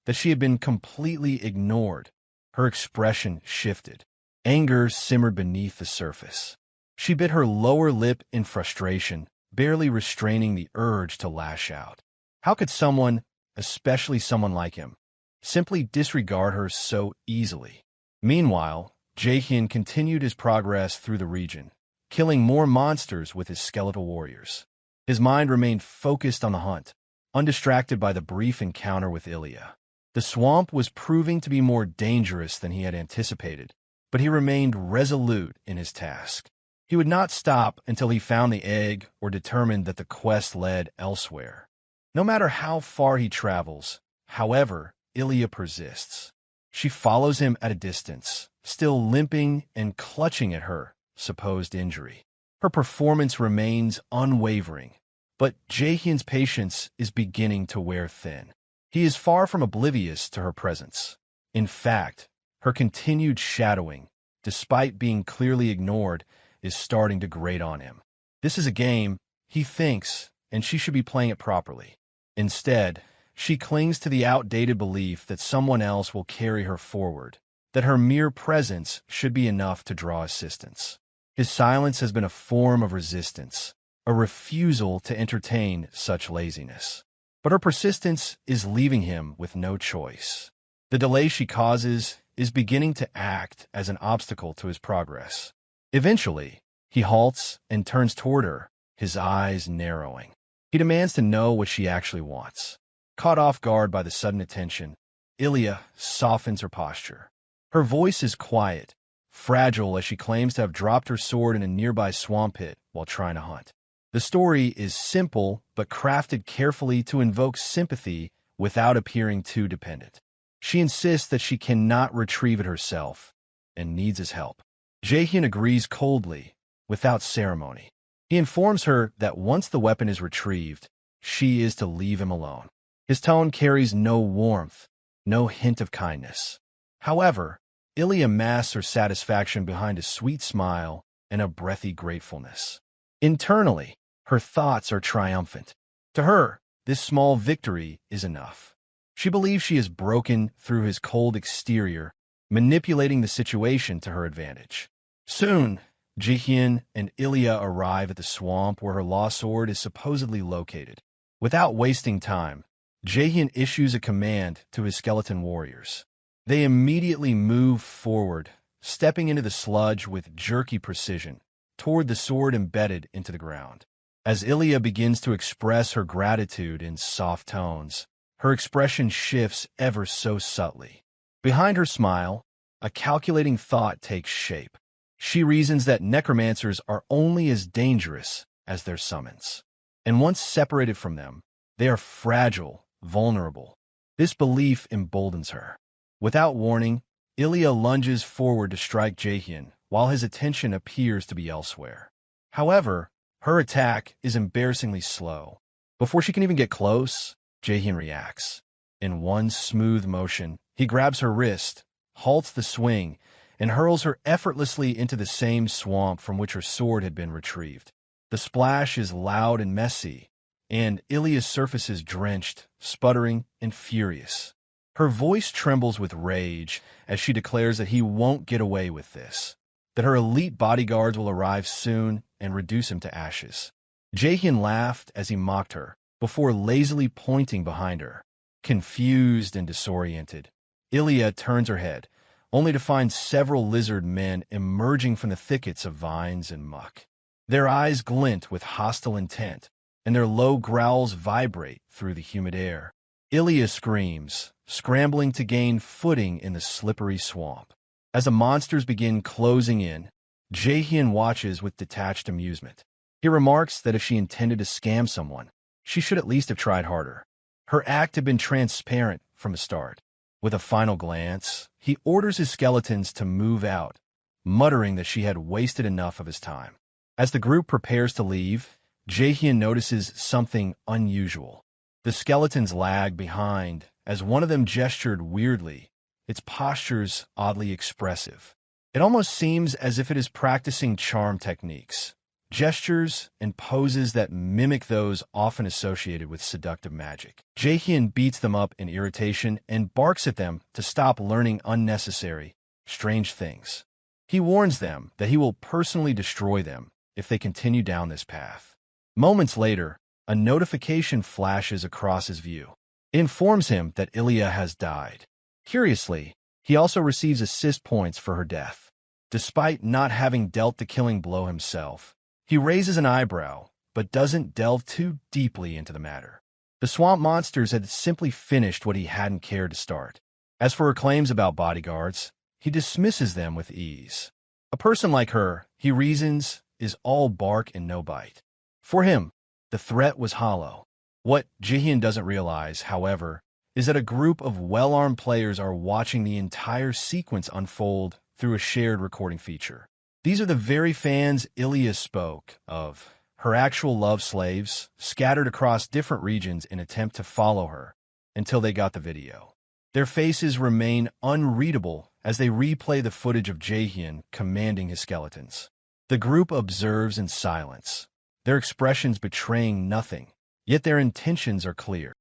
that she had been completely ignored, her expression shifted. Anger simmered beneath the surface. She bit her lower lip in frustration, barely restraining the urge to lash out. How could someone, especially someone like him, simply disregard her so easily? Meanwhile, Jaehyeon continued his progress through the region, killing more monsters with his skeletal warriors. His mind remained focused on the hunt, undistracted by the brief encounter with Ilya. The swamp was proving to be more dangerous than he had anticipated, but he remained resolute in his task. He would not stop until he found the egg or determined that the quest led elsewhere. No matter how far he travels, however Ilya persists. She follows him at a distance, still limping and clutching at her supposed injury. Her performance remains unwavering, but Jaehyeon's patience is beginning to wear thin. He is far from oblivious to her presence. In fact, her continued shadowing, despite being clearly ignored, is starting to grate on him. This is a game, he thinks, and she should be playing it properly. Instead, she clings to the outdated belief that someone else will carry her forward, that her mere presence should be enough to draw assistance. His silence has been a form of resistance, a refusal to entertain such laziness. But her persistence is leaving him with no choice. The delay she causes is beginning to act as an obstacle to his progress. Eventually, he halts and turns toward her, his eyes narrowing. He demands to know what she actually wants. Caught off guard by the sudden attention, Ilya softens her posture. Her voice is quiet, fragile as she claims to have dropped her sword in a nearby swamp pit while trying to hunt. The story is simple but crafted carefully to invoke sympathy without appearing too dependent. She insists that she cannot retrieve it herself and needs his help. Jaehyeon agrees coldly, without ceremony. He informs her that once the weapon is retrieved, she is to leave him alone. His tone carries no warmth, no hint of kindness. However, Ilya masks her satisfaction behind a sweet smile and a breathy gratefulness. Internally, her thoughts are triumphant. To her, this small victory is enough. She believes she has broken through his cold exterior, manipulating the situation to her advantage. Soon, Jaehyeon and Ilya arrive at the swamp where her lost sword is supposedly located. Without wasting time, Jaehyeon issues a command to his skeleton warriors. They immediately move forward, stepping into the sludge with jerky precision, toward the sword embedded into the ground. As Ilya begins to express her gratitude in soft tones, her expression shifts ever so subtly. Behind her smile, a calculating thought takes shape. She reasons that necromancers are only as dangerous as their summons. And once separated from them, they are fragile, vulnerable. This belief emboldens her. Without warning, Ilya lunges forward to strike Jaehyeon, while his attention appears to be elsewhere. However, her attack is embarrassingly slow. Before she can even get close, Jaehyeon reacts. In one smooth motion, he grabs her wrist, halts the swing, and hurls her effortlessly into the same swamp from which her sword had been retrieved. The splash is loud and messy, and Ilya's surface is drenched, sputtering, and furious. Her voice trembles with rage as she declares that he won't get away with this, that her elite bodyguards will arrive soon and reduce him to ashes. Jaehyeon laughed as he mocked her, before lazily pointing behind her. Confused and disoriented, Ilya turns her head, only to find several lizard men emerging from the thickets of vines and muck. Their eyes glint with hostile intent, and their low growls vibrate through the humid air. Ilya screams, scrambling to gain footing in the slippery swamp. As the monsters begin closing in, Jaehyeon watches with detached amusement. He remarks that if she intended to scam someone, she should at least have tried harder. Her act had been transparent from the start. With a final glance, he orders his skeletons to move out, muttering that she had wasted enough of his time. As the group prepares to leave, Jaehyeon notices something unusual. The skeletons lag behind as one of them gestured weirdly, its postures oddly expressive. It almost seems as if it is practicing charm techniques, gestures and poses that mimic those often associated with seductive magic. Jaehyeon beats them up in irritation and barks at them to stop learning unnecessary, strange things. He warns them that he will personally destroy them if they continue down this path. Moments later, a notification flashes across his view. It informs him that Ilya has died. Curiously, he also receives assist points for her death. Despite not having dealt the killing blow himself, he raises an eyebrow, but doesn't delve too deeply into the matter. The swamp monsters had simply finished what he hadn't cared to start. As for her claims about bodyguards, he dismisses them with ease. A person like her, he reasons, is all bark and no bite. For him, the threat was hollow. What Jian doesn't realize, however, is that a group of well-armed players are watching the entire sequence unfold through a shared recording feature. These are the very fans Ilya spoke of, her actual love slaves, scattered across different regions in attempt to follow her until they got the video. Their faces remain unreadable as they replay the footage of Jaehyeon commanding his skeletons. The group observes in silence, their expressions betraying nothing, yet their intentions are clear.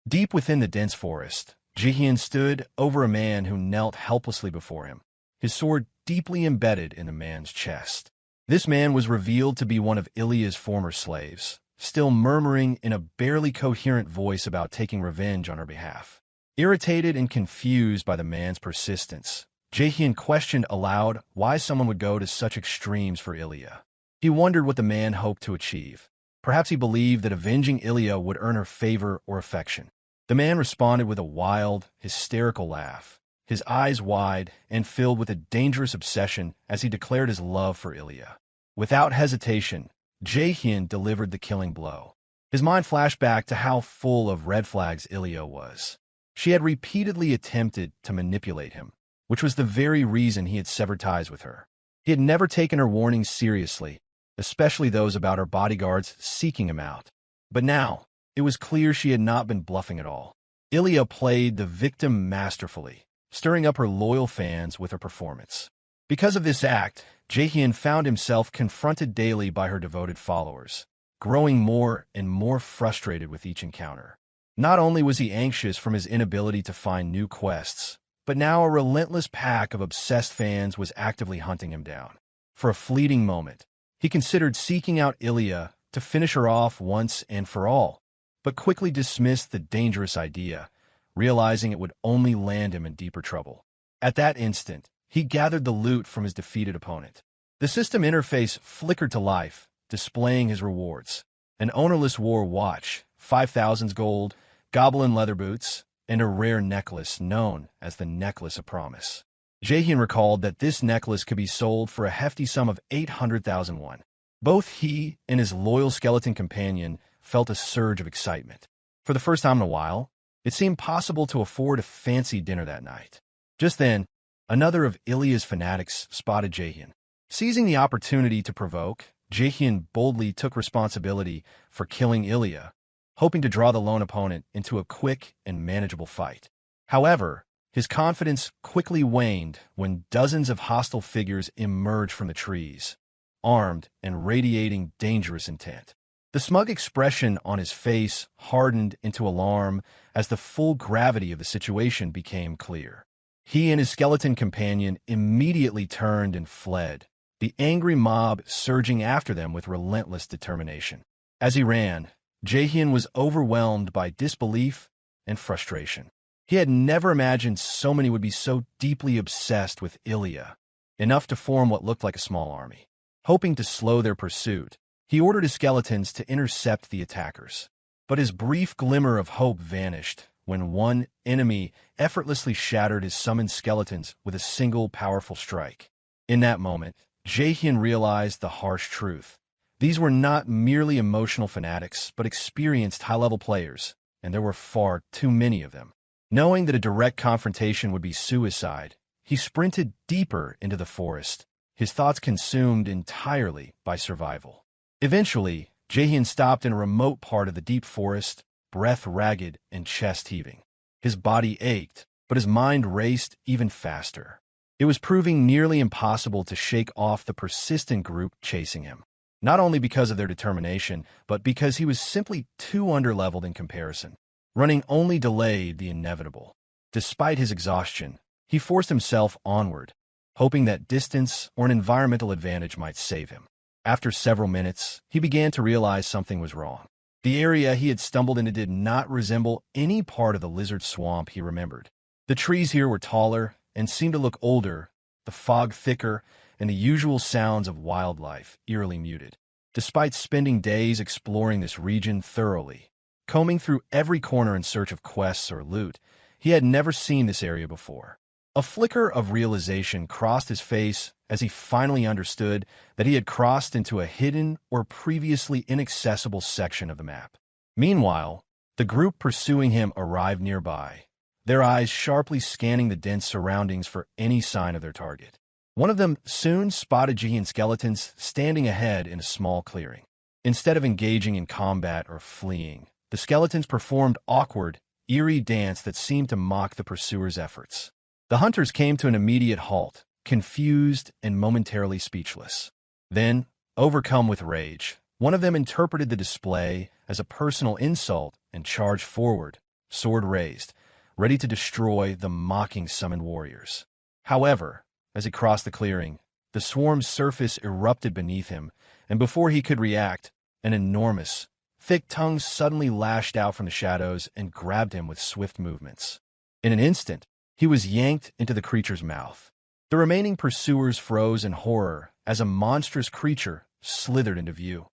Deep within the dense forest, Jaehyeon stood over a man who knelt helplessly before him, his sword deeply embedded in the man's chest. This man was revealed to be one of Ilya's former slaves, still murmuring in a barely coherent voice about taking revenge on her behalf. Irritated and confused by the man's persistence, Jaehyeon questioned aloud why someone would go to such extremes for Ilya. He wondered what the man hoped to achieve. Perhaps he believed that avenging Ilya would earn her favor or affection. The man responded with a wild, hysterical laugh, his eyes wide and filled with a dangerous obsession as he declared his love for Ilya. Without hesitation, Jaehyeon delivered the killing blow. His mind flashed back to how full of red flags Ilya was. She had repeatedly attempted to manipulate him, which was the very reason he had severed ties with her. He had never taken her warnings seriously, especially those about her bodyguards seeking him out. But now, it was clear she had not been bluffing at all. Ilya played the victim masterfully, stirring up her loyal fans with her performance. Because of this act, Jaehyeon found himself confronted daily by her devoted followers, growing more and more frustrated with each encounter. Not only was he anxious from his inability to find new quests, but now a relentless pack of obsessed fans was actively hunting him down. For a fleeting moment, he considered seeking out Ilya to finish her off once and for all, but quickly dismissed the dangerous idea, realizing it would only land him in deeper trouble. At that instant, he gathered the loot from his defeated opponent. The system interface flickered to life, displaying his rewards: an ownerless war watch, 5,000 gold, goblin leather boots, and a rare necklace known as the Necklace of Promise. Jaehyeon recalled that this necklace could be sold for a hefty sum of 800,000 won. Both he and his loyal skeleton companion felt a surge of excitement. For the first time in a while, it seemed possible to afford a fancy dinner that night. Just then, another of Ilya's fanatics spotted Jaehyeon. Seizing the opportunity to provoke, Jaehyeon boldly took responsibility for killing Ilya, hoping to draw the lone opponent into a quick and manageable fight. However, his confidence quickly waned when dozens of hostile figures emerged from the trees, armed and radiating dangerous intent. The smug expression on his face hardened into alarm as the full gravity of the situation became clear. He and his skeleton companion immediately turned and fled, the angry mob surging after them with relentless determination. As he ran, Jaehyeon was overwhelmed by disbelief and frustration. He had never imagined so many would be so deeply obsessed with Ilya, enough to form what looked like a small army. Hoping to slow their pursuit, he ordered his skeletons to intercept the attackers. But his brief glimmer of hope vanished when one enemy effortlessly shattered his summoned skeletons with a single powerful strike. In that moment, Jaehyeon realized the harsh truth. These were not merely emotional fanatics, but experienced high-level players, and there were far too many of them. Knowing that a direct confrontation would be suicide, he sprinted deeper into the forest, his thoughts consumed entirely by survival. Eventually, Jaehyeon stopped in a remote part of the deep forest, breath ragged and chest heaving. His body ached, but his mind raced even faster. It was proving nearly impossible to shake off the persistent group chasing him. Not only because of their determination, but because he was simply too underleveled in comparison. Running only delayed the inevitable. Despite his exhaustion, he forced himself onward, hoping that distance or an environmental advantage might save him. After several minutes, he began to realize something was wrong. The area he had stumbled into did not resemble any part of the lizard swamp he remembered. The trees here were taller and seemed to look older, the fog thicker, and the usual sounds of wildlife eerily muted. Despite spending days exploring this region thoroughly, combing through every corner in search of quests or loot, he had never seen this area before. A flicker of realization crossed his face as he finally understood that he had crossed into a hidden or previously inaccessible section of the map. Meanwhile, The group pursuing him arrived nearby, their eyes sharply scanning the dense surroundings for any sign of their target. One of them soon spotted Jaehyeon skeletons standing ahead in a small clearing. Instead of engaging in combat or fleeing, the skeletons performed awkward, eerie dance that seemed to mock the pursuers' efforts. The hunters came to an immediate halt, confused and momentarily speechless. Then, overcome with rage, one of them interpreted the display as a personal insult and charged forward, sword raised, ready to destroy the mocking summoned warriors. However, as he crossed the clearing, the swarm's surface erupted beneath him, and before he could react, an enormous, thick tongue suddenly lashed out from the shadows and grabbed him with swift movements. In an instant, he was yanked into the creature's mouth. The remaining pursuers froze in horror as a monstrous creature slithered into view,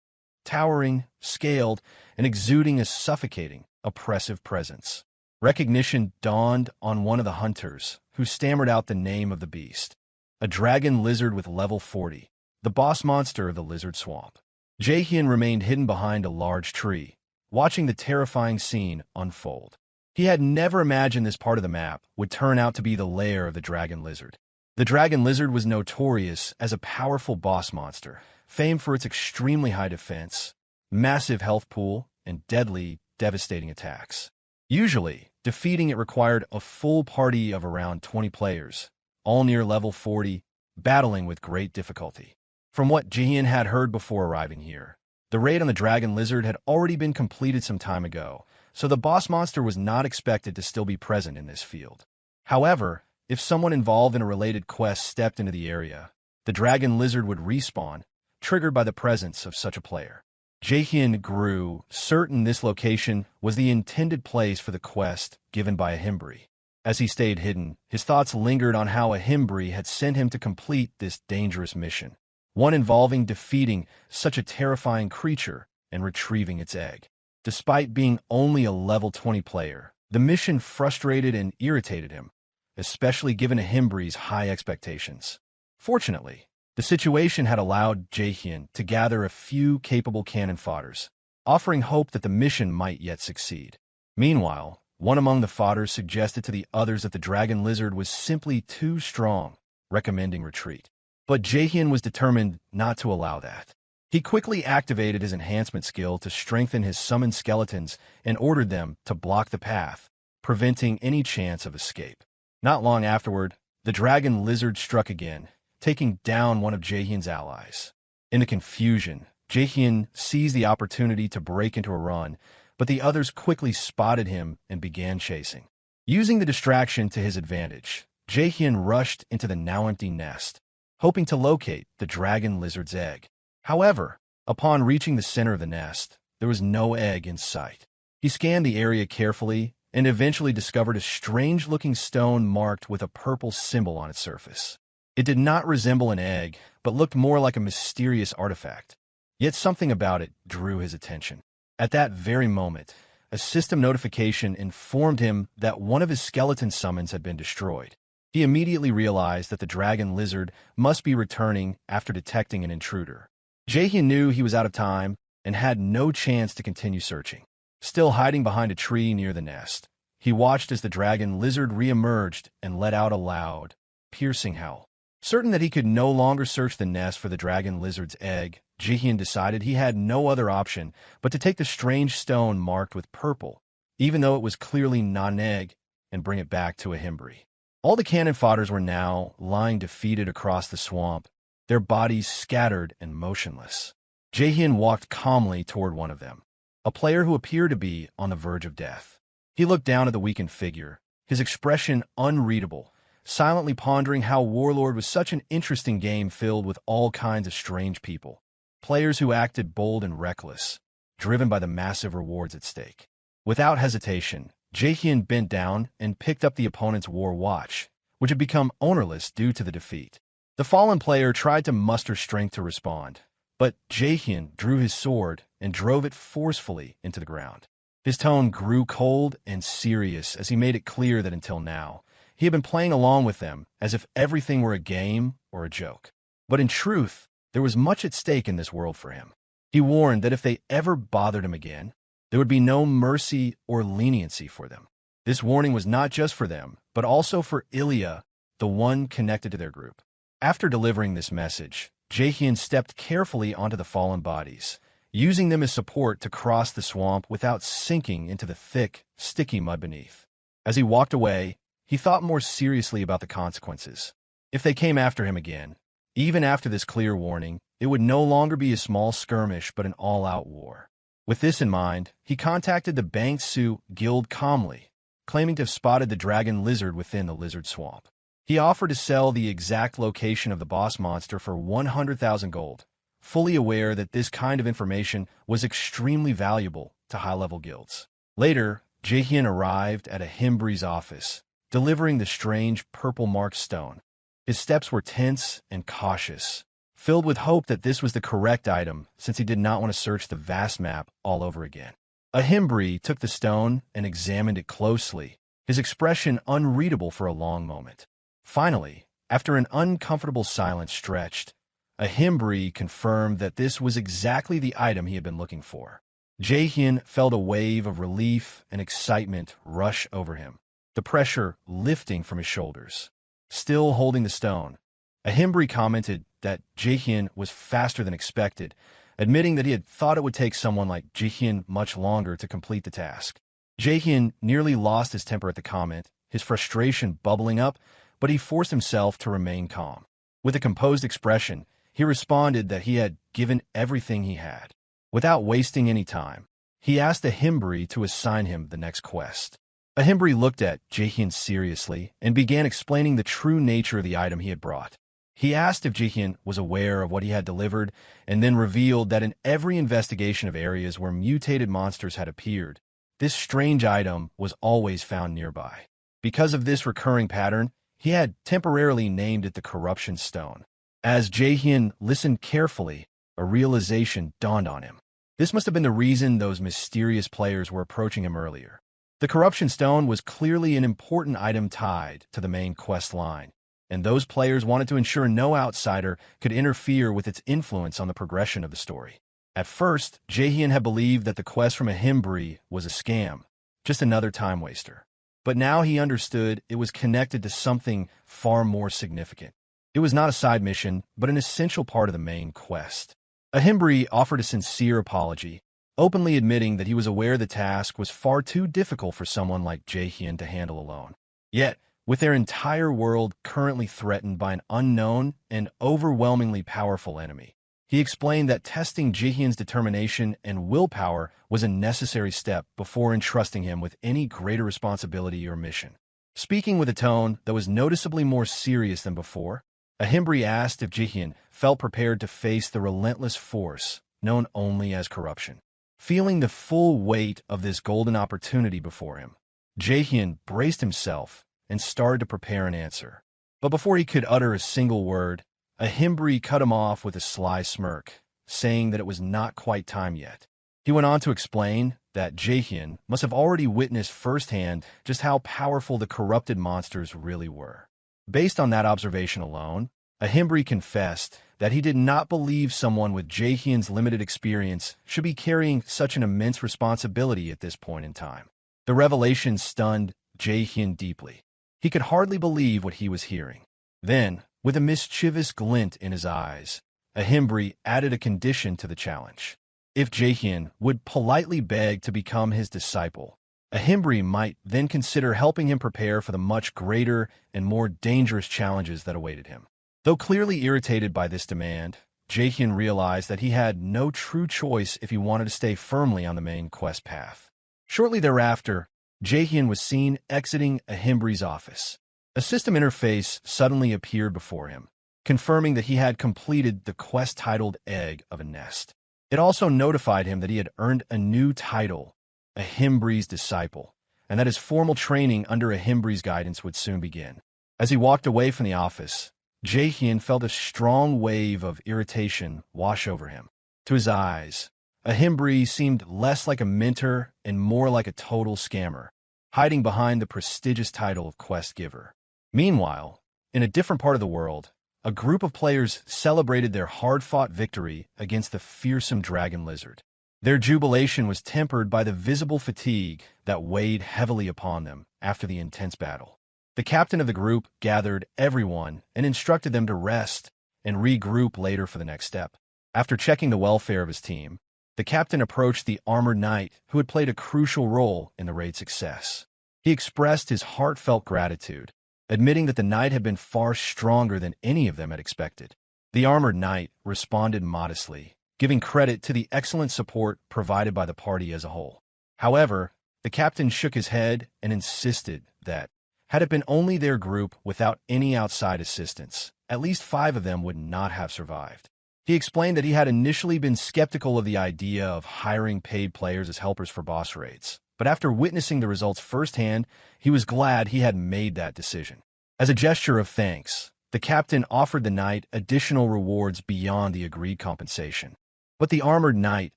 towering, scaled, and exuding a suffocating, oppressive presence. Recognition dawned on one of the hunters, who stammered out the name of the beast. A dragon lizard with level 40, the boss monster of the lizard swamp. Jaehyeon remained hidden behind a large tree, watching the terrifying scene unfold. He had never imagined this part of the map would turn out to be the lair of the dragon lizard. The dragon lizard was notorious as a powerful boss monster, famed for its extremely high defense, massive health pool, and deadly, devastating attacks. Usually, defeating it required a full party of around 20 players, all near level 40, battling with great difficulty. From what Jian had heard before arriving here, the raid on the dragon lizard had already been completed some time ago, so the boss monster was not expected to still be present in this field. However, if someone involved in a related quest stepped into the area, the dragon lizard would respawn, triggered by the presence of such a player. Jaehyeon grew certain this location was the intended place for the quest given by Ahimri. As he stayed hidden, his thoughts lingered on how Ahimri had sent him to complete this dangerous mission, one involving defeating such a terrifying creature and retrieving its egg. Despite being only a level 20 player, the mission frustrated and irritated him, especially given Ahimri's high expectations. Fortunately, the situation had allowed Jaehyeon to gather a few capable cannon fodders, offering hope that the mission might yet succeed. Meanwhile, one among the fodders suggested to the others that the dragon lizard was simply too strong, recommending retreat. But Jaehyeon was determined not to allow that. He quickly activated his enhancement skill to strengthen his summoned skeletons and ordered them to block the path, preventing any chance of escape. Not long afterward, the dragon lizard struck again, taking down one of Jaehyeon's allies. In the confusion, Jaehyeon seized the opportunity to break into a run, but the others quickly spotted him and began chasing. Using the distraction to his advantage, Jaehyeon rushed into the now empty nest, hoping to locate the dragon lizard's egg. However, upon reaching the center of the nest, there was no egg in sight. He scanned the area carefully and eventually discovered a strange-looking stone marked with a purple symbol on its surface. It did not resemble an egg, but looked more like a mysterious artifact. Yet something about it drew his attention. At that very moment, a system notification informed him that one of his skeleton summons had been destroyed. He immediately realized that the dragon lizard must be returning after detecting an intruder. Jaehyeon knew he was out of time and had no chance to continue searching. Still hiding behind a tree near the nest, he watched as the dragon lizard re-emerged and let out a loud, piercing howl. Certain that he could no longer search the nest for the dragon lizard's egg, Jaehyeon decided he had no other option but to take the strange stone marked with purple, even though it was clearly not an egg, and bring it back to Ahimri. All the cannon fodders were now lying defeated across the swamp, their bodies scattered and motionless. Jaehyeon walked calmly toward one of them, a player who appeared to be on the verge of death. He looked down at the weakened figure, his expression unreadable, silently pondering how Warlord was such an interesting game filled with all kinds of strange people, players who acted bold and reckless, driven by the massive rewards at stake. Without hesitation, Jaehyeon bent down and picked up the opponent's war watch, which had become ownerless due to the defeat. The fallen player tried to muster strength to respond, but Jaehyeon drew his sword and drove it forcefully into the ground. His tone grew cold and serious as he made it clear that until now, he had been playing along with them as if everything were a game or a joke. But in truth, there was much at stake in this world for him. He warned that if they ever bothered him again, There would be no mercy or leniency for them. This warning was not just for them, but also for Ilya, the one connected to their group. After delivering this message, Jaehyeon stepped carefully onto the fallen bodies, using them as support to cross the swamp without sinking into the thick, sticky mud beneath. As he walked away, he thought more seriously about the consequences. If they came after him again, even after this clear warning, it would no longer be a small skirmish but an all-out war. With this in mind, he contacted the Bangsu Guild calmly, claiming to have spotted the dragon lizard within the lizard swamp. He offered to sell the exact location of the boss monster for 100,000 gold, fully aware that this kind of information was extremely valuable to high-level guilds. Later, Jaehyeon arrived at Ahimri's office, delivering the strange purple-marked stone. His steps were tense and cautious, filled with hope that this was the correct item since he did not want to search the vast map all over again. Ahimri took the stone and examined it closely, his expression unreadable for a long moment. Finally, after an uncomfortable silence stretched, Ahimri confirmed that this was exactly the item he had been looking for. Jaehyeon felt a wave of relief and excitement rush over him, the pressure lifting from his shoulders. Still holding the stone, Ahimri commented that Jaehyeon was faster than expected, admitting that he had thought it would take someone like Jaehyeon much longer to complete the task. Jaehyeon nearly lost his temper at the comment, his frustration bubbling up, but he forced himself to remain calm. With a composed expression, he responded that he had given everything he had. Without wasting any time, he asked Ahimri to assign him the next quest. Ahimri looked at Jaehyeon seriously and began explaining the true nature of the item he had brought. He asked if Jaehyeon was aware of what he had delivered, and then revealed that in every investigation of areas where mutated monsters had appeared, this strange item was always found nearby. Because of this recurring pattern, he had temporarily named it the Corruption Stone. As Jaehyeon listened carefully, a realization dawned on him. This must have been the reason those mysterious players were approaching him earlier. The Corruption Stone was clearly an important item tied to the main quest line, and those players wanted to ensure no outsider could interfere with its influence on the progression of the story. At first, Jaehyeon had believed that the quest from Ahimri was a scam, just another time waster. But now he understood it was connected to something far more significant. It was not a side mission, but an essential part of the main quest. Ahimri offered a sincere apology, openly admitting that he was aware the task was far too difficult for someone like Jaehyeon to handle alone. Yet, with their entire world currently threatened by an unknown and overwhelmingly powerful enemy, he explained that testing Jaehyeon's determination and willpower was a necessary step before entrusting him with any greater responsibility or mission. Speaking with a tone that was noticeably more serious than before, Ahimri asked if Jaehyeon felt prepared to face the relentless force known only as corruption. Feeling the full weight of this golden opportunity before him, Jaehyeon braced himself and started to prepare an answer. But before he could utter a single word, Ahimri cut him off with a sly smirk, saying that it was not quite time yet. He went on to explain that Jaehyeon must have already witnessed firsthand just how powerful the corrupted monsters really were. Based on that observation alone, Ahimri confessed that he did not believe someone with Jaehyeon's limited experience should be carrying such an immense responsibility at this point in time. The revelation stunned Jaehyeon deeply. He could hardly believe what he was hearing. Then, with a mischievous glint in his eyes, Ahimri added a condition to the challenge. If Jaehyeon would politely beg to become his disciple, Ahimri might then consider helping him prepare for the much greater and more dangerous challenges that awaited him. Though clearly irritated by this demand, Jaehyeon realized that he had no true choice if he wanted to stay firmly on the main quest path. Shortly thereafter, Jaehyeon was seen exiting Ahimri's office. A system interface suddenly appeared before him, confirming that he had completed the quest titled Egg of a Nest. It also notified him that he had earned a new title, Ahimri's Disciple, and that his formal training under Ahimri's guidance would soon begin. As he walked away from the office, Jaehyeon felt a strong wave of irritation wash over him. To his eyes, Ahimri seemed less like a mentor and more like a total scammer, hiding behind the prestigious title of Quest Giver. Meanwhile, in a different part of the world, a group of players celebrated their hard-fought victory against the fearsome dragon lizard. Their jubilation was tempered by the visible fatigue that weighed heavily upon them after the intense battle. The captain of the group gathered everyone and instructed them to rest and regroup later for the next step. After checking the welfare of his team, the captain approached the armored knight who had played a crucial role in the raid's success. He expressed his heartfelt gratitude, admitting that the knight had been far stronger than any of them had expected. The armored knight responded modestly, giving credit to the excellent support provided by the party as a whole. However, the captain shook his head and insisted that, had it been only their group without any outside assistance, at least 5 of them would not have survived. He explained that he had initially been skeptical of the idea of hiring paid players as helpers for boss raids, but after witnessing the results firsthand, he was glad he had made that decision. As a gesture of thanks, the captain offered the knight additional rewards beyond the agreed compensation. But the armored knight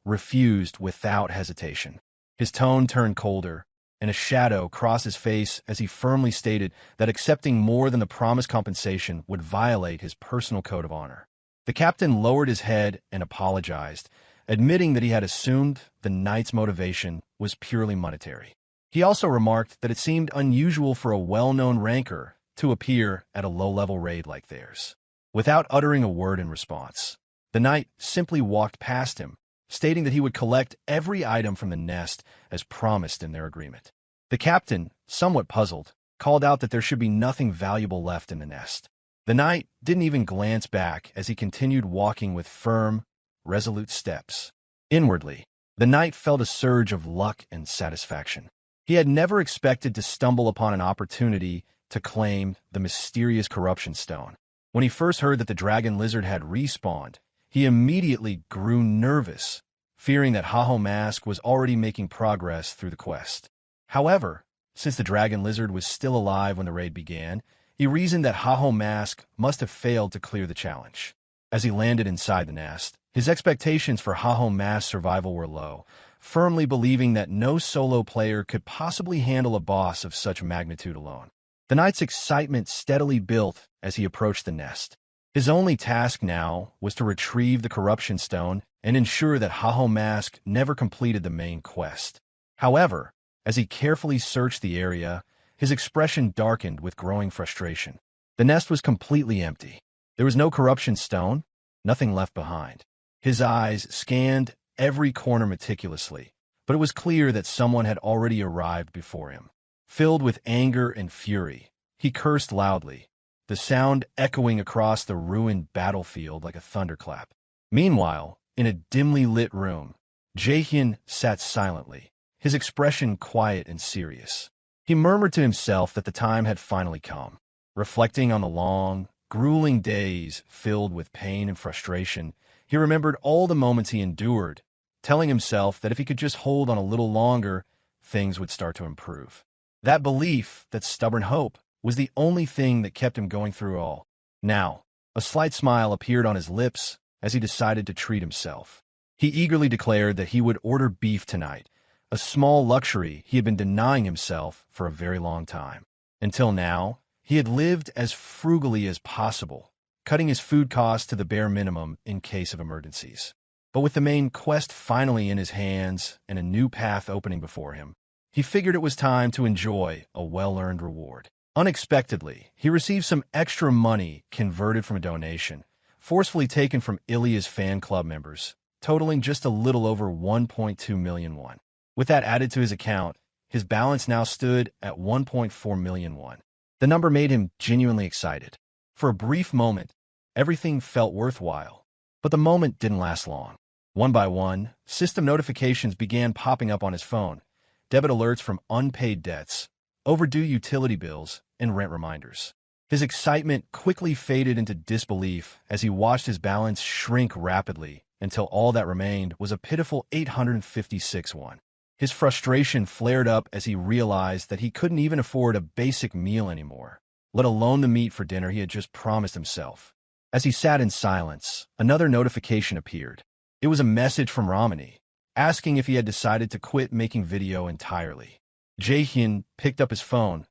refused without hesitation. His tone turned colder, and a shadow crossed his face as he firmly stated that accepting more than the promised compensation would violate his personal code of honor. The captain lowered his head and apologized, admitting that he had assumed the knight's motivation was purely monetary. He also remarked that it seemed unusual for a well-known ranker to appear at a low-level raid like theirs. Without uttering a word in response, the knight simply walked past him, stating that he would collect every item from the nest as promised in their agreement. The captain, somewhat puzzled, called out that there should be nothing valuable left in the nest. The knight didn't even glance back as he continued walking with firm, resolute steps. Inwardly, the knight felt a surge of luck and satisfaction. He had never expected to stumble upon an opportunity to claim the mysterious corruption stone. When he first heard that the dragon lizard had respawned, he immediately grew nervous, fearing that Haho Mask was already making progress through the quest. However, since the dragon lizard was still alive when the raid began, he reasoned that Haho Mask must have failed to clear the challenge. As he landed inside the nest, his expectations for Haho Mask's survival were low, firmly believing that no solo player could possibly handle a boss of such magnitude alone. The knight's excitement steadily built as he approached the nest. His only task now was to retrieve the corruption stone and ensure that Haho Mask never completed the main quest. However, as he carefully searched the area, his expression darkened with growing frustration. The nest was completely empty. There was no corruption stone, nothing left behind. His eyes scanned every corner meticulously, but it was clear that someone had already arrived before him. Filled with anger and fury, he cursed loudly, the sound echoing across the ruined battlefield like a thunderclap. Meanwhile, in a dimly lit room, Jaehyeon sat silently, his expression quiet and serious. He murmured to himself that the time had finally come. Reflecting on the long, grueling days filled with pain and frustration, he remembered all the moments he endured, telling himself that if he could just hold on a little longer, things would start to improve. That belief, that stubborn hope, was the only thing that kept him going through all. Now, a slight smile appeared on his lips as he decided to treat himself. He eagerly declared that he would order beef tonight, a small luxury he had been denying himself for a very long time. Until now, he had lived as frugally as possible, cutting his food costs to the bare minimum in case of emergencies. But with the main quest finally in his hands and a new path opening before him, he figured it was time to enjoy a well-earned reward. Unexpectedly, he received some extra money converted from a donation, forcefully taken from Ilya's fan club members, totaling just a little over 1.2 million won. With that added to his account, his balance now stood at 1.4 million won. The number made him genuinely excited. For a brief moment, everything felt worthwhile, but the moment didn't last long. One by one, system notifications began popping up on his phone, debit alerts from unpaid debts, overdue utility bills, and rent reminders. His excitement quickly faded into disbelief as he watched his balance shrink rapidly until all that remained was a pitiful 856 won. His frustration flared up as he realized that he couldn't even afford a basic meal anymore, let alone the meat for dinner he had just promised himself. As he sat in silence, another notification appeared. It was a message from Ramani, asking if he had decided to quit making video entirely. Jaehyeon picked up his phone,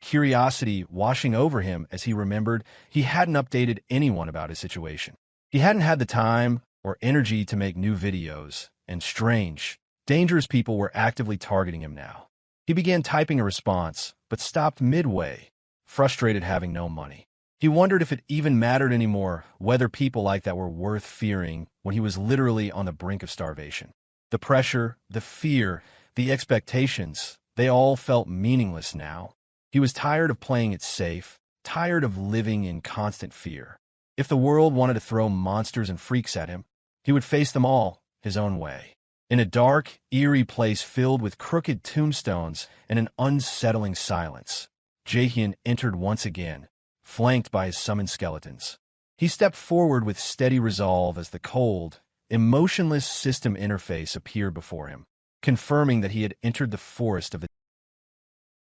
curiosity washing over him as he remembered he hadn't updated anyone about his situation. He hadn't had the time or energy to make new videos, and strange, dangerous people were actively targeting him now. He began typing a response, but stopped midway, frustrated having no money. He wondered if it even mattered anymore whether people like that were worth fearing when he was literally on the brink of starvation. The pressure, the fear, the expectations, they all felt meaningless now. He was tired of playing it safe, tired of living in constant fear. If the world wanted to throw monsters and freaks at him, he would face them all his own way. In a dark, eerie place filled with crooked tombstones and an unsettling silence, Jaehyeon entered once again, flanked by his summoned skeletons. He stepped forward with steady resolve as the cold, emotionless system interface appeared before him, confirming that he had entered the forest of the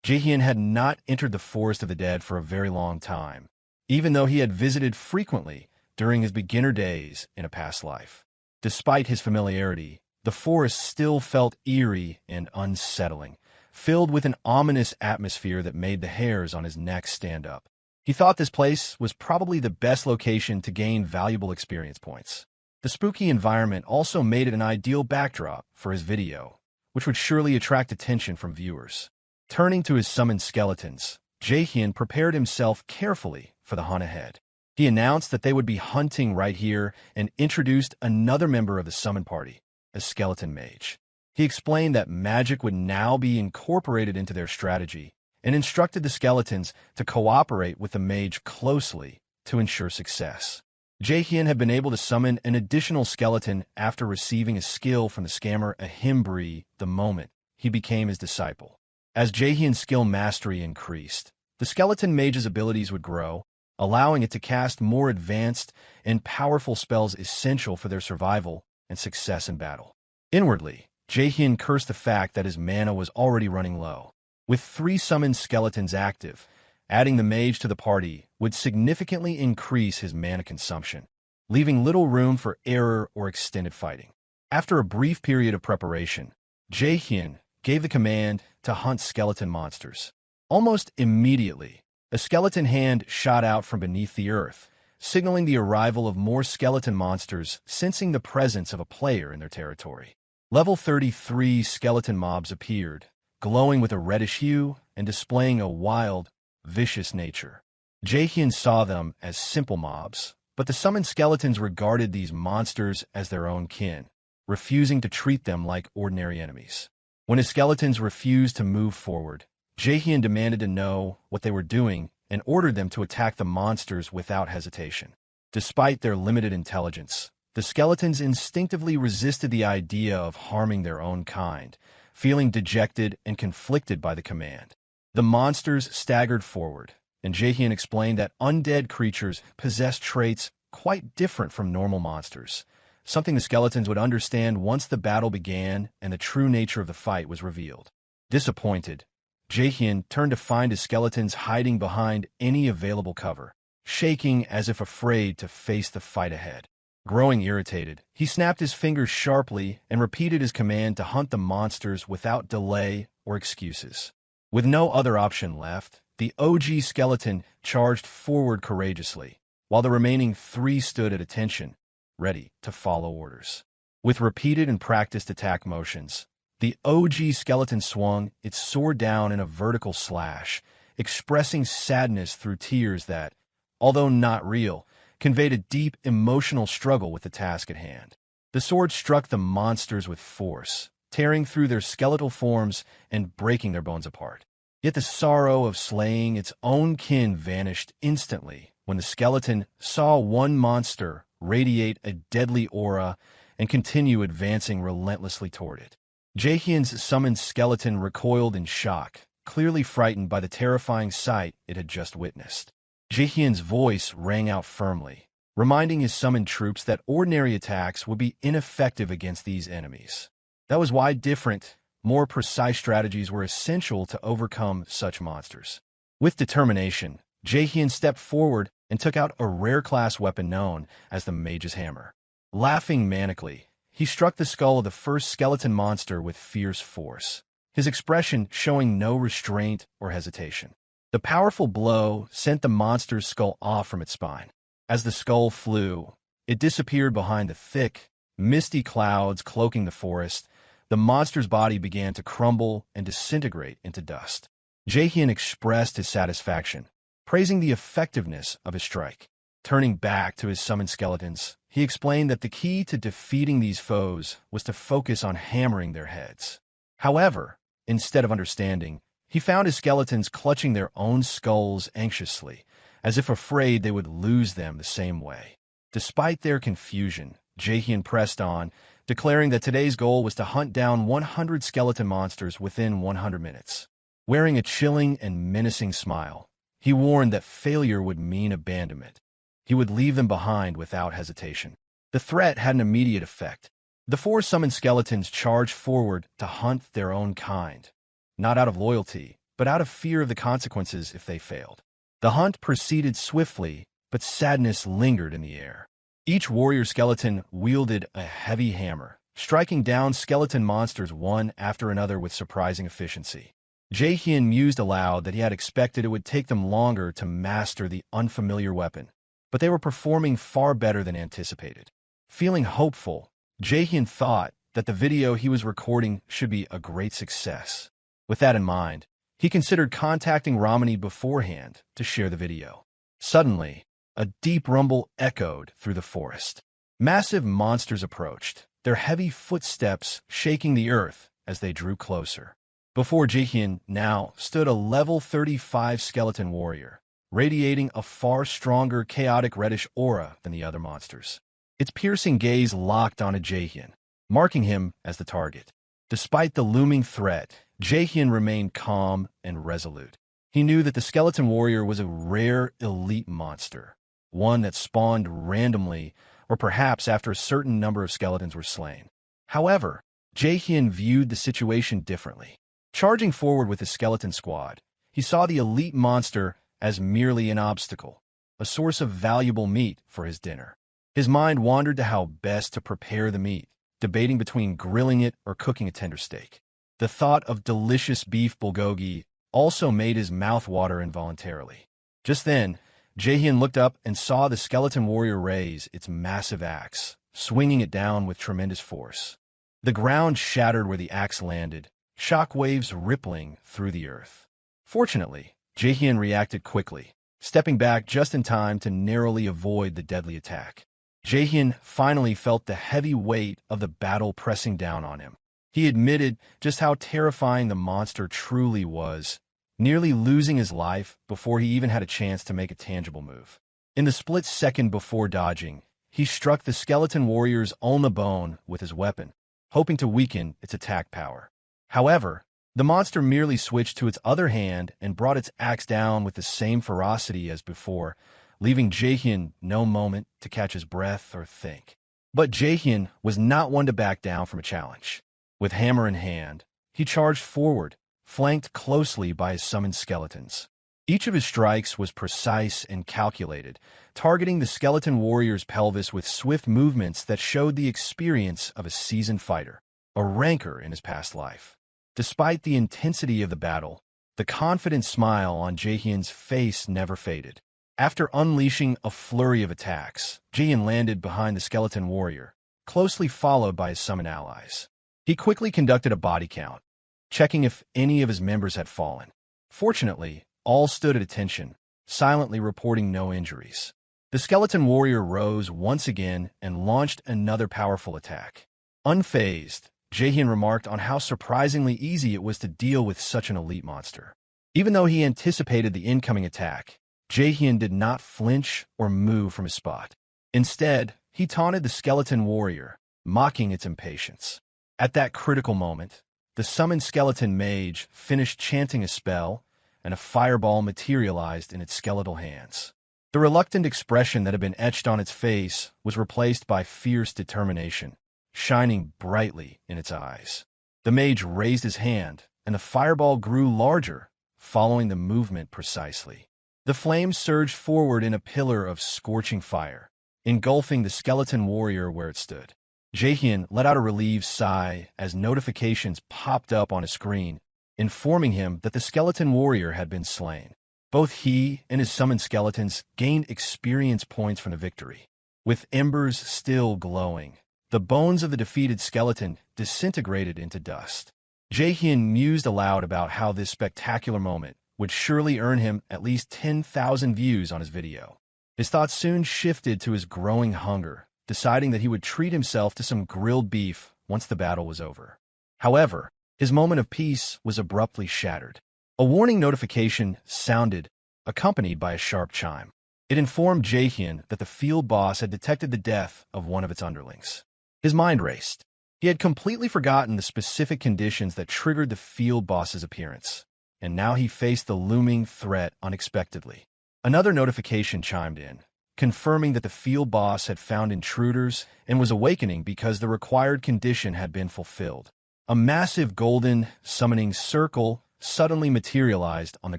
Jaehyeon had not entered the forest of the dead for a very long time, even though he had visited frequently during his beginner days in a past life. Despite his familiarity, the forest still felt eerie and unsettling, filled with an ominous atmosphere that made the hairs on his neck stand up. He thought this place was probably the best location to gain valuable experience points. The spooky environment also made it an ideal backdrop for his video, which would surely attract attention from viewers. Turning to his summoned skeletons, Jaehyeon prepared himself carefully for the hunt ahead. He announced that they would be hunting right here and introduced another member of the summoned party, a skeleton mage. He explained that magic would now be incorporated into their strategy and instructed the skeletons to cooperate with the mage closely to ensure success. Jaehyeon had been able to summon an additional skeleton after receiving a skill from the scammer Ahimri the moment he became his disciple. As Jaehyeon's skill mastery increased, the skeleton mage's abilities would grow, allowing it to cast more advanced and powerful spells essential for their survival and success in battle. Inwardly, Jaehyeon cursed the fact that his mana was already running low. With 3 summoned skeletons active, adding the mage to the party would significantly increase his mana consumption, leaving little room for error or extended fighting. After a brief period of preparation, Jaehyeon gave the command to hunt skeleton monsters. Almost immediately, a skeleton hand shot out from beneath the earth, signaling the arrival of more skeleton monsters sensing the presence of a player in their territory. Level 33 skeleton mobs appeared, glowing with a reddish hue and displaying a wild, vicious nature. Jaehyeon saw them as simple mobs, but the summoned skeletons regarded these monsters as their own kin, refusing to treat them like ordinary enemies. When his skeletons refused to move forward, Jaehyeon demanded to know what they were doing and ordered them to attack the monsters without hesitation. Despite their limited intelligence, the skeletons instinctively resisted the idea of harming their own kind, feeling dejected and conflicted by the command. The monsters staggered forward, and Jaehyeon explained that undead creatures possessed traits quite different from normal monsters, something the skeletons would understand once the battle began and the true nature of the fight was revealed. Disappointed, Jaehyeon turned to find his skeletons hiding behind any available cover, shaking as if afraid to face the fight ahead. Growing irritated, he snapped his fingers sharply and repeated his command to hunt the monsters without delay or excuses. With no other option left, the OG skeleton charged forward courageously, while the remaining 3 stood at attention, ready to follow orders. With repeated and practiced attack motions, the OG skeleton swung its sword down in a vertical slash, expressing sadness through tears that, although not real, conveyed a deep emotional struggle with the task at hand. The sword struck the monsters with force, tearing through their skeletal forms and breaking their bones apart. Yet the sorrow of slaying its own kin vanished instantly when the skeleton saw one monster radiate a deadly aura and continue advancing relentlessly toward it. Jaehyeon's summoned skeleton recoiled in shock, clearly frightened by the terrifying sight it had just witnessed. Jaehyeon's voice rang out firmly, reminding his summoned troops that ordinary attacks would be ineffective against these enemies. That was why different, more precise strategies were essential to overcome such monsters. With determination, Jaehyeon stepped forward and took out a rare-class weapon known as the Mage's Hammer. Laughing manically, he struck the skull of the first skeleton monster with fierce force, his expression showing no restraint or hesitation. The powerful blow sent the monster's skull off from its spine. As the skull flew, it disappeared behind the thick, misty clouds cloaking the forest. The monster's body began to crumble and disintegrate into dust. Jaehyeon expressed his satisfaction, praising the effectiveness of his strike. Turning back to his summoned skeletons, he explained that the key to defeating these foes was to focus on hammering their heads. However, instead of understanding, he found his skeletons clutching their own skulls anxiously, as if afraid they would lose them the same way. Despite their confusion, Jaehyeon pressed on, declaring that today's goal was to hunt down 100 skeleton monsters within 100 minutes. Wearing a chilling and menacing smile, he warned that failure would mean abandonment. He would leave them behind without hesitation. The threat had an immediate effect. The 4 summoned skeletons charged forward to hunt their own kind, not out of loyalty, but out of fear of the consequences if they failed. The hunt proceeded swiftly, but sadness lingered in the air. Each warrior skeleton wielded a heavy hammer, striking down skeleton monsters one after another with surprising efficiency. Jaehyeon mused aloud that he had expected it would take them longer to master the unfamiliar weapon, but they were performing far better than anticipated. Feeling hopeful, Jaehyeon thought that the video he was recording should be a great success. With that in mind, he considered contacting Ramani beforehand to share the video. Suddenly, a deep rumble echoed through the forest. Massive monsters approached, their heavy footsteps shaking the earth as they drew closer. Before Jaehyeon now stood a level 35 skeleton warrior, radiating a far stronger chaotic reddish aura than the other monsters. Its piercing gaze locked onto Jaehyeon, marking him as the target. Despite the looming threat, Jaehyeon remained calm and resolute. He knew that the skeleton warrior was a rare elite monster, one that spawned randomly or perhaps after a certain number of skeletons were slain. However, Jaehyeon viewed the situation differently. Charging forward with his skeleton squad, he saw the elite monster as merely an obstacle, a source of valuable meat for his dinner. His mind wandered to how best to prepare the meat, debating between grilling it or cooking a tender steak. The thought of delicious beef bulgogi also made his mouth water involuntarily. Just then, Jaehyeon looked up and saw the skeleton warrior raise its massive axe, swinging it down with tremendous force. The ground shattered where the axe landed, shock waves rippling through the earth. Fortunately, Jaehyeon reacted quickly, stepping back just in time to narrowly avoid the deadly attack. Jaehyeon finally felt the heavy weight of the battle pressing down on him. He admitted just how terrifying the monster truly was, nearly losing his life before he even had a chance to make a tangible move. In the split second before dodging, he struck the skeleton warrior's on the bone with his weapon, hoping to weaken its attack power. However, the monster merely switched to its other hand and brought its axe down with the same ferocity as before, leaving Jaehyeon no moment to catch his breath or think. But Jaehyeon was not one to back down from a challenge. With hammer in hand, he charged forward, flanked closely by his summoned skeletons. Each of his strikes was precise and calculated, targeting the skeleton warrior's pelvis with swift movements that showed the experience of a seasoned fighter, a rancor in his past life. Despite the intensity of the battle, the confident smile on Jaehyeon's face never faded. After unleashing a flurry of attacks, Jian landed behind the skeleton warrior, closely followed by his summoned allies. He quickly conducted a body count, checking if any of his members had fallen. Fortunately, all stood at attention, silently reporting no injuries. The skeleton warrior rose once again and launched another powerful attack. Unfazed, Jaehyeon remarked on how surprisingly easy it was to deal with such an elite monster. Even though he anticipated the incoming attack, Jaehyeon did not flinch or move from his spot. Instead, he taunted the skeleton warrior, mocking its impatience. At that critical moment, the summoned skeleton mage finished chanting a spell, and a fireball materialized in its skeletal hands. The reluctant expression that had been etched on its face was replaced by fierce determination, shining brightly in its eyes. The mage raised his hand, and the fireball grew larger, following the movement precisely. The flames surged forward in a pillar of scorching fire, engulfing the skeleton warrior where it stood. Jaehyeon let out a relieved sigh as notifications popped up on his screen, informing him that the skeleton warrior had been slain. Both he and his summoned skeletons gained experience points from the victory. With embers still glowing, the bones of the defeated skeleton disintegrated into dust. Jaehyeon mused aloud about how this spectacular moment would surely earn him at least 10,000 views on his video. His thoughts soon shifted to his growing hunger, deciding that he would treat himself to some grilled beef once the battle was over. However, his moment of peace was abruptly shattered. A warning notification sounded, accompanied by a sharp chime. It informed Jaehyeon that the field boss had detected the death of one of its underlings. His mind raced. He had completely forgotten the specific conditions that triggered the field boss's appearance, and now he faced the looming threat unexpectedly. Another notification chimed in, confirming that the field boss had found intruders and was awakening because the required condition had been fulfilled. A massive golden summoning circle suddenly materialized on the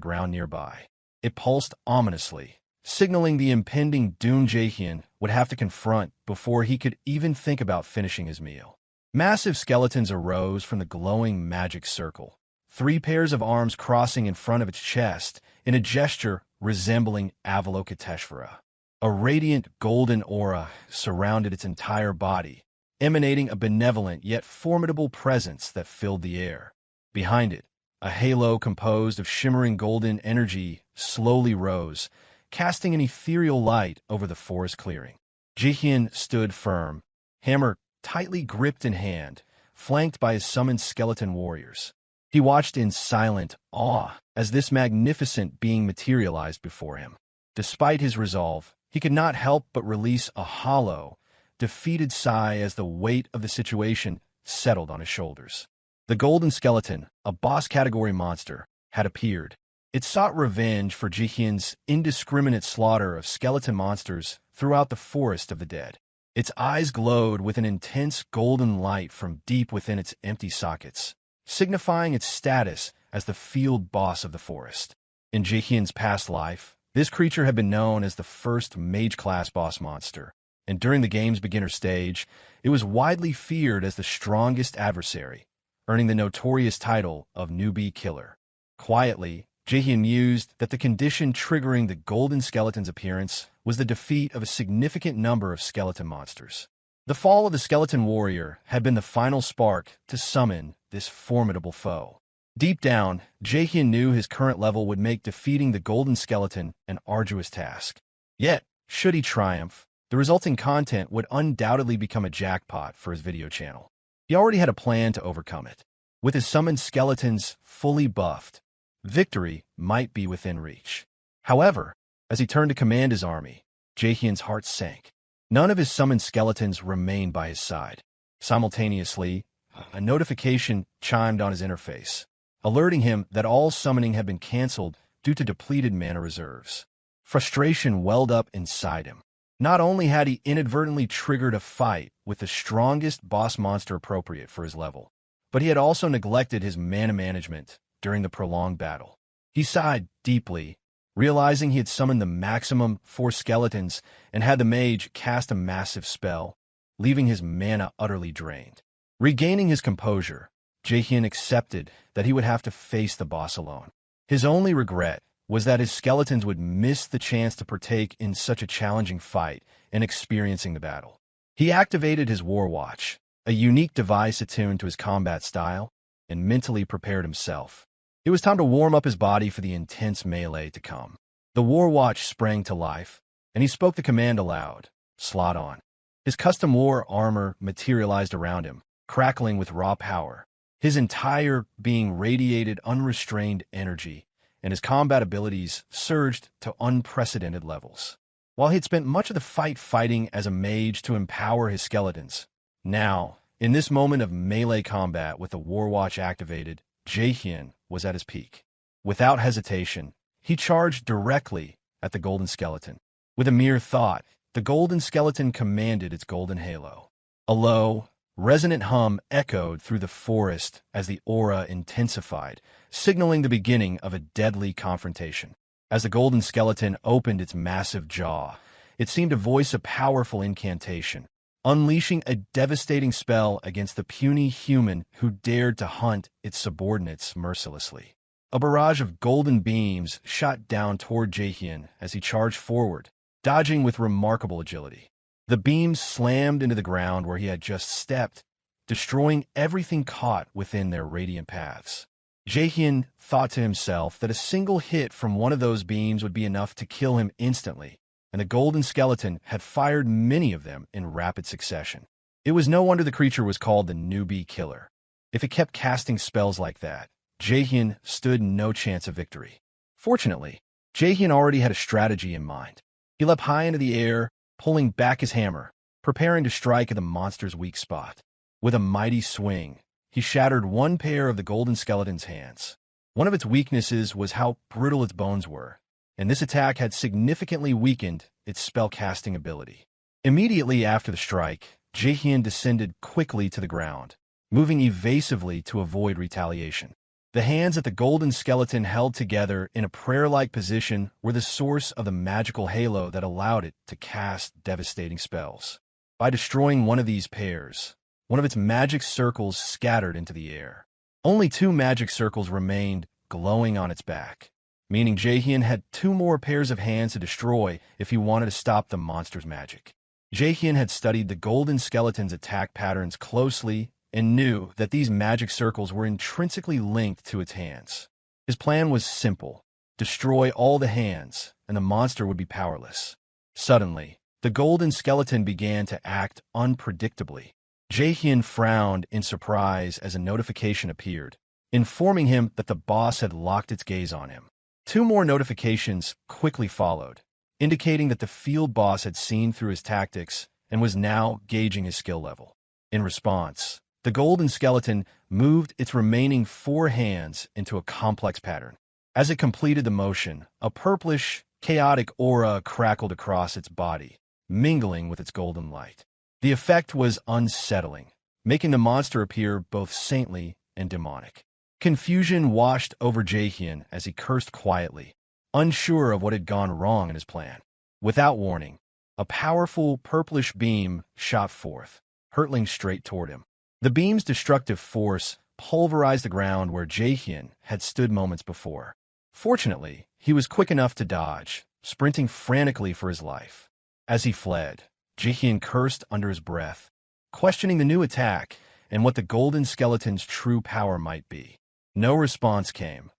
ground nearby. It pulsed ominously, signaling the impending doom Jaehyeon would have to confront before he could even think about finishing his meal. Massive skeletons arose from the glowing magic circle, 3 pairs of arms crossing in front of its chest in a gesture resembling Avalokiteshvara. A radiant golden aura surrounded its entire body, emanating a benevolent yet formidable presence that filled the air. Behind it, a halo composed of shimmering golden energy slowly rose, casting an ethereal light over the forest clearing. Jaehyeon stood firm, hammer tightly gripped in hand, flanked by his summoned skeleton warriors. He watched in silent awe as this magnificent being materialized before him. Despite his resolve, he could not help but release a hollow, defeated sigh as the weight of the situation settled on his shoulders. The golden skeleton, a boss category monster, had appeared. It sought revenge for Jaehyeon's indiscriminate slaughter of skeleton monsters throughout the forest of the dead. Its eyes glowed with an intense golden light from deep within its empty sockets, signifying its status as the field boss of the forest. In Jaehyeon's past life, this creature had been known as the first mage-class boss monster, and during the game's beginner stage, it was widely feared as the strongest adversary, earning the notorious title of Newbie Killer. Quietly, Jaehyeon mused that the condition triggering the golden skeleton's appearance was the defeat of a significant number of skeleton monsters. The fall of the skeleton warrior had been the final spark to summon this formidable foe. Deep down, Jaehyeon knew his current level would make defeating the golden skeleton an arduous task. Yet, should he triumph, the resulting content would undoubtedly become a jackpot for his video channel. He already had a plan to overcome it. With his summoned skeletons fully buffed, victory might be within reach. However, as he turned to command his army, Jaehyeon's heart sank. None of his summoned skeletons remained by his side. Simultaneously, a notification chimed on his interface, alerting him that all summoning had been canceled due to depleted mana reserves. Frustration welled up inside him. Not only had he inadvertently triggered a fight with the strongest boss monster appropriate for his level, but he had also neglected his mana management during the prolonged battle. He sighed deeply, realizing he had summoned the maximum 4 skeletons and had the mage cast a massive spell, leaving his mana utterly drained. Regaining his composure, Jaehyeon accepted that he would have to face the boss alone. His only regret was that his skeletons would miss the chance to partake in such a challenging fight and experiencing the battle. He activated his War Watch, a unique device attuned to his combat style, and mentally prepared himself. It was time to warm up his body for the intense melee to come. The War Watch sprang to life, and he spoke the command aloud, "Slot on." His custom war armor materialized around him, crackling with raw power. His entire being radiated unrestrained energy, and his combat abilities surged to unprecedented levels. While he'd spent much of the fight fighting as a mage to empower his skeletons, now, in this moment of melee combat with the War Watch activated, Jaehyeon was at his peak. Without hesitation, he charged directly at the golden skeleton. With a mere thought, the golden skeleton commanded its golden halo. A low, resonant hum echoed through the forest as the aura intensified, signaling the beginning of a deadly confrontation. As the golden skeleton opened its massive jaw, it seemed to voice a powerful incantation, unleashing a devastating spell against the puny human who dared to hunt its subordinates mercilessly. A barrage of golden beams shot down toward Jaehyeon as he charged forward, dodging with remarkable agility. The beams slammed into the ground where he had just stepped, destroying everything caught within their radiant paths. Jaehyeon thought to himself that a single hit from one of those beams would be enough to kill him instantly, and the golden skeleton had fired many of them in rapid succession. It was no wonder the creature was called the Newbie Killer. If it kept casting spells like that, Jaehyeon stood no chance of victory. Fortunately, Jaehyeon already had a strategy in mind. He leapt high into the air, pulling back his hammer, preparing to strike at the monster's weak spot. With a mighty swing, he shattered one pair of the golden skeleton's hands. One of its weaknesses was how brittle its bones were, and this attack had significantly weakened its spellcasting ability. Immediately after the strike, Jaehyeon descended quickly to the ground, moving evasively to avoid retaliation. The hands that the golden skeleton held together in a prayer-like position were the source of the magical halo that allowed it to cast devastating spells. By destroying one of these pairs, one of its magic circles scattered into the air. Only 2 magic circles remained glowing on its back, meaning Jaehyeon had 2 more pairs of hands to destroy if he wanted to stop the monster's magic. Jaehyeon had studied the golden skeleton's attack patterns closely and knew that these magic circles were intrinsically linked to its hands. His plan was simple: destroy all the hands, and the monster would be powerless. Suddenly, the golden skeleton began to act unpredictably. Jaehyeon frowned in surprise as a notification appeared, informing him that the boss had locked its gaze on him. 2 more notifications quickly followed, indicating that the field boss had seen through his tactics and was now gauging his skill level. In response, the golden skeleton moved its remaining 4 hands into a complex pattern. As it completed the motion, a purplish, chaotic aura crackled across its body, mingling with its golden light. The effect was unsettling, making the monster appear both saintly and demonic. Confusion washed over Jaehyeon as he cursed quietly, unsure of what had gone wrong in his plan. Without warning, a powerful purplish beam shot forth, hurtling straight toward him. The beam's destructive force pulverized the ground where Jaehyeon had stood moments before. Fortunately, he was quick enough to dodge, sprinting frantically for his life. As he fled, Jaehyeon cursed under his breath, questioning the new attack and what the golden skeleton's true power might be. No response came,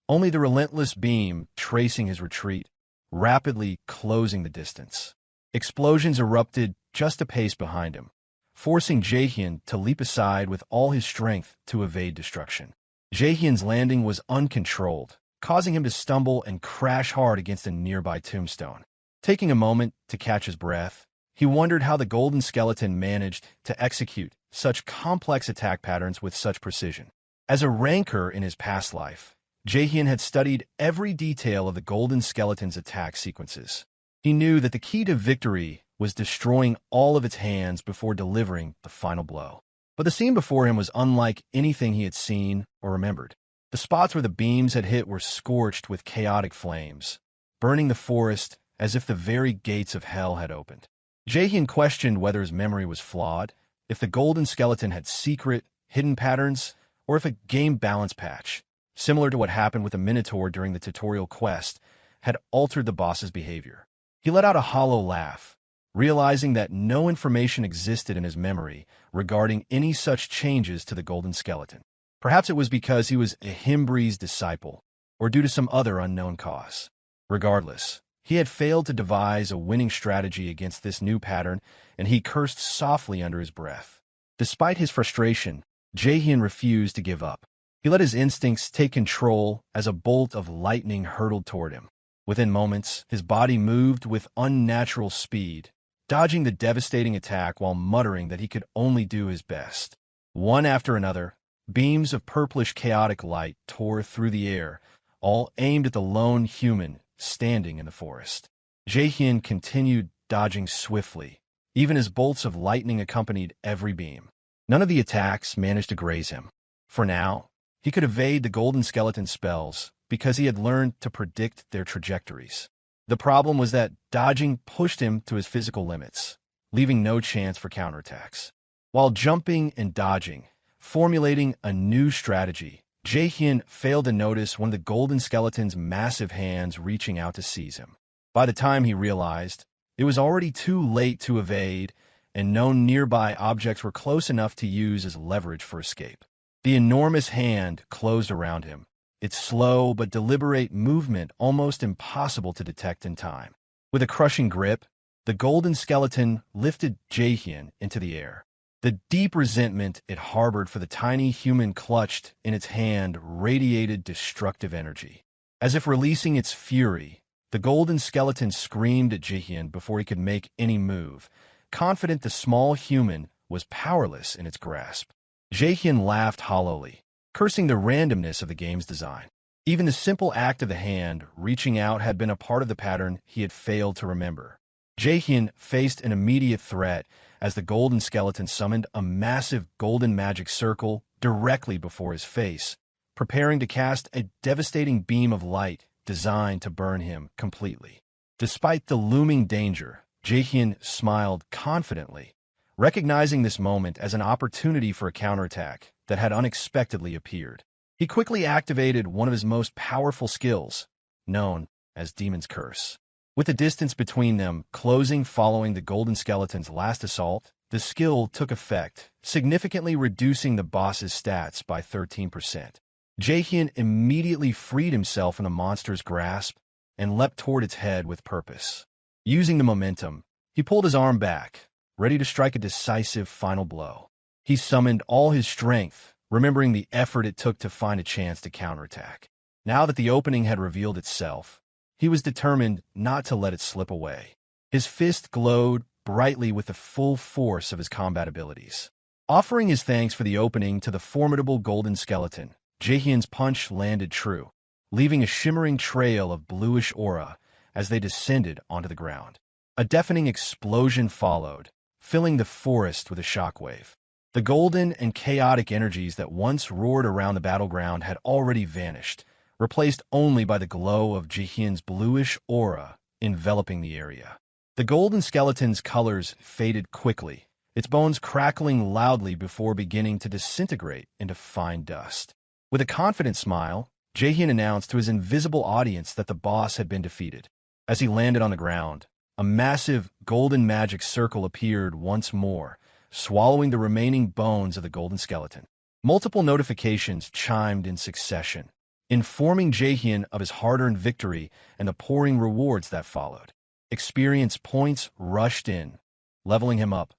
only the relentless beam tracing his retreat, rapidly closing the distance. Explosions erupted just a pace behind him, forcing Jaehyeon to leap aside with all his strength to evade destruction. Jaehyeon's landing was uncontrolled, causing him to stumble and crash hard against a nearby tombstone. Taking a moment to catch his breath, he wondered how the golden skeleton managed to execute such complex attack patterns with such precision. As a ranker in his past life, Jaehyeon had studied every detail of the golden skeleton's attack sequences. He knew that the key to victory was destroying all of its hands before delivering the final blow. But the scene before him was unlike anything he had seen or remembered. The spots where the beams had hit were scorched with chaotic flames, burning the forest as if the very gates of hell had opened. Jaehyeon questioned whether his memory was flawed, if the golden skeleton had secret, hidden patterns, or if a game balance patch, similar to what happened with the Minotaur during the tutorial quest, had altered the boss's behavior. He let out a hollow laugh, realizing that no information existed in his memory regarding any such changes to the golden skeleton. Perhaps it was because he was Ahimri's disciple, or due to some other unknown cause. Regardless, he had failed to devise a winning strategy against this new pattern, and he cursed softly under his breath. Despite his frustration, Jaehyeon refused to give up. He let his instincts take control as a bolt of lightning hurtled toward him. Within moments, his body moved with unnatural speed, dodging the devastating attack while muttering that he could only do his best. One after another, beams of purplish chaotic light tore through the air, all aimed at the lone human standing in the forest. Jaehyeon continued dodging swiftly, even as bolts of lightning accompanied every beam. None of the attacks managed to graze him. For now, he could evade the golden skeleton spells because he had learned to predict their trajectories. The problem was that dodging pushed him to his physical limits, leaving no chance for counterattacks. While jumping and dodging, formulating a new strategy, Jaehyeon failed to notice one of the golden skeleton's massive hands reaching out to seize him. By the time he realized, It was already too late to evade, and no nearby objects were close enough to use as leverage for escape. The enormous hand closed around him, its slow but deliberate movement almost impossible to detect in time. With a crushing grip, the golden skeleton lifted Jaehyeon into the air. The deep resentment it harbored for the tiny human clutched in its hand radiated destructive energy. As if releasing its fury, the golden skeleton screamed at Jaehyeon before he could make any move, confident the small human was powerless in its grasp. Jaehyeon laughed hollowly, cursing the randomness of the game's design. Even the simple act of the hand reaching out had been a part of the pattern he had failed to remember. Jaehyeon faced an immediate threat as the golden skeleton summoned a massive golden magic circle directly before his face, preparing to cast a devastating beam of light designed to burn him completely. Despite the looming danger, Jaehyeon smiled confidently, recognizing this moment as an opportunity for a counterattack that had unexpectedly appeared. He quickly activated one of his most powerful skills, known as Demon's Curse. With the distance between them closing following the golden skeleton's last assault, the skill took effect, significantly reducing the boss's stats by 13%. Jaehyeon immediately freed himself from the monster's grasp and leapt toward its head with purpose. Using the momentum, he pulled his arm back, ready to strike a decisive final blow. He summoned all his strength, remembering the effort it took to find a chance to counterattack. Now that the opening had revealed itself, he was determined not to let it slip away. His fist glowed brightly with the full force of his combat abilities. Offering his thanks for the opening to the formidable golden skeleton, Jaehyeon's punch landed true, leaving a shimmering trail of bluish aura as they descended onto the ground. A deafening explosion followed, filling the forest with a shockwave. The golden and chaotic energies that once roared around the battleground had already vanished, replaced only by the glow of Jaehyeon's bluish aura enveloping the area. The golden skeleton's colors faded quickly, its bones crackling loudly before beginning to disintegrate into fine dust. With a confident smile, Jaehyeon announced to his invisible audience that the boss had been defeated. As he landed on the ground, a massive golden magic circle appeared once more, swallowing the remaining bones of the golden skeleton. Multiple notifications chimed in succession, informing Jaehyeon of his hard-earned victory and the pouring rewards that followed. Experience points rushed in, leveling him up.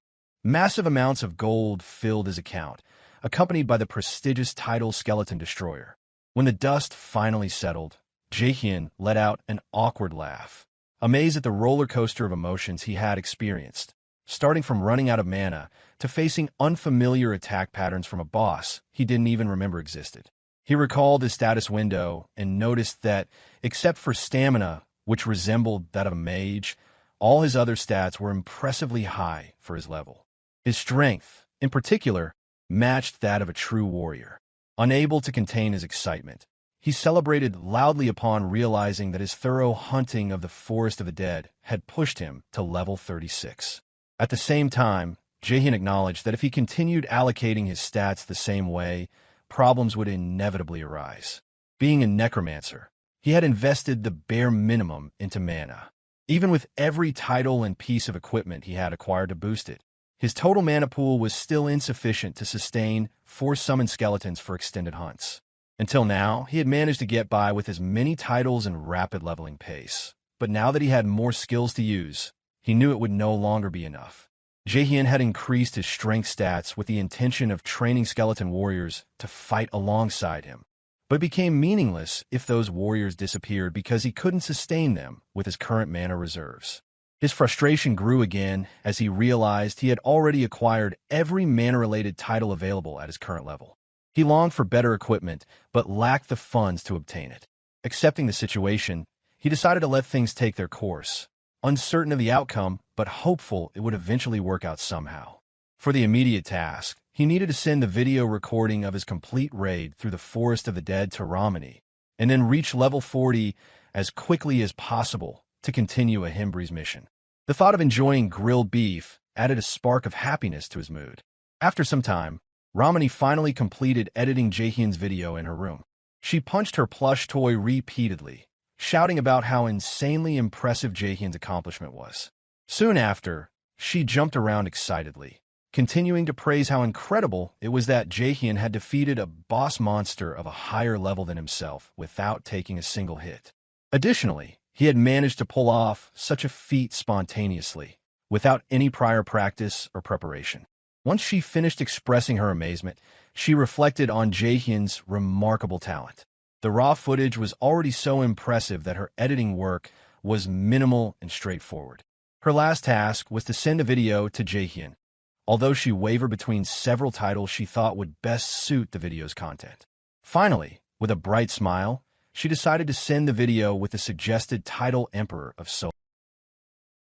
Massive amounts of gold filled his account, accompanied by the prestigious title Skeleton Destroyer. When the dust finally settled, Jaehyeon let out an awkward laugh, amazed at the roller coaster of emotions he had experienced, starting from running out of mana to facing unfamiliar attack patterns from a boss he didn't even remember existed. He recalled his status window and noticed that, except for stamina, which resembled that of a mage, all his other stats were impressively high for his level. His strength, in particular, matched that of a true warrior. Unable to contain his excitement, he celebrated loudly upon realizing that his thorough hunting of the Forest of the Dead had pushed him to level 36. At the same time, Jaehyeon acknowledged that if he continued allocating his stats the same way, problems would inevitably arise. Being a necromancer, he had invested the bare minimum into mana. Even with every title and piece of equipment he had acquired to boost it, his total mana pool was still insufficient to sustain 4 summoned skeletons for extended hunts. Until now, he had managed to get by with as many titles and rapid leveling pace. But now that he had more skills to use, he knew it would no longer be enough. Jaehyeon had increased his strength stats with the intention of training skeleton warriors to fight alongside him, but it became meaningless if those warriors disappeared because he couldn't sustain them with his current mana reserves. His frustration grew again as he realized he had already acquired every mana-related title available at his current level. He longed for better equipment, but lacked the funds to obtain it. Accepting the situation, he decided to let things take their course, uncertain of the outcome, but hopeful it would eventually work out somehow. For the immediate task, he needed to send the video recording of his complete raid through the Forest of the Dead to Romani, and then reach level 40 as quickly as possible to continue Ahimri's mission. The thought of enjoying grilled beef added a spark of happiness to his mood. After some time, Romani finally completed editing Jaehyeon's video in her room. She punched her plush toy repeatedly, shouting about how insanely impressive Jaehyeon's accomplishment was. Soon after, she jumped around excitedly, continuing to praise how incredible it was that Jaehyeon had defeated a boss monster of a higher level than himself without taking a single hit. Additionally, he had managed to pull off such a feat spontaneously, without any prior practice or preparation. Once she finished expressing her amazement, she reflected on Jaehyeon's remarkable talent. The raw footage was already so impressive that her editing work was minimal and straightforward. Her last task was to send a video to Jaehyeon, although she wavered between several titles she thought would best suit the video's content. Finally, with a bright smile, she decided to send the video with the suggested title Emperor of Soul.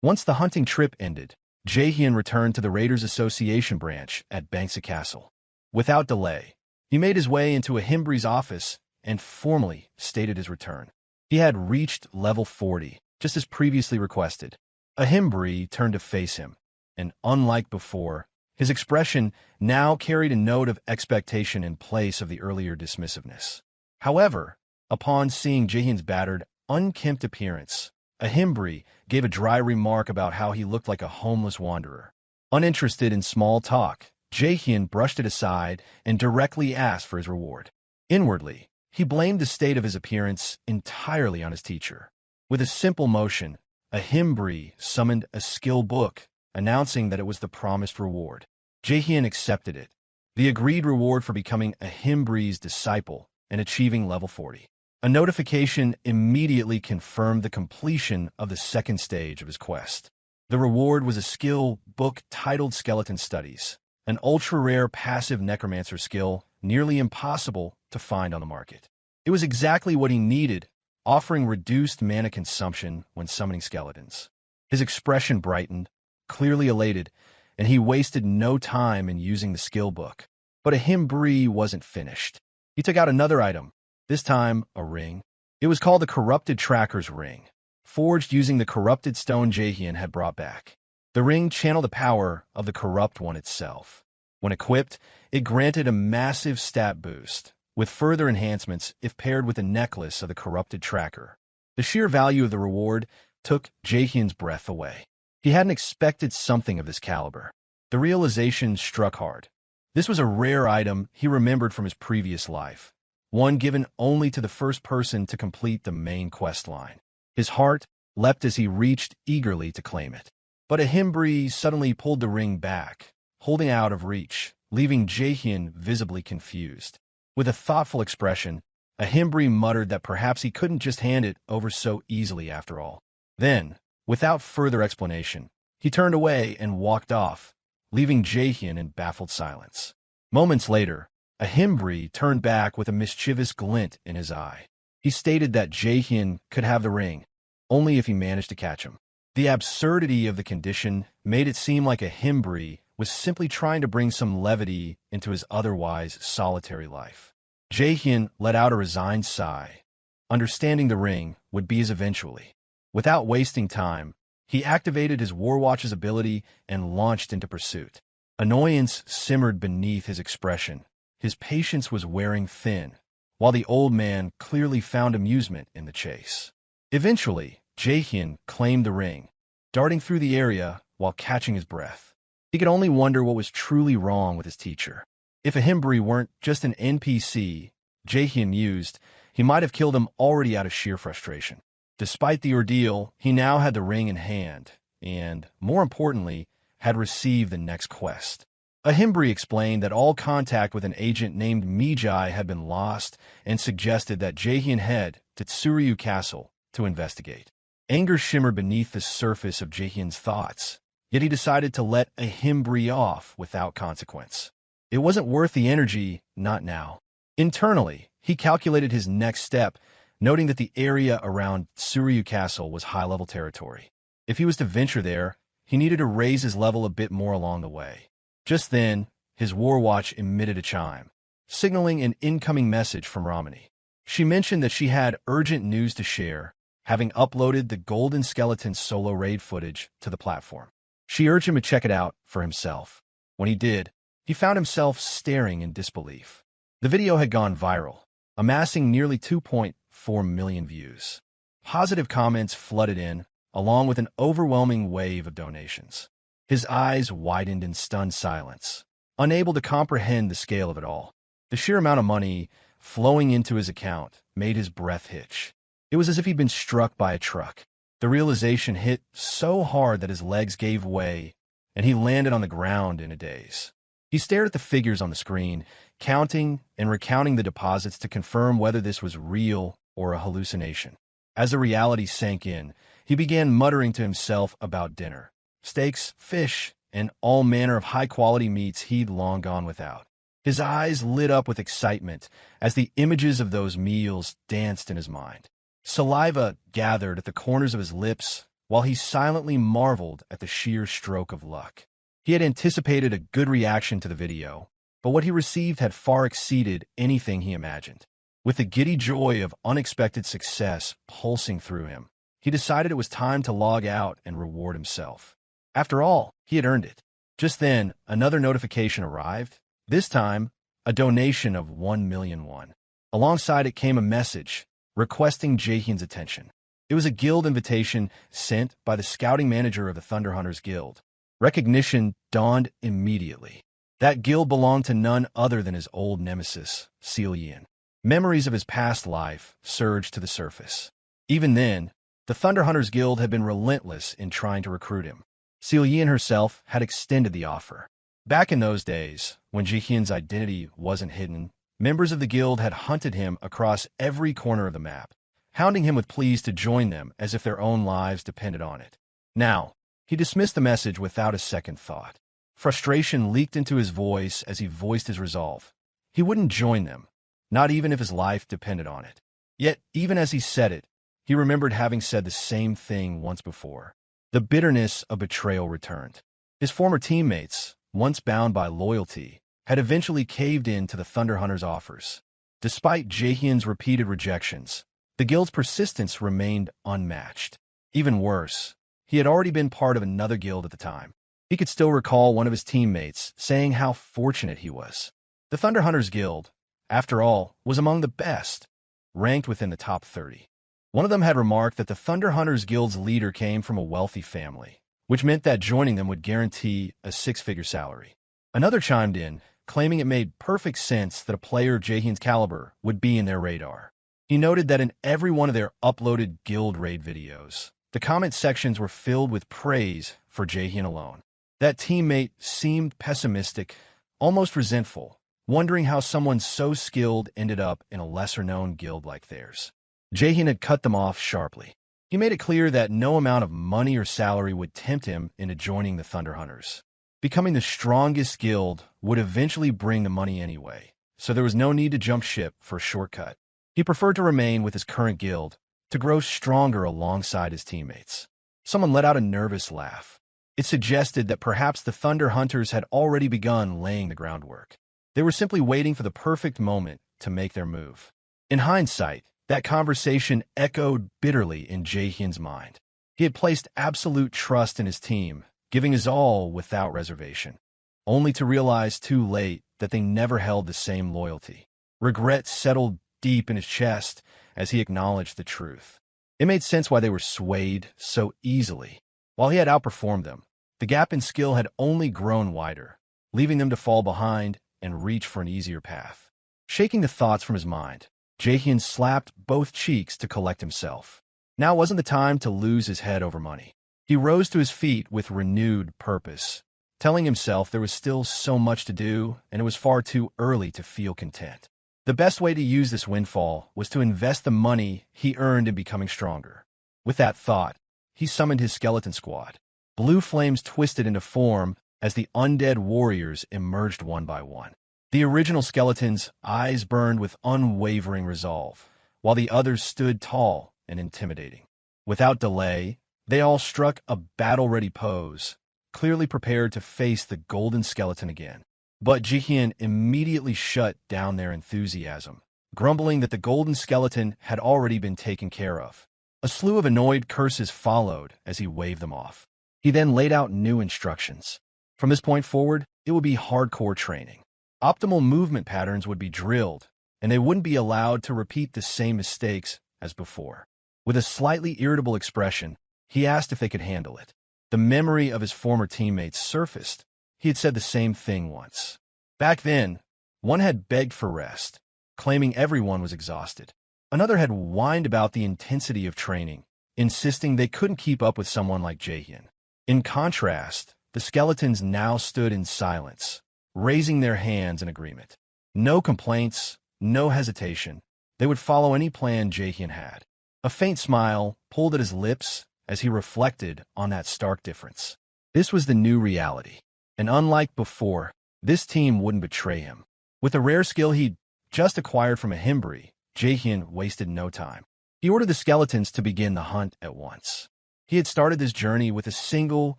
Once the hunting trip ended, Jaehyeon returned to the Raiders Association branch at Bangsa Castle. Without delay, he made his way into Ahimri's office and formally stated his return. He had reached level 40, just as previously requested. Ahimri turned to face him, and unlike before, his expression now carried a note of expectation in place of the earlier dismissiveness. However, upon seeing Jaehyeon's battered, unkempt appearance, Ahimri gave a dry remark about how he looked like a homeless wanderer. Uninterested in small talk, Jaehyeon brushed it aside and directly asked for his reward. Inwardly, he blamed the state of his appearance entirely on his teacher. With a simple motion, Ahimri summoned a skill book, announcing that it was the promised reward. Jaehyeon accepted it, the agreed reward for becoming Ahimri's disciple and achieving level 40. A notification immediately confirmed the completion of the second stage of his quest. The reward was a skill book titled Skeleton Studies, an ultra-rare passive Necromancer skill nearly impossible to find on the market. It was exactly what he needed, offering reduced mana consumption when summoning skeletons. His expression brightened, clearly elated, and he wasted no time in using the skill book. But Ahimri wasn't finished. He took out another item, this time a ring. It was called the Corrupted Tracker's Ring, forged using the corrupted stone Jaehyeon had brought back. The ring channeled the power of the Corrupt One itself. When equipped, it granted a massive stat boost, with further enhancements if paired with a necklace of the Corrupted Tracker. The sheer value of the reward took Jaehyeon's breath away. He hadn't expected something of this caliber. The realization struck hard. This was a rare item he remembered from his previous life, one given only to the first person to complete the main quest line. His heart leapt as he reached eagerly to claim it. But Ahimri suddenly pulled the ring back, holding out of reach, leaving Jaehyeon visibly confused. With a thoughtful expression, Ahimri muttered that perhaps he couldn't just hand it over so easily after all. Then, without further explanation, he turned away and walked off, leaving Jaehyeon in baffled silence. Moments later, Ahimri turned back with a mischievous glint in his eye. He stated that Jaehyeon could have the ring, only if he managed to catch him. The absurdity of the condition made it seem like Ahimri was simply trying to bring some levity into his otherwise solitary life. Jaehyeon let out a resigned sigh, understanding the ring would be his eventually. Without wasting time, he activated his Warwatch's ability and launched into pursuit. Annoyance simmered beneath his expression. His patience was wearing thin, while the old man clearly found amusement in the chase. Eventually, Jaehyeon claimed the ring, darting through the area while catching his breath. He could only wonder what was truly wrong with his teacher. If Ahimri weren't just an NPC Jaehyeon used, he might have killed him already out of sheer frustration. Despite the ordeal, he now had the ring in hand, and, more importantly, had received the next quest. Ahimri explained that all contact with an agent named Mijai had been lost and suggested that Jaehyeon head to Tsuryu Castle to investigate. Anger shimmered beneath the surface of Jaehyeon's thoughts, yet he decided to let Ahimri off without consequence. It wasn't worth the energy, not now. Internally, he calculated his next step, noting that the area around Tsuryu Castle was high-level territory. If he was to venture there, he needed to raise his level a bit more along the way. Just then, his Warwatch emitted a chime, signaling an incoming message from Ramani. She mentioned that she had urgent news to share, having uploaded the Golden Skeleton solo raid footage to the platform. She urged him to check it out for himself. When he did, he found himself staring in disbelief. The video had gone viral, amassing nearly 2.4 million views. Positive comments flooded in, along with an overwhelming wave of donations. His eyes widened in stunned silence, unable to comprehend the scale of it all. The sheer amount of money flowing into his account made his breath hitch. It was as if he'd been struck by a truck. The realization hit so hard that his legs gave way, and he landed on the ground in a daze. He stared at the figures on the screen, counting and recounting the deposits to confirm whether this was real or a hallucination. As the reality sank in, he began muttering to himself about dinner. Steaks, fish, and all manner of high-quality meats he'd long gone without. His eyes lit up with excitement as the images of those meals danced in his mind. Saliva gathered at the corners of his lips while he silently marveled at the sheer stroke of luck. He had anticipated a good reaction to the video, but what he received had far exceeded anything he imagined. With the giddy joy of unexpected success pulsing through him, he decided it was time to log out and reward himself. After all, he had earned it. Just then, another notification arrived, this time a donation of 1 million won. Alongside it came a message requesting Jaehyeon's attention. It was a guild invitation sent by the scouting manager of the Thunder Hunters Guild. Recognition dawned immediately. That guild belonged to none other than his old nemesis, Jaehyeon. Memories of his past life surged to the surface. Even then, the Thunder Hunters Guild had been relentless in trying to recruit him. Jaehyeon herself had extended the offer. Back in those days, when Jaehyeon's identity wasn't hidden, members of the guild had hunted him across every corner of the map, hounding him with pleas to join them as if their own lives depended on it. Now, he dismissed the message without a second thought. Frustration leaked into his voice as he voiced his resolve. He wouldn't join them, not even if his life depended on it. Yet, even as he said it, he remembered having said the same thing once before. The bitterness of betrayal returned. His former teammates, once bound by loyalty, had eventually caved in to the Thunder Hunters' offers. Despite Jaehyeon's repeated rejections, the guild's persistence remained unmatched. Even worse, he had already been part of another guild at the time. He could still recall one of his teammates saying how fortunate he was. The Thunder Hunters Guild, after all, was among the best, ranked within the top 30. One of them had remarked that the Thunder Hunters Guild's leader came from a wealthy family, which meant that joining them would guarantee a six-figure salary. Another chimed in, claiming it made perfect sense that a player of Jaehyeon's caliber would be in their radar. He noted that in every one of their uploaded guild raid videos, the comment sections were filled with praise for Jaehyeon alone. That teammate seemed pessimistic, almost resentful, wondering how someone so skilled ended up in a lesser-known guild like theirs. Jaehyeon had cut them off sharply. He made it clear that no amount of money or salary would tempt him into joining the Thunder Hunters. Becoming the strongest guild would eventually bring the money anyway, so there was no need to jump ship for a shortcut. He preferred to remain with his current guild, to grow stronger alongside his teammates. Someone let out a nervous laugh. It suggested that perhaps the Thunder Hunters had already begun laying the groundwork. They were simply waiting for the perfect moment to make their move. In hindsight, that conversation echoed bitterly in Jaehyeon's mind. He had placed absolute trust in his team, giving his all without reservation, only to realize too late that they never held the same loyalty. Regret settled deep in his chest as he acknowledged the truth. It made sense why they were swayed so easily. While he had outperformed them, the gap in skill had only grown wider, leaving them to fall behind and reach for an easier path. Shaking the thoughts from his mind, Jaehyeon slapped both cheeks to collect himself. Now wasn't the time to lose his head over money. He rose to his feet with renewed purpose, telling himself there was still so much to do and it was far too early to feel content. The best way to use this windfall was to invest the money he earned in becoming stronger. With that thought, he summoned his skeleton squad. Blue flames twisted into form as the undead warriors emerged one by one. The original skeleton's eyes burned with unwavering resolve, while the others stood tall and intimidating. Without delay, they all struck a battle-ready pose, clearly prepared to face the golden skeleton again. But Jaehyeon immediately shut down their enthusiasm, grumbling that the golden skeleton had already been taken care of. A slew of annoyed curses followed as he waved them off. He then laid out new instructions. From this point forward, it would be hardcore training. Optimal movement patterns would be drilled, and they wouldn't be allowed to repeat the same mistakes as before. With a slightly irritable expression, He asked if they could handle it. The memory of his former teammates surfaced. He had said the same thing once. Back then, one had begged for rest, claiming everyone was exhausted. Another had whined about the intensity of training, insisting they couldn't keep up with someone like Jaehyeon. In contrast, the skeletons now stood in silence, raising their hands in agreement. No complaints, no hesitation. They would follow any plan Jaehyeon had. A faint smile pulled at his lips as he reflected on that stark difference. This was the new reality, and unlike before, this team wouldn't betray him. With a rare skill he'd just acquired from Ahimri, Jaehyeon wasted no time. He ordered the skeletons to begin the hunt at once. He had started this journey with a single,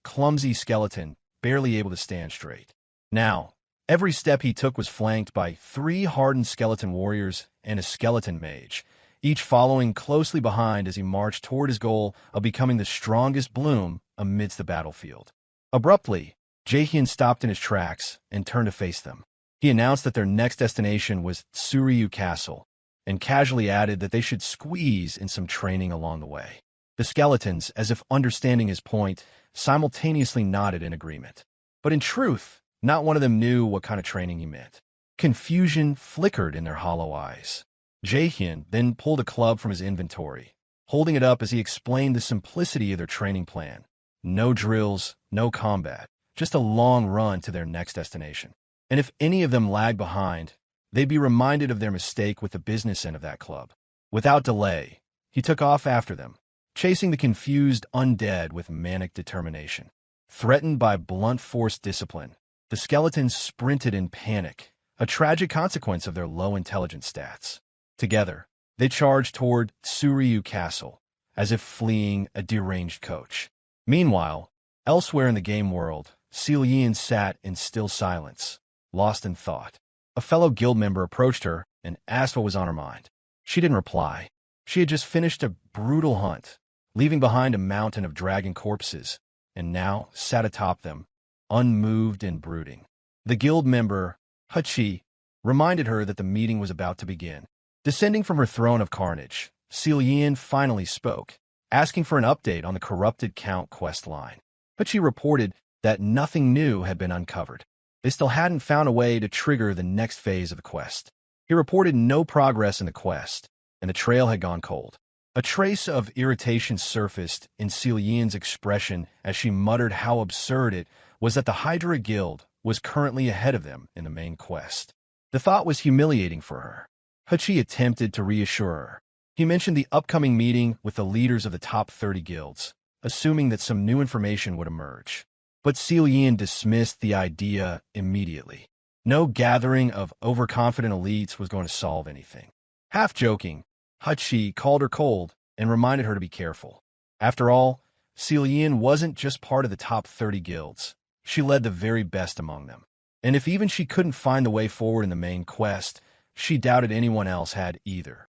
clumsy skeleton, barely able to stand straight. Now, every step he took was flanked by 3 hardened skeleton warriors and a skeleton mage, each following closely behind as he marched toward his goal of becoming the strongest bloom amidst the battlefield. Abruptly, Jaehyeon stopped in his tracks and turned to face them. He announced that their next destination was Suryu Castle, and casually added that they should squeeze in some training along the way. The skeletons, as if understanding his point, simultaneously nodded in agreement. But in truth, not one of them knew what kind of training he meant. Confusion flickered in their hollow eyes. Jaehyeon then pulled a club from his inventory, holding it up as he explained the simplicity of their training plan. No drills, no combat, just a long run to their next destination. And if any of them lagged behind, they'd be reminded of their mistake with the business end of that club. Without delay, he took off after them, chasing the confused undead with manic determination. Threatened by blunt force discipline, the skeletons sprinted in panic, a tragic consequence of their low intelligence stats. Together, they charged toward Suryu Castle, as if fleeing a deranged coach. Meanwhile, elsewhere in the game world, Jian sat in still silence, lost in thought. A fellow guild member approached her and asked what was on her mind. She didn't reply. She had just finished a brutal hunt, leaving behind a mountain of dragon corpses, and now sat atop them, unmoved and brooding. The guild member, Hachi, reminded her that the meeting was about to begin. Descending from her throne of carnage, Jian finally spoke, asking for an update on the corrupted Count quest line. Hachi reported that nothing new had been uncovered. They still hadn't found a way to trigger the next phase of the quest. He reported no progress in the quest, and the trail had gone cold. A trace of irritation surfaced in Jian's expression as she muttered how absurd it was that the Hydra Guild was currently ahead of them in the main quest. The thought was humiliating for her. Hachi attempted to reassure her. He mentioned the upcoming meeting with the leaders of the top 30 guilds, assuming that some new information would emerge. But Jian dismissed the idea immediately. No gathering of overconfident elites was going to solve anything. Half joking, Hachi called her cold and reminded her to be careful. After all, Jian wasn't just part of the top 30 guilds. She led the very best among them. And if even she couldn't find the way forward in the main quest, she doubted anyone else had either.